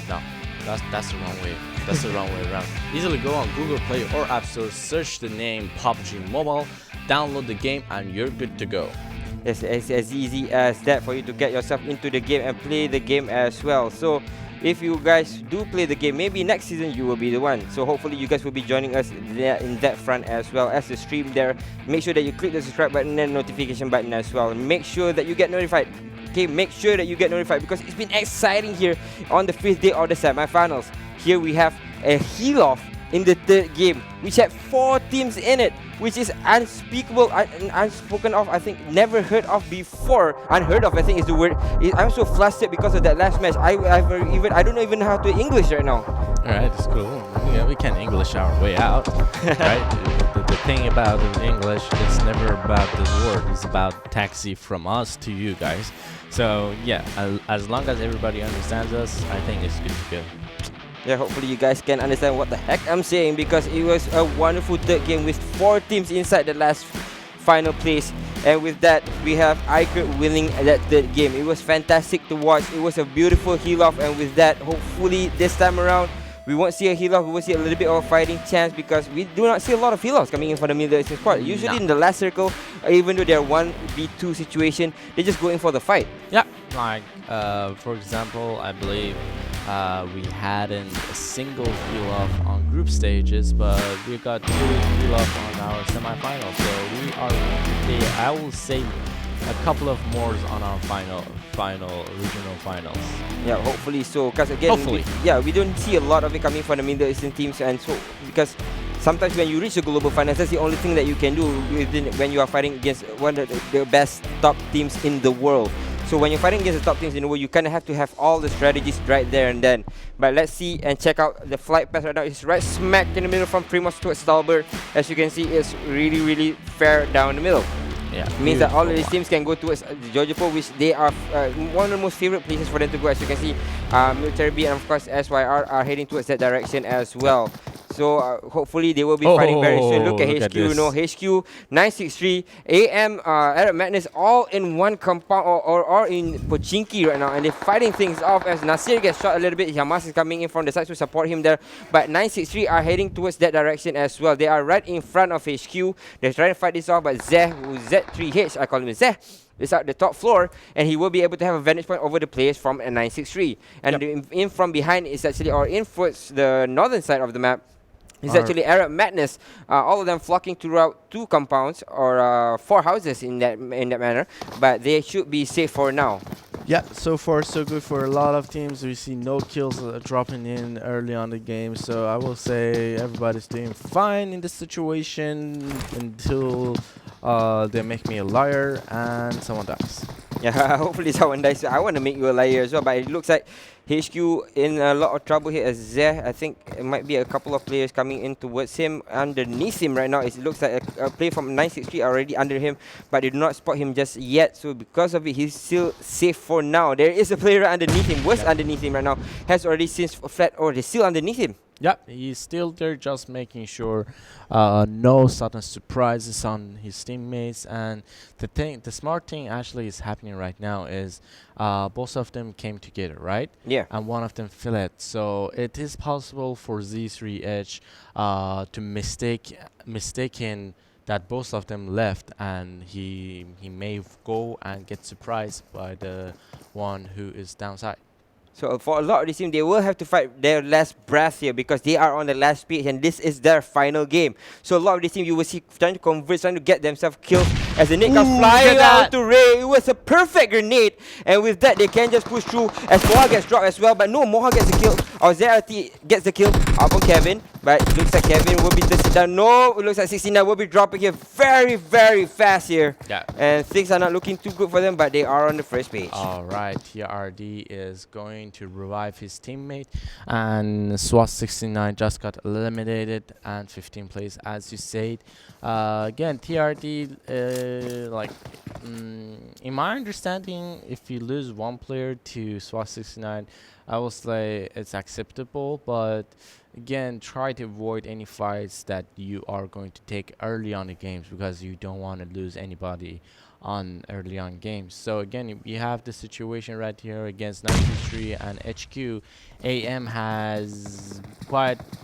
Speaker 2: No, that's the wrong way. That's the wrong way around. Easily go on Google Play or App Store, search the name PUBG Mobile, download the game, and you're good to go.
Speaker 1: It's as easy as that for you to get yourself into the game and play the game as well. So if you guys do play the game, maybe next season you will be the one. So hopefully you guys will be joining us there in that front as well as the stream there. Make sure that you click the subscribe button and notification button as well. Make sure that you get notified. Okay, make sure that you get notified because it's been exciting here on the 5th day of the semifinals. Here we have a heal-off in the 3rd game, which had 4 teams in it, which is unspeakable and unspoken of. I think never heard of before. Unheard of, I think, is the word. I'm so flustered because of that last match. I don't even know how to English right now.
Speaker 2: Alright, it's cool. Yeah, we can English our way out, right? The thing about English, it's never about the word. It's about taxi from us to you guys. So yeah, as long as everybody understands us, I think it's good to go.
Speaker 1: Yeah, hopefully you guys can understand what the heck I'm saying, because it was a wonderful 3rd game with 4 teams inside the last final place. And with that, we have Iker winning that 3rd game. It was fantastic to watch. It was a beautiful heal-off, and with that, hopefully this time around, we won't see a heal-off. We will see a little bit of a fighting chance, because we do not see a lot of heal-offs coming in for the Middle Eastern squad. Usually in the last circle, even though they're 1v2 situation, they just go in for the fight.
Speaker 2: Yeah, like for example, I believe we hadn't a single heal-off on group stages, but we got 2 heal-off on our semifinals. So we are going to play, I will say, a couple of more on our final regional finals.
Speaker 1: Yeah, hopefully so. Because again, we don't see a lot of it coming from the Middle Eastern teams, and so because sometimes when you reach the global finals, that's the only thing that you can do when you are fighting against one of the best top teams in the world. So when you're fighting against the top teams in the world, you kind of have to have all the strategies right there and then. But let's see and check out the flight path right now. It's right smack in the middle from Primoz towards Stalbert. As you can see, it's really fair down the middle.
Speaker 2: Yeah,
Speaker 1: it means that all of these teams can go towards Georgia Pool, which they are one of the most favorite places for them to go. As you can see, Military B and of course SYR are heading towards that direction as well. So hopefully they will be fighting very soon. Look at HQ, HQ 963, AM, Arab Madness, all in one compound or in Pochinki right now, and they're fighting things off as Nasir gets shot a little bit. Hamas is coming in from the side to support him there, but 963 are heading towards that direction as well. They are right in front of HQ. They're trying to fight this off, but Zeh, Z3H, I call him Zeh, is at the top floor, and he will be able to have a vantage point over the players from a 963. And in from behind is actually, or in towards the northern side of the map, it's actually Arab Madness. All of them flocking throughout 2 compounds or 4 houses in that manner, but they should be safe for now.
Speaker 2: Yeah, so far so good for a lot of teams. We see no kills dropping in early on the game, so I will say everybody's doing fine in this situation until they make me a liar and someone dies.
Speaker 1: Yeah, hopefully someone dies. I want to make you a liar as well, but it looks like HQ in a lot of trouble here as Zeh. I think it might be a couple of players coming in towards him. Underneath him right now, it looks like a player from 963 already under him, but they do not spot him just yet. So because of it, he's still safe for now. There is a player right underneath him, underneath him right now, has already since fled, or they're still underneath him.
Speaker 2: Yeah, he's still there, just making sure no sudden surprises on his teammates. And the smart thing actually is happening right now is both of them came together, right?
Speaker 1: Yeah.
Speaker 2: And one of them fled. So it is possible for Z3H to mistaken that both of them left, and he may go and get surprised by the one who is downside.
Speaker 1: So for a lot of these teams, they will have to fight their last breath here because they are on the last page and this is their final game. So a lot of these teams you will see trying to converge, trying to get themselves killed as the nade comes flying out to Ray. It was a perfect grenade, and with that they can just push through as Moha gets dropped as well. But no, Moha gets the kill, or ZRT gets the kill up on Kevin. But it looks like Kevin will be listed down. No, it looks like 69 will be dropping here very, very fast here.
Speaker 2: Yeah.
Speaker 1: And things are not looking too good for them, but they are on the first page.
Speaker 2: All right, TRD is going to revive his teammate, and SWAT 69 just got eliminated and 15 plays, as you said. Again, TRD, in my understanding, if you lose one player to SWAT 69, I will say it's acceptable, but again, try to avoid any fights that you are going to take early on the games, because you don't want to lose anybody on early on games. So again, you have the situation right here against 93 and HQ. AM has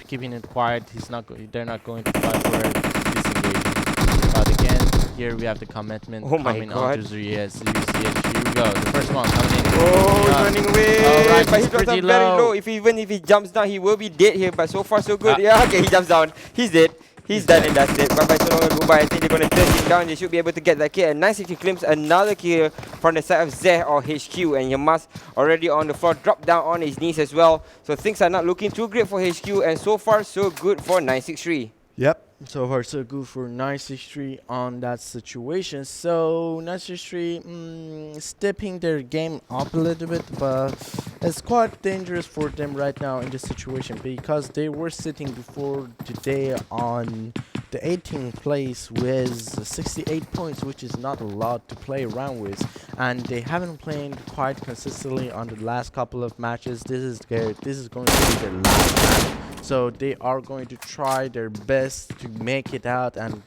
Speaker 2: keeping it quiet. They're not going to fight for this engagement. But again, here we have the commitment coming onto ZS. Here we go. The first one coming in.
Speaker 1: Oh, running away.
Speaker 2: Alright,
Speaker 1: but
Speaker 2: he's
Speaker 1: he drops
Speaker 2: pretty
Speaker 1: down very
Speaker 2: low.
Speaker 1: low. Even if he jumps down, he will be dead here. But so far, so good. Yeah, okay, he jumps down. He's dead. He's done and dusted. But by so long ago, I think they're going to turn him down. They should be able to get that kill. And nice if he claims another kill from the side of Zeh or HQ. And Yamas already on the floor, dropped down on his knees as well. So things are not looking too great for HQ. And so far, so good for 963.
Speaker 2: Yep. So far, so good for 963 on that situation. So 963 stepping their game up a little bit, but it's quite dangerous for them right now in this situation, because they were sitting before today on the 18th place with 68 points, which is not a lot to play around with, and they haven't played quite consistently on the last couple of matches. This is going to be their last match. So they are going to try their best to make it out and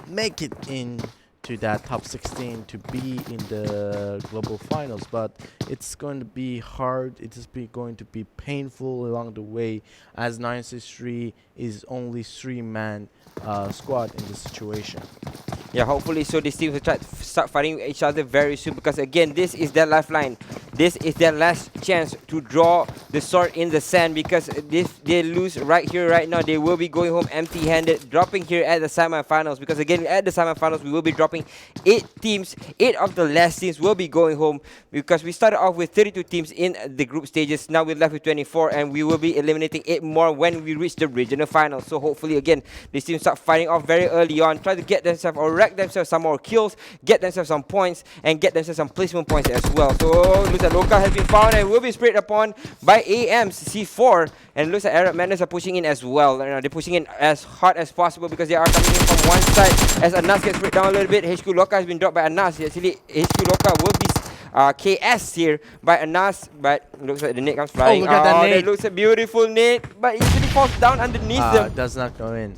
Speaker 2: make it into that top 16 to be in the global finals. But it's going to be hard. It is going to be painful along the way, as 963 is only 3-man squad in this situation.
Speaker 1: Yeah, hopefully so these teams will try to start fighting each other very soon, because again, this is their lifeline. This is their last chance to draw the sword in the sand, because if they lose right here, right now, they will be going home empty-handed, dropping here at the semifinals, because again, at the semifinals, we will be dropping 8 teams. 8 of the last teams will be going home, because we started off with 32 teams in the group stages. Now we're left with 24, and we will be eliminating 8 more when we reach the regional finals. So hopefully, again, these teams start fighting off very early on, try to get themselves or rack themselves some more kills, get themselves some points, and get themselves some placement points as well. So looks like Loka has been found and will be sprayed upon by AM's C4, and looks like Arab Madness are pushing in as well. They're pushing in as hard as possible, because they are coming in from one side as Anas gets sprayed down a little bit. HQ Loka has been dropped by Anas. Actually, HQ Loka will be KS here by Anas, but looks like the nade comes flying.
Speaker 2: Oh, look at that nade.
Speaker 1: That looks a beautiful nade, but it usually falls down underneath them.
Speaker 2: Does not go in.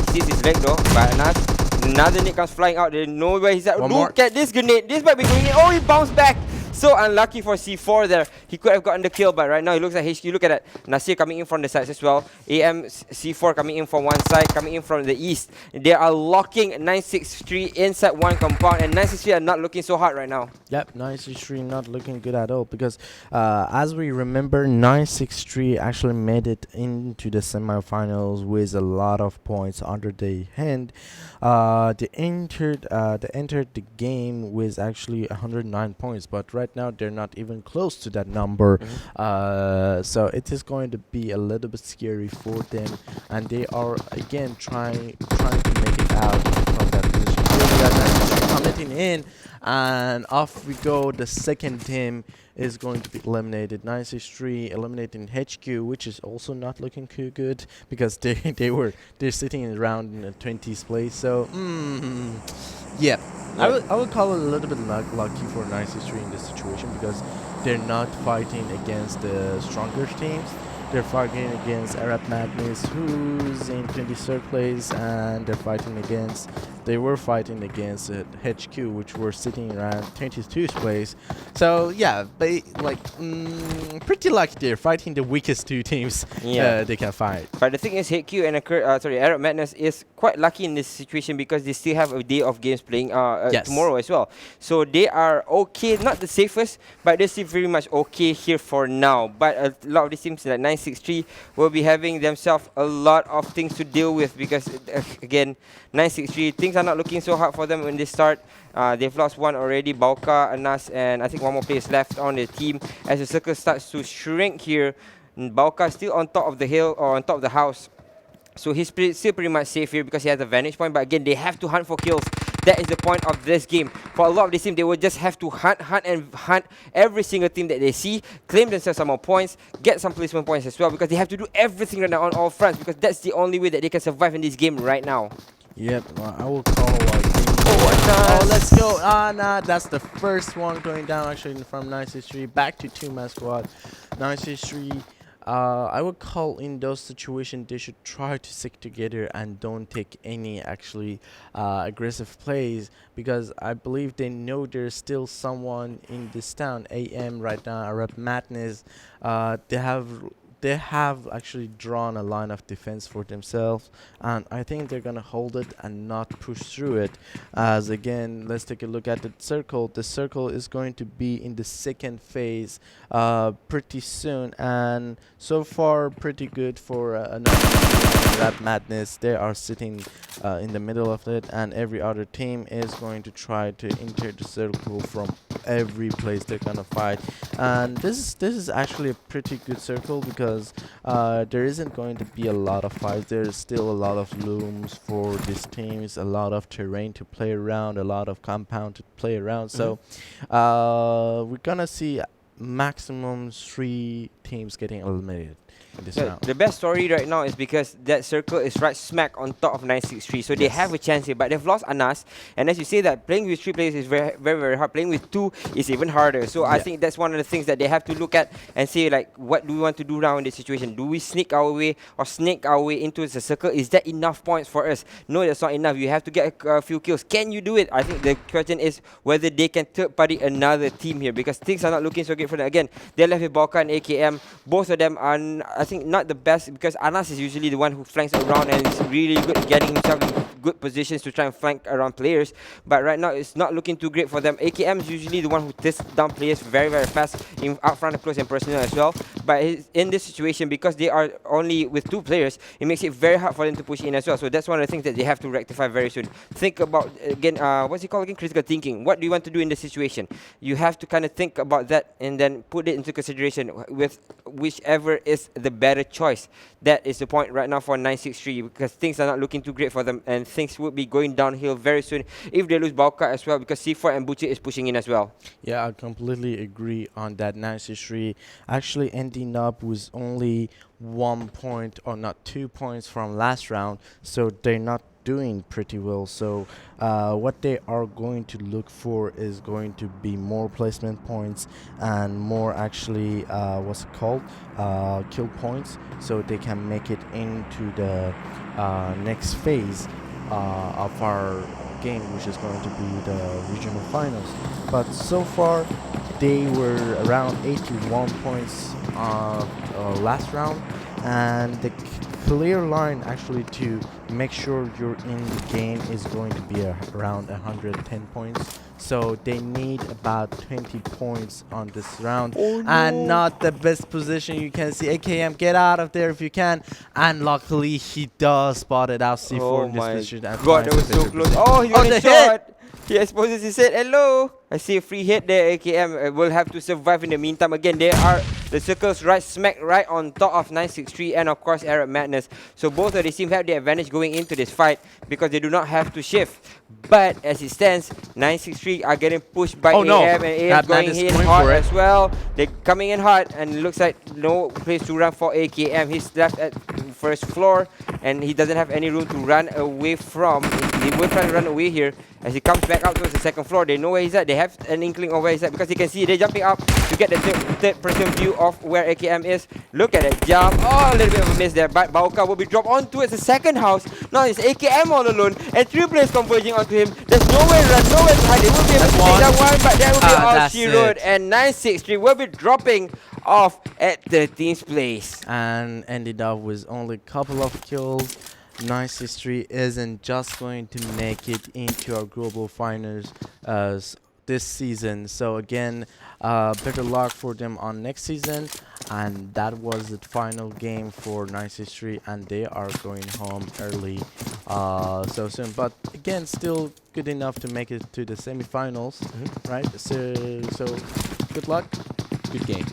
Speaker 1: Sees his leg though by Anas. Another nade comes flying out. They know where he's at. Look at this grenade. This might be going in. Oh, he bounced back. So unlucky for C4 there. He could have gotten the kill, but right now he looks like HQ. Look at that. Nasir coming in from the sides as well. AM C4 coming in from one side, coming in from the east. They are locking 963 inside one compound, and 963 are not looking so hard right now.
Speaker 2: Yep, 963 not looking good at all, because as we remember, 963 actually made it into the semifinals with a lot of points under their hand. They entered the game with actually 109 points, but right now they're not even close to that number. So it is going to be a little bit scary for them, and they are again trying to make it out from that position. Here we are, 963 commenting in, and off we go. The second team is going to be eliminated. 963 eliminating HQ, which is also not looking too good, because they're sitting around in the 20th place. So yeah, I would call it a little bit lucky for 963 in this situation, because they're not fighting against the stronger teams. They're fighting against Arab Madness, who's in 23rd place, and they were fighting against HQ, which were sitting around 22nd place. So yeah, pretty lucky they're fighting the weakest 2 teams they can fight.
Speaker 1: But the thing is, HQ and Arab Madness is quite lucky in this situation, because they still have a day of games playing tomorrow as well. So they are okay, not the safest, but they're still very much okay here for now. But a lot of these teams like 963 will be having themselves a lot of things to deal with, because again, 963 things things are not looking so hard for them when they start. They've lost one already, Bauka, Anas, and I think one more player is left on the team. As the circle starts to shrink here, Bauka still on top of the hill or on top of the house. So he's still pretty much safe here because he has a vantage point. But again, they have to hunt for kills. That is the point of this game. For a lot of this team, they will just have to hunt every single team that they see, claim themselves some more points, get some placement points as well, because they have to do everything right now on all fronts, because that's the only way that they can survive in this game right now.
Speaker 2: Yep, well, I will call oh, let's go. Nah, that's the first one going down actually from 93 back to 2-man squad. 93. I would call in those situations they should try to stick together and don't take any actually aggressive plays, because I believe they know there's still someone in this town, AM right now, Arab Madness. They have actually drawn a line of defense for themselves, and I think they're gonna hold it and not push through it. As again, let's take a look at the circle. The circle is going to be in the second phase pretty soon, and so far pretty good for Rap Madness. They are sitting in the middle of it, and every other team is going to try to enter the circle from every place they're gonna fight. And this is actually a pretty good circle, because there isn't going to be a lot of fights. There's still a lot of looms for these teams, a lot of terrain to play around, a lot of compound to play around. So we're gonna see maximum 3 teams getting eliminated in this round.
Speaker 1: The best story right now is because that circle is right smack on top of 963, so they have a chance here, but they've lost Anas, and as you say that playing with 3 players is very hard. Playing with 2 is even harder, so I think that's one of the things that they have to look at and say, like, what do we want to do now in this situation? Do we sneak our way into the circle? Is that enough points for us? No, that's not enough. You have to get a few kills. Can you do it? I think the question is whether they can third party another team here, because things are not looking so great for them. Again, they're left with Balka and AKM. Both of them are, I think, not the best, because Anas is usually the one who flanks around and is really good at getting himself in good positions to try and flank around players. But right now, it's not looking too great for them. AKM is usually the one who tests down players very fast in out front, up close, and personal as well. But in this situation, because they are only with 2 players, it makes it very hard for them to push in as well. So that's one of the things that they have to rectify very soon. Think about, again, what's it called again? Critical thinking. What do you want to do in this situation? You have to kind of think about that and then put it into consideration with whichever is the better choice. That is the point right now for 963, because things are not looking too great for them, and things will be going downhill very soon if they lose Bauka as well, because C4 and Buchi is pushing in as well.
Speaker 2: Yeah, I completely agree on that. 963 actually ending up with only 1 point, or not 2 points from last round, so they're not doing pretty well. So what they are going to look for is going to be more placement points and more actually what's it called, kill points, so they can make it into the next phase of our game, which is going to be the regional finals. But so far they were around 81 points last round, and the clear line actually to make sure you're in the game is going to be around 110 points. So they need about 20 points on this round. Oh, no. And not the best position. You can see AKM, get out of there if you can. And luckily he does spot it out C4 in this position.
Speaker 1: God, that was so close. Oh, he got a shot. He exposes his head. Hello. I see a free hit there. AKM will have to survive in the meantime. Again, there are the circles right smack right on top of 963 and of course Arab Madness. So both of these teams have the advantage going into this fight because they do not have to shift. But as it stands, 963 are getting pushed by AM, and AM going in hard as well. They're coming in hard, and it looks like no place to run for AKM. He's left at first floor and he doesn't have any room to run away from. He will try to run away here. As he comes back up towards the second floor, they know where he's at. They have an inkling of where he's at because you can see they're jumping up to get the third person view of where AKM is. Look at it, jump. Oh, a little bit of a miss there, but Bauka will be dropped on towards the second house. Now it's AKM all alone and 3 players converging onto him. There's nowhere to run, nowhere to hide. They will be able to take that one, but that will be all she wrote. And 963 will be dropping off at the team's place.
Speaker 2: And ended up with only a couple of kills. 963 isn't just going to make it into our global finals this season. So again, better luck for them on next season. And that was the final game for 963, and they are going home early so soon. But again, still good enough to make it to the semifinals, right? So good luck, good game.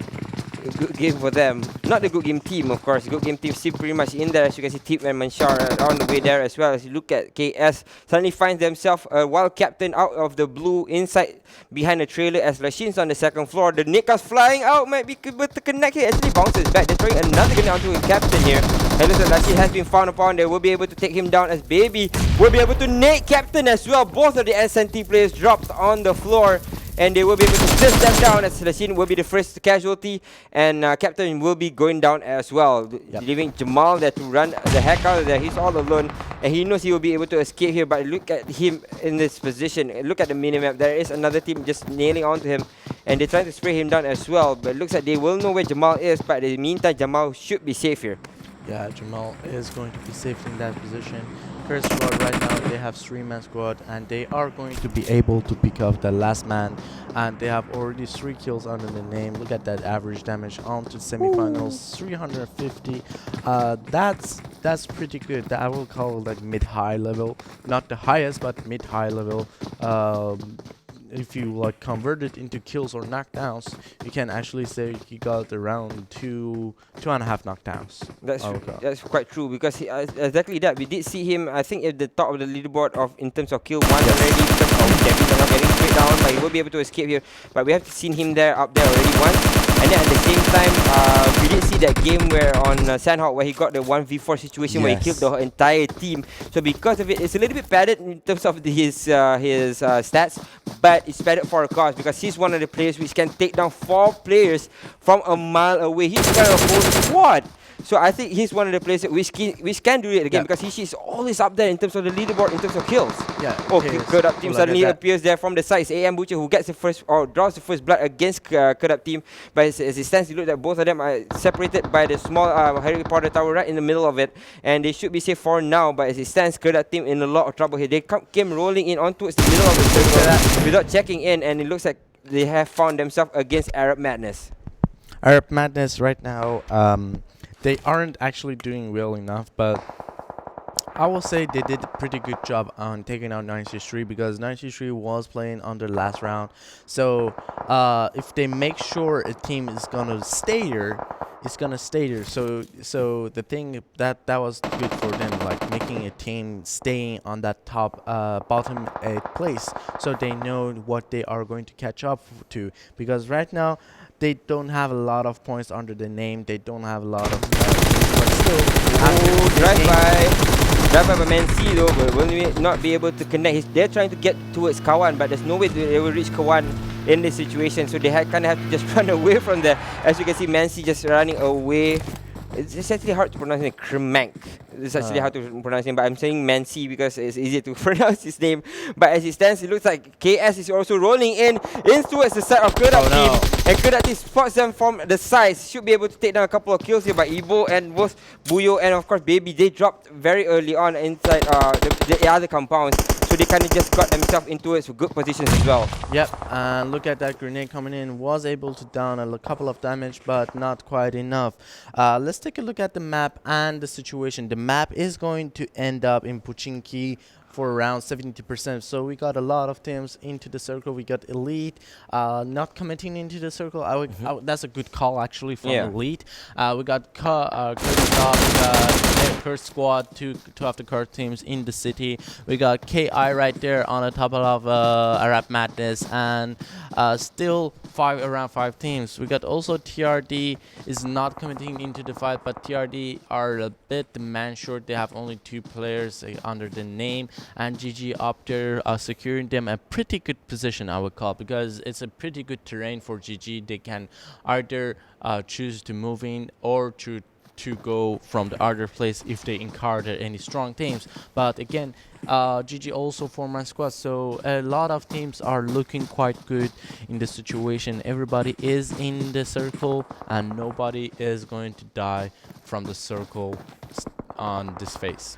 Speaker 1: Good game for them. Not the good game team, of course. Good game team still pretty much in there. As you can see, Tip and Manshar are on the way there as well. As you look at KS, suddenly finds themselves a wild captain out of the blue inside behind the trailer as Lashin's on the second floor. The Nickers flying out, might be able to connect here. Actually bounces back. They're throwing another grenade onto a captain here. And looks like Lashin has been found upon. They will be able to take him down as Baby will be able to nade captain as well. Both of the SNT players dropped on the floor, and they will be able to sit them down as Lashin will be the first casualty, and Captain will be going down as well, leaving Jamal there to run the heck out of there. He's all alone, and he knows he will be able to escape here, but look at him in this position. Look at the minimap. There is another team just nailing onto him, and they're trying to spray him down as well, but it looks like they will know where Jamal is, but in the meantime, Jamal should be safe here.
Speaker 2: Yeah, Jamal is going to be safe in that position. Curse squad right now, they have 3-man squad, and they are going to be able to pick up the last man, and they have already 3 kills under the name. Look at that average damage on to semifinals, 350. That's pretty good. I will call like mid-high level, not the highest, but mid-high level. If you like convert it into kills or knockdowns, you can actually say he got around 2.5 knockdowns.
Speaker 1: That's quite true, because he, exactly that. We did see him, I think, at the top of the leaderboard of in terms of kill one already, because Devin are not getting straight down, but he will be able to escape here. But we have seen him there up there already once. And then at the same time, we did see that game where on Sandhawk where he got the 1v4 situation where he killed the entire team. So because of it, it's a little bit padded in terms of his stats, but it's padded for a cause, because he's one of the players which can take down 4 players from a mile away. He's got a whole squad. So I think he's one of the players which can do it again, because he's always up there in terms of the leaderboard, in terms of kills. Kurdup team suddenly appears there from the sides. AM Butcher, who gets the first, or draws the first blood against Kurdup team. But as it stands, you look at both of them are separated by the small Harry Potter tower right in the middle of it, and they should be safe for now. But as it stands, Kurdup team in a lot of trouble here. They came rolling in on towards the middle of the circle without checking in, and it looks like they have found themselves against Arab Madness.
Speaker 2: Arab Madness right now, they aren't actually doing well enough, but I will say they did a pretty good job on taking out 963, because 963 was playing on the last round. So if they make sure a team is gonna stay there, it's gonna stay there. So the thing that was good for them, like making a team staying on that top bottom 8 place, so they know what they are going to catch up to. Because right now they don't have a lot of points under the name. They don't have a lot of but still.
Speaker 1: Drive by Mansi though, but will not be able to connect. They're trying to get towards Kawan, but there's no way they will reach Kawan in this situation. So they kind of have to just run away from there. As you can see, Mansi just running away. It's actually hard to pronounce it. Kremank. It's actually hard to pronounce him, but I'm saying Mansi because it's easy to pronounce his name. But as it stands, it looks like KS is also rolling in towards the side of Kurdup team. And Kurdup team spots them from the sides. Should be able to take down a couple of kills here by Ibo and both Buyo and of course Baby. They dropped very early on inside the other compounds. So they kind of just got themselves into it, so good positions as well.
Speaker 2: Yep, and look at that grenade coming in. Was able to down a couple of damage, but not quite enough. Let's take a look at the map and the situation. The map is going to end up in Pochinki for around 70%. So we got a lot of teams into the circle. We got Elite not committing into the circle. That's a good call actually from Elite. We got Curse Squad, two of the Curse teams in the city. We got KI right there on the top of Arab Madness, and still around 5 teams. We got also TRD is not committing into the fight, but TRD are a bit man short. They have only 2 players under the name, and GG up there securing them a pretty good position, I would call, because it's a pretty good terrain for GG. They can either choose to move in or to go from the other place if they encounter any strong teams. But again, GG also 4-man squad, so a lot of teams are looking quite good in the situation. Everybody is in the circle and nobody is going to die from the circle on this phase.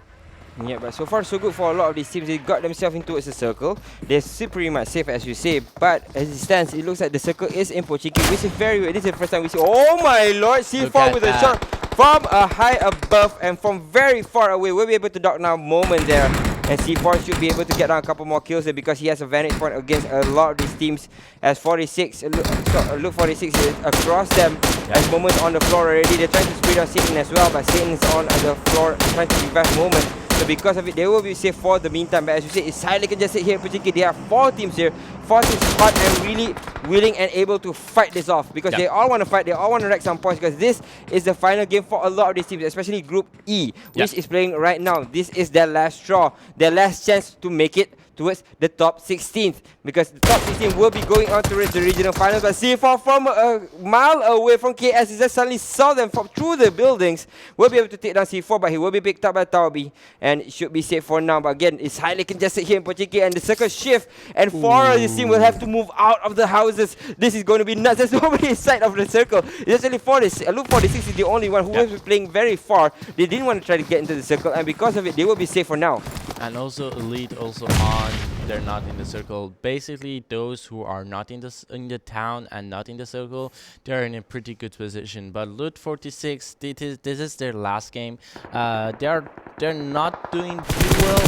Speaker 1: Yeah, but so far so good for a lot of these teams. They got themselves into a circle. They're still pretty much safe, as you say. But as it stands, it looks like the circle is in Pubg, which is very weird. This is the first time we see. Oh my lord! C4 with a shot from a high above and from very far away. We'll be able to dock now. Moment there. And C4 should be able to get down a couple more kills there because he has a vantage point against a lot of these teams. As 46, look 46 is across them. As Moment's on the floor already. They're trying to speed on Satan as well, but Satan's on the floor trying to revive Moment. So because of it, they will be safe for the meantime. But as you say, it's highly congested here in Pubg. They have 4 teams here. 4 teams hot and really willing and able to fight this off because they all want to fight. They all want to rack some points because this is the final game for a lot of these teams, especially Group E, which is playing right now. This is their last straw, their last chance to make it towards the top 16th because the top 16 will be going on towards the regional finals. But C4 from a mile away from KS, he just suddenly saw them from through the buildings. Will be able to take down C4, but he will be picked up by Taubi and it should be safe for now. But again, it's highly congested here in Pubg and the circle shift and 4 of this team will have to move out of the houses. This is going to be nuts. There's nobody inside of the circle. It's only 46. Look, 46 is the only one who was playing very far. They didn't want to try to get into the circle and because of it, they will be safe for now.
Speaker 2: And also Elite also on, they're not in the circle. Basically, those who are not in the town and not in the circle, they're in a pretty good position. But Loot 46, this is their last game. They're not doing too well.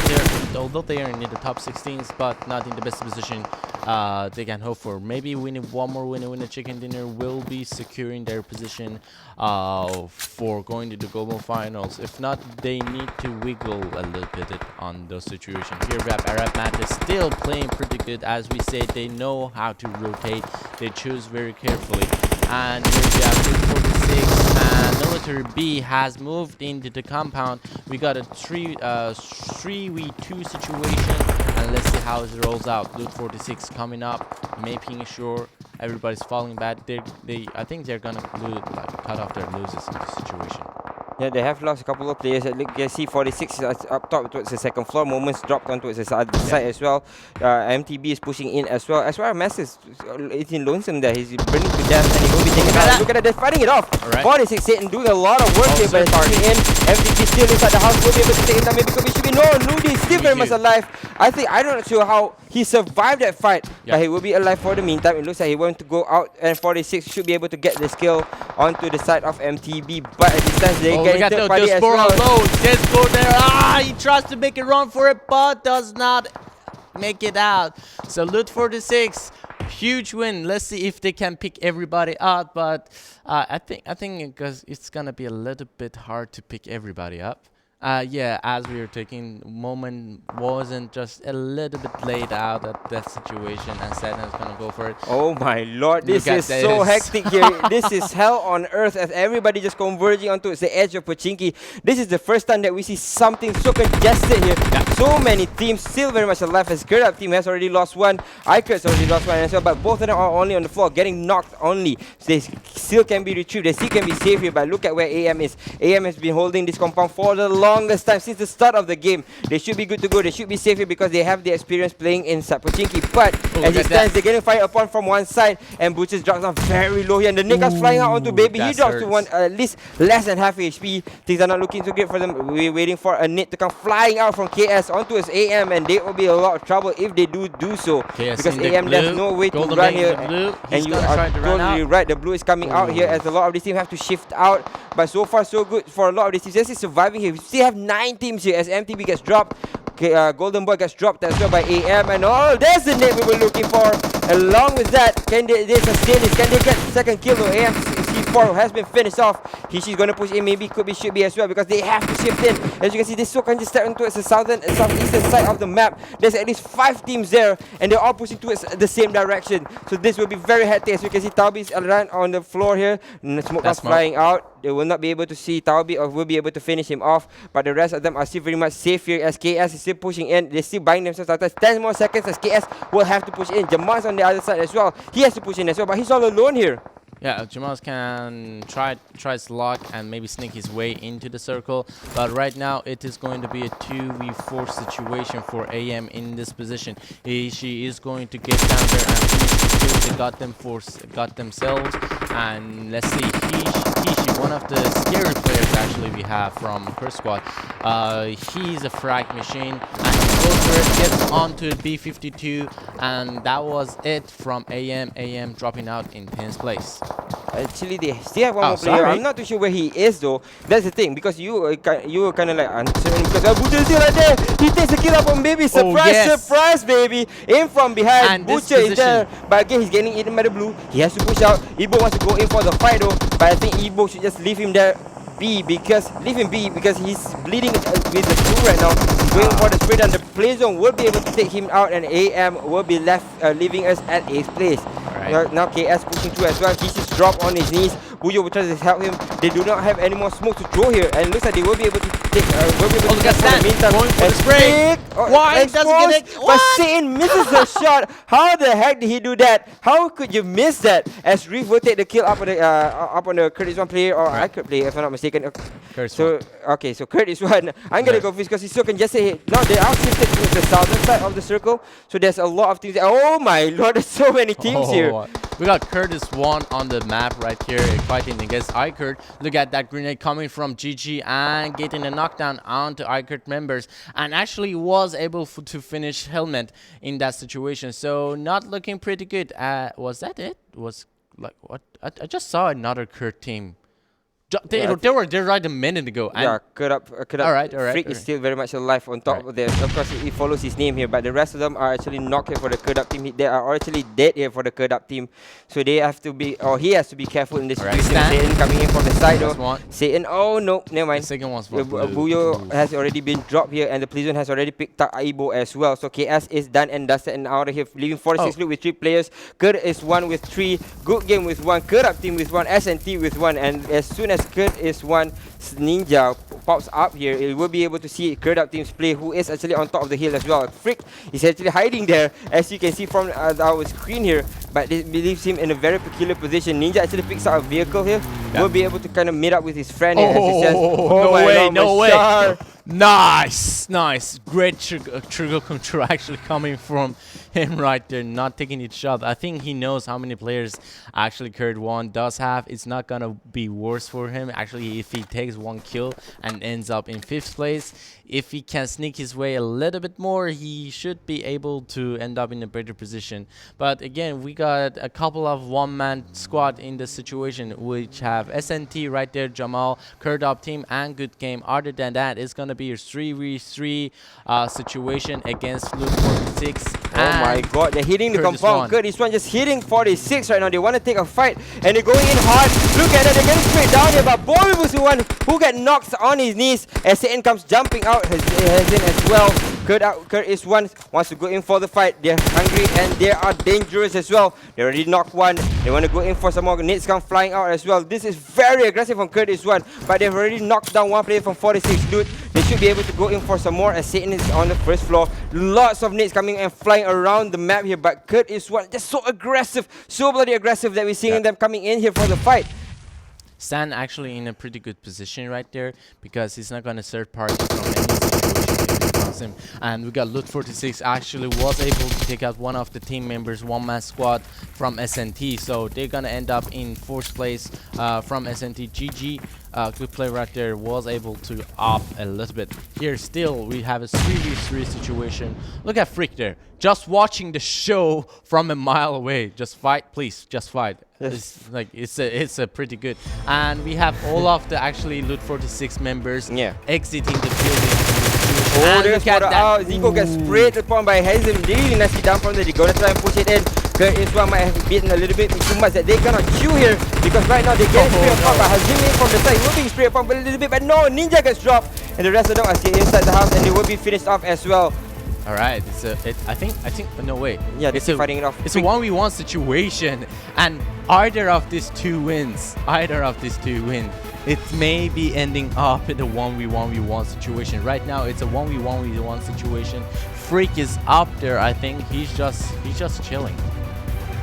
Speaker 2: Although they are in the top 16s, but not in the best position they can hope for. Maybe winning one more winner chicken dinner will be securing their position for going to the global finals. If not, they need to wiggle a little bit on those situations. Here, Arab Matt is still playing pretty good. As we said, they know how to rotate. They choose very carefully. And here we have 46 and Military B has moved into the compound. We got a 3v2 situation. And let's see how it rolls out. Loot 46 coming up, making sure everybody's falling back. I think they're gonna cut off their losses in this situation.
Speaker 1: Yeah, they have lost a couple of players. Look, you see 46 is up top towards the second floor. Moments dropped onto the other side as well. MTB is pushing in as well. As well as Mass is in lonesome there. He's burning to death and he will be taken out. Look at that, they're fighting it off. 46 Satan doing a lot of work here, but pushing in. MTB still inside the house. Will be able to take it down. Maybe should be no. Ludi is still very much alive. I'm not sure how he survived that fight, but he will be alive for the meantime. It looks like he wants to go out, and 46 should be able to get the skill onto the side of MTB. But at this time, they get third party as well.
Speaker 2: Just go there. He tries to make a run for it, but does not make it out. So Loot 46, huge win. Let's see if they can pick everybody out. But I think because it's gonna be a little bit hard to pick everybody up. Yeah, as we were taking, Moment wasn't just a little bit laid out at that situation and Satan's gonna go for it.
Speaker 1: Oh my lord, this is so hectic here. This is hell on earth as everybody just converging onto the edge of Pubg. This is the first time that we see something so congested here. So many teams still very much alive as Gerab team has already lost one. Iker's already lost one as well, but both of them are only on the floor, getting knocked only. So they still can be retrieved, they still can be safe here, but look at where AM is. AM has been holding this compound for the longest time since the start of the game. They should be good to go. They should be safe here because they have the experience playing in Pubg. But as it stands, they're getting fired upon from one side, and Butchers drops down very low here. And the Nick's flying out onto Baby. He drops to at least less than half HP. Things are not looking too good for them. We're waiting for a Nick to come flying out from KS onto his AM, and they will be a lot of trouble if they do so.
Speaker 2: KS
Speaker 1: because AM there's no way to run here. And you are totally right. The blue is coming out here as a lot of these teams have to shift out. But so far so good for a lot of these teams. This is surviving here. We still have 9 teams here as MTB gets dropped. Golden Boy gets dropped as well by AM, and there's the name we were looking for. Along with that, can they sustain this? Can they get the second kill? AM C4 has been finished off. She's going to push in, maybe could be, should be as well, because they have to shift in. As you can see, this so congested towards the southern and southeastern side of the map. There's at least 5 teams there, and they're all pushing towards the same direction. So this will be very hectic. As you can see, Taubi's around on the floor here. Smoke was flying out. They will not be able to see Taubi, or will be able to finish him off. But the rest of them are still very much safe here as KS is still pushing in. They still buying themselves out. 10 more seconds as KS will have to push in. Jamal's on the other side as well. He has to push in as well, but he's all alone here.
Speaker 2: Yeah, Jamal can try his luck and maybe sneak his way into the circle, but right now it is going to be a 2v4 situation for AM in this position. She is going to get down there and finish the kills they got themselves, and let's see, she one of the scary players actually we have from Curse Squad. He's a frag machine, and Closer gets onto B52, and that was it from AM. AM dropping out in 10th place.
Speaker 1: Actually, they still have one more player. I'm not too sure where he is though. That's the thing, because you were kind of like uncertain because Butcher is still right there. He takes a kill up on baby. Surprise, surprise, baby! In from behind, and Butcher is there. But again, he's getting eaten by the blue. He has to push out. Ibo wants to go in for the fight though, but I think Ibo should just leave him there. Leave him be because he's bleeding with the blue right now. Going for the spray down. The play zone will be able to take him out, and AM will be left leaving us at 8th place. Now KS pushing through as well. He's just dropped on his knees. Buyo will try to help him. They do not have any more smoke to throw here, and it looks like they will be able to take. Will be able to get in the meantime.
Speaker 2: Going for the spray. Why doesn't get it?
Speaker 1: But Satan misses the shot. How the heck did he do that? How could you miss that? As Reef will take the kill up on the Curtis one player, or I could play if I'm not mistaken. So Curtis one. I'm gonna go for this because he's so congested. Now they are shifted to the southern side of the circle. So there's a lot of teams. Oh my lord, there's so many teams here.
Speaker 2: We got Curtis 1 on the map right here, fighting against iCurt. Look at that grenade coming from GG and getting a knockdown onto iCurt members, and actually was able to finish Helmet in that situation. So not looking pretty good. Was that it? Was like what? I just saw another Kurt team. They were there right a minute ago.
Speaker 1: Yeah, cut up.
Speaker 2: All right.
Speaker 1: Freak is still very much alive on top of there. Of course, he follows his name here, but the rest of them are actually knocked here for the cut up team. They are actually dead here for the cut up team. So they have to be, or he has to be careful in this situation. Satan coming in from the side though. Satan, oh no, never mind.
Speaker 2: The second one's
Speaker 1: Buyo has already been dropped here, and the Pleasant has already picked up Aibo as well. So KS is done and dusted and out of here, leaving 46 loot with 3 players. Kurt is 1 with 3. Good game with 1. Cut up team with 1. SNT with 1. And as soon as Kurt is 1, Ninja pops up here, it will be able to see Kurt up team's play, who is actually on top of the hill as well. Frick is actually hiding there, as you can see from our screen here, but it leaves him in a very peculiar position. Ninja actually picks out a vehicle here, will be able to kind of meet up with his friend here, as he says,
Speaker 2: no way. Nice. Great trigger control actually coming from him right there, not taking each shot. I think he knows how many players actually Kurt 1 does have. It's not gonna be worse for him actually if he takes 1 kill and ends up in 5th place. If he can sneak his way a little bit more, he should be able to end up in a better position. But again, we got a couple of one-man squad in the situation, which have SNT right there, Jamal, Kurt up team, and Good Game. Other than that, it's gonna be a 3v3 situation against Luke 46.
Speaker 1: Oh my god, they're hitting the compound. Curtis 1 just hitting 46 right now. They want to take a fight, and they're going in hard. Look at that, they're getting straight down here, but Boy was the one who got knocked on his knees as Satan comes jumping out, has in as well. Curtis 1 wants to go in for the fight. They're hungry and they are dangerous as well. They already knocked 1. They want to go in for some more. Nades come flying out as well. This is very aggressive from Curtis 1, but they've already knocked down 1 player from 46 dude. They should be able to go in for some more as Satan is on the first floor. Lots of nades coming and flying around the map here, but Curtis 1 just so aggressive, so bloody aggressive that we're seeing them coming in here for the fight.
Speaker 2: Stan actually in a pretty good position right there because he's not going to third party from any situation him. And we got Loot 46 actually was able to take out one of the team members, one-man squad from SNT. So they're going to end up in 4th place from SNT. GG. Good play right there, was able to up a little bit. Here still we have a 3v3 situation. Look at Frick there, just watching the show from a mile away. Just fight, please, just fight. It's like it's a pretty good. And we have all of the actually Loot 46 members exiting the building.
Speaker 1: Oh, there's for the out. Zico gets sprayed upon by Hazem. Really nicely down from there. They're gonna try and push it in. Kurt Iswa might have beaten a little bit too much that they cannot chew here because right now they get sprayed upon by Hazem from the side. He will be sprayed upon a little bit, but no, Ninja gets dropped, and the rest of them are still inside the house, and they will be finished off as well.
Speaker 2: All right, I think no wait.
Speaker 1: Yeah, it's fighting it off.
Speaker 2: It's a 1v1 situation, and either of these two wins, it may be ending up in a 1v1 situation. Right now, it's a 1v1 situation. Freak is up there. I think he's just chilling.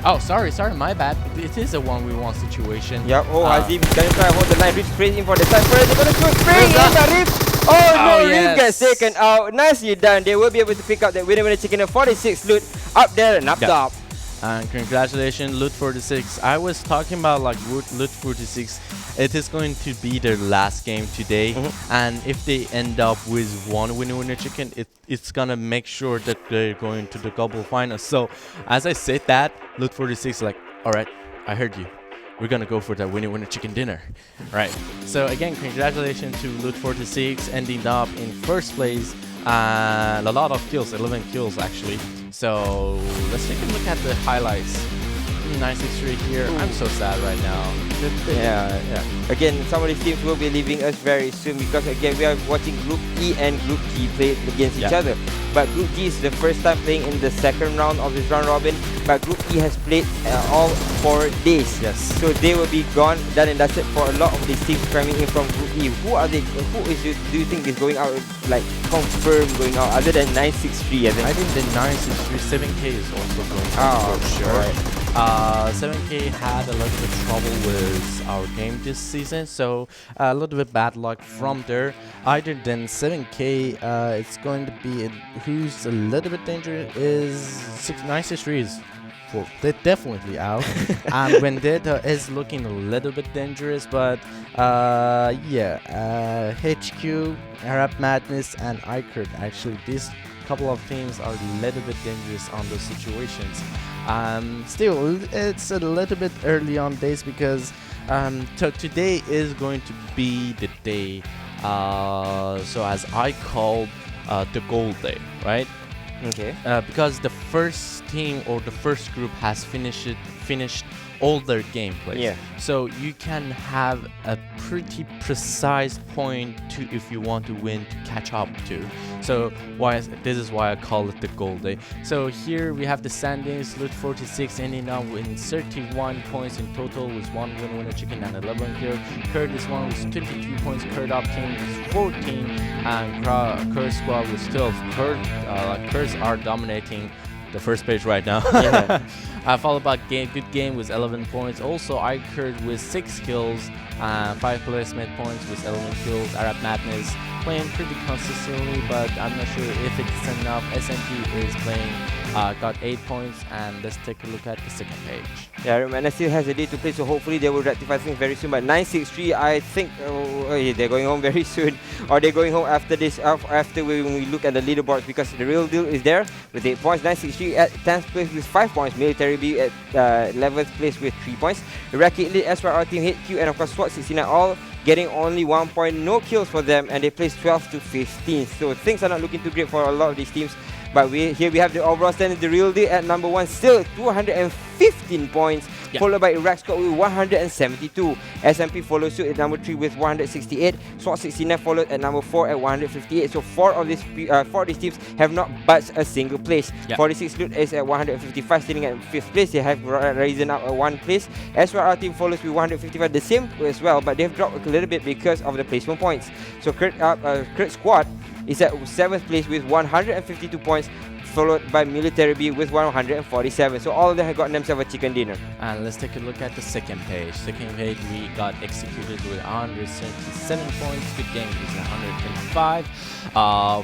Speaker 2: Oh, sorry, my bad. It is a 1v1 situation.
Speaker 1: Yep. Oh, Azim is gonna try to hold the line. Rift sprays in for the side first. They're gonna shoot spray in the Rift. Oh no, Rift gets taken out. Nicely done. They will be able to pick up that winner when they're taking a 46 loot up there and up top.
Speaker 2: And congratulations, Loot 46. I was talking about like Loot 46 it is going to be their last game today, and if they end up with one winner chicken, it's gonna make sure that they're going to the double final. So as I said that, Loot 46 like, all right, I heard you. We're gonna go for that winner chicken dinner. Right. So again, congratulations to Loot 46 ending up in first place. A lot of kills, 11 kills actually. So let's take a look at the highlights. 963 here. I'm so sad right now.
Speaker 1: Yeah. Again, some of these teams will be leaving us very soon because again we are watching Group E and Group G play against each other. But Group G is the first time playing in the second round of this round robin. But Group E has played all 4 days.
Speaker 2: Yes.
Speaker 1: So they will be gone, done and dusted for a lot of these teams coming in from Group E. Who are they? Do you think is going out, like confirmed going out other than 963?
Speaker 2: I think the 963 7K is also going out for sure.
Speaker 1: Right.
Speaker 2: 7K had a little bit trouble with our game this season, so a little bit bad luck from there. Other than 7K, it's going to be who's a little bit dangerous is 963 is they're definitely out. And Vendetta is looking a little bit dangerous, but HQ, Arab Madness, and iCurd actually these couple of teams are a little bit dangerous on those situations. Still, it's a little bit early on days because today is going to be the day, so as I called the gold day, right?
Speaker 1: Okay.
Speaker 2: Because the first team or the first group has finished all their gameplays.
Speaker 1: Yeah.
Speaker 2: So you can have a pretty precise point to if you want to win to catch up to. So this is why I call it the gold day. So here we have the standings. Loot 46 ending up with 31 points in total with 1 winner chicken and 11 kill. Kurd is one with 22 points. Kurd up team is 14 and Kurd squad with 12. Kurds are dominating the first page right now. Followed by Good Game with 11 points. Also iCurd with 6 kills, 5 placement points with 11 kills. Arab Madness playing pretty consistently, but I'm not sure if it's enough. SMP is playing, got 8 points, and let's take a look at the second page.
Speaker 1: Yeah, Arab Madness still has a day to play, so hopefully they will rectify things very soon. But 963, I think they're going home very soon, or they're going home after this. After when we look at the leaderboards, because the real deal is there with 8 points. 963 at 10th place with 5 points. Military B at 11th place with 3 points. Iraqi Elite, SYR team, HQ, and of course SWAT 69 all getting only 1 point. No kills for them, and they placed 12 to 15. So things are not looking too great for a lot of these teams. But here we have the overall standing, the real deal at number 1, still 215 points, followed by Iraq squad with 172. SMP follows suit at number 3 with 168. SWAT 69 followed at number 4 at 158. So 4 of these teams have not budged a single place. 46 Loot is at 155, sitting at 5th place. They have risen up 1 place. SYR team follows with 155, the same as well, but they've dropped a little bit because of the placement points. So Kurd squad is at 7th place with 152 points, followed by Military B with 147. So all of them have gotten themselves a chicken dinner.
Speaker 2: And let's take a look at the second page. Second page, we got executed with 177 points. Good Game is 125.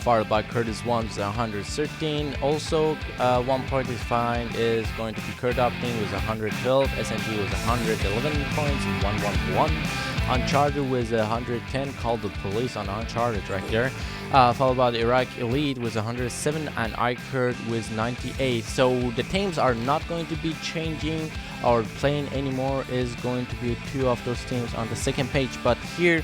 Speaker 2: Followed by Curtis 1 with 113. Also, 1 point is fine is going to be Kurd Opting with 112. SNG was 111 points, 111. Uncharted with 110, called the police on Uncharted right there. Followed by the Iraq Elite with 107 and iCurd with 98. So the teams are not going to be changing or playing anymore. Is going to be 2 of those teams on the second page. But here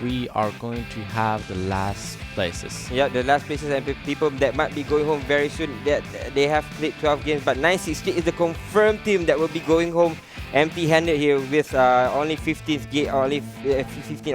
Speaker 2: we are going to have the last places.
Speaker 1: Yeah, the last places and people that might be going home very soon. They have played 12 games, but 960 is the confirmed team that will be going home empty-handed here with only 15 or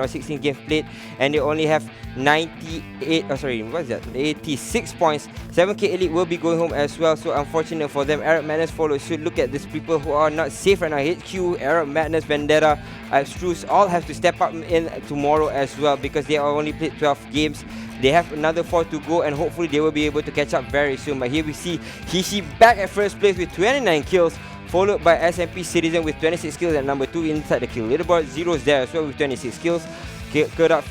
Speaker 1: 16 games played, and they only have 86 points. 7K Elite will be going home as well, so unfortunate for them. Arab Madness follows suit. Look at these people who are not safe right now. HQ, Arab Madness, Vendetta, Abstruse all have to step up in tomorrow as well because they only played 12 games. They have another 4 to go, and hopefully they will be able to catch up very soon. But here we see Hishi back at first place with 29 kills, followed by SMP Citizen with 26 kills at number 2 inside the kill leaderboard. Zero's there as well with 26 kills. Kurd Up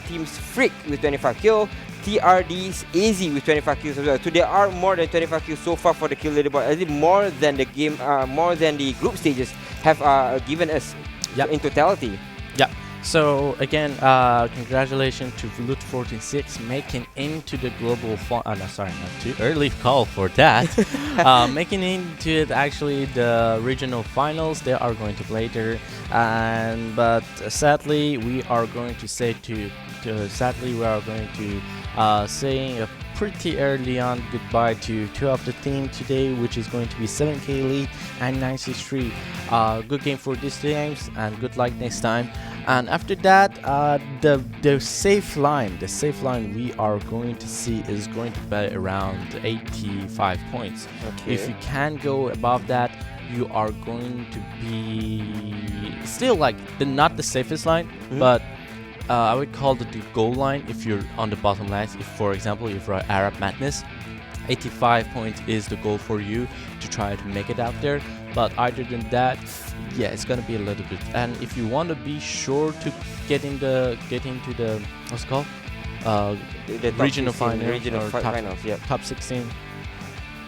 Speaker 1: Teams Freak with 25 kills. TRD's AZ with 25 kills as well. So there are more than 25 kills so far for the kill leaderboard. As in more than the group stages have given us. in totality.
Speaker 2: Yeah. So again, congratulations to Velut 46 making into the global. No, sorry, not too early call for that. Making into it actually the regional finals. They are going to play there, but sadly we are going to say saying a pretty early on goodbye to two of the team today, which is going to be 7K Elite and 963. Good game for these teams, and good luck next time. And after that, the safe line we are going to see is going to be around 85 points.
Speaker 1: Okay.
Speaker 2: If you can go above that, you are going to be still like not the safest line, but I would call it the goal line if you're on the bottom lines. If, for example, if you're Arab Madness, 85 points is the goal for you to try to make it out there. But other than that, yeah, it's gonna be a little bit. And if you want to be sure to get into the what's it called,
Speaker 1: the
Speaker 2: regional
Speaker 1: 16,
Speaker 2: finals,
Speaker 1: regional
Speaker 2: or
Speaker 1: finals,
Speaker 2: top 16,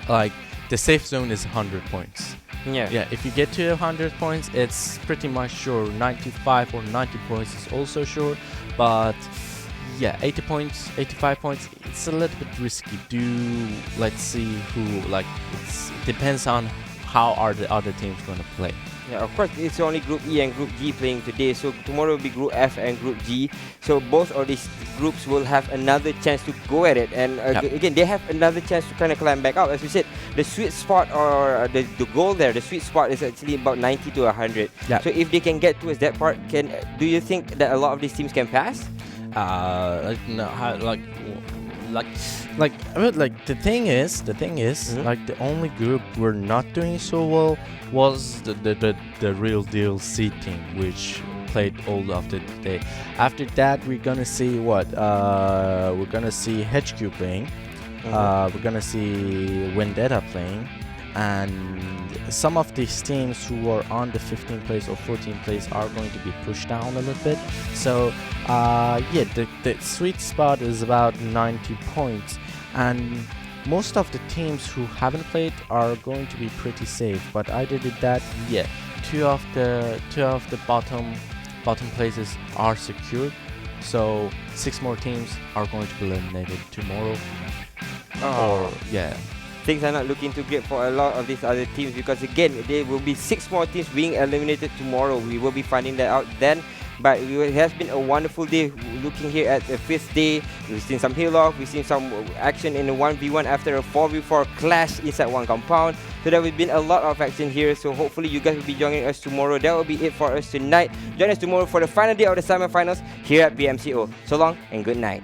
Speaker 2: like the safe zone is 100 points. Yeah, if you get to 100 points, it's pretty much sure. 95 or 90 points is also sure, but yeah, 80 points, 85 points, it's a little bit risky. Let's see who, like, it depends on how are the other teams going to play.
Speaker 1: Yeah, of course, it's only Group E and Group G playing today, so tomorrow will be Group F and Group G. So both of these groups will have another chance to go at it, and again, they have another chance to kind of climb back up. As we said, the sweet spot, or the goal there, the sweet spot is actually about 90 to 100.
Speaker 2: Yep.
Speaker 1: So if they can get towards that part, do you think that a lot of these teams can pass?
Speaker 2: The thing is, like, the only group we're not doing so well was the real deal C team, which played all of the day. After that, we're gonna see we're gonna see HQ playing, we're gonna see Vendetta playing, and some of these teams who are on the 15th place or 14th place are going to be pushed down a little bit. So yeah, the sweet spot is about 90 points, and most of the teams who haven't played are going to be pretty safe. But other than that, yeah, two of the bottom places are secured. So 6 more teams are going to be eliminated tomorrow. Or yeah.
Speaker 1: Things are not looking too great for a lot of these other teams, because again, there will be 6 more teams being eliminated tomorrow. We will be finding that out then. But it has been a wonderful day. Looking here at the 5th day, we've seen some heal off, we've seen some action in a 1v1 after a 4v4 clash inside one compound. So there will be a lot of action here. So hopefully you guys will be joining us tomorrow. That will be it for us tonight. Join us tomorrow for the final day of the semifinals here at PMCO. So long and good night.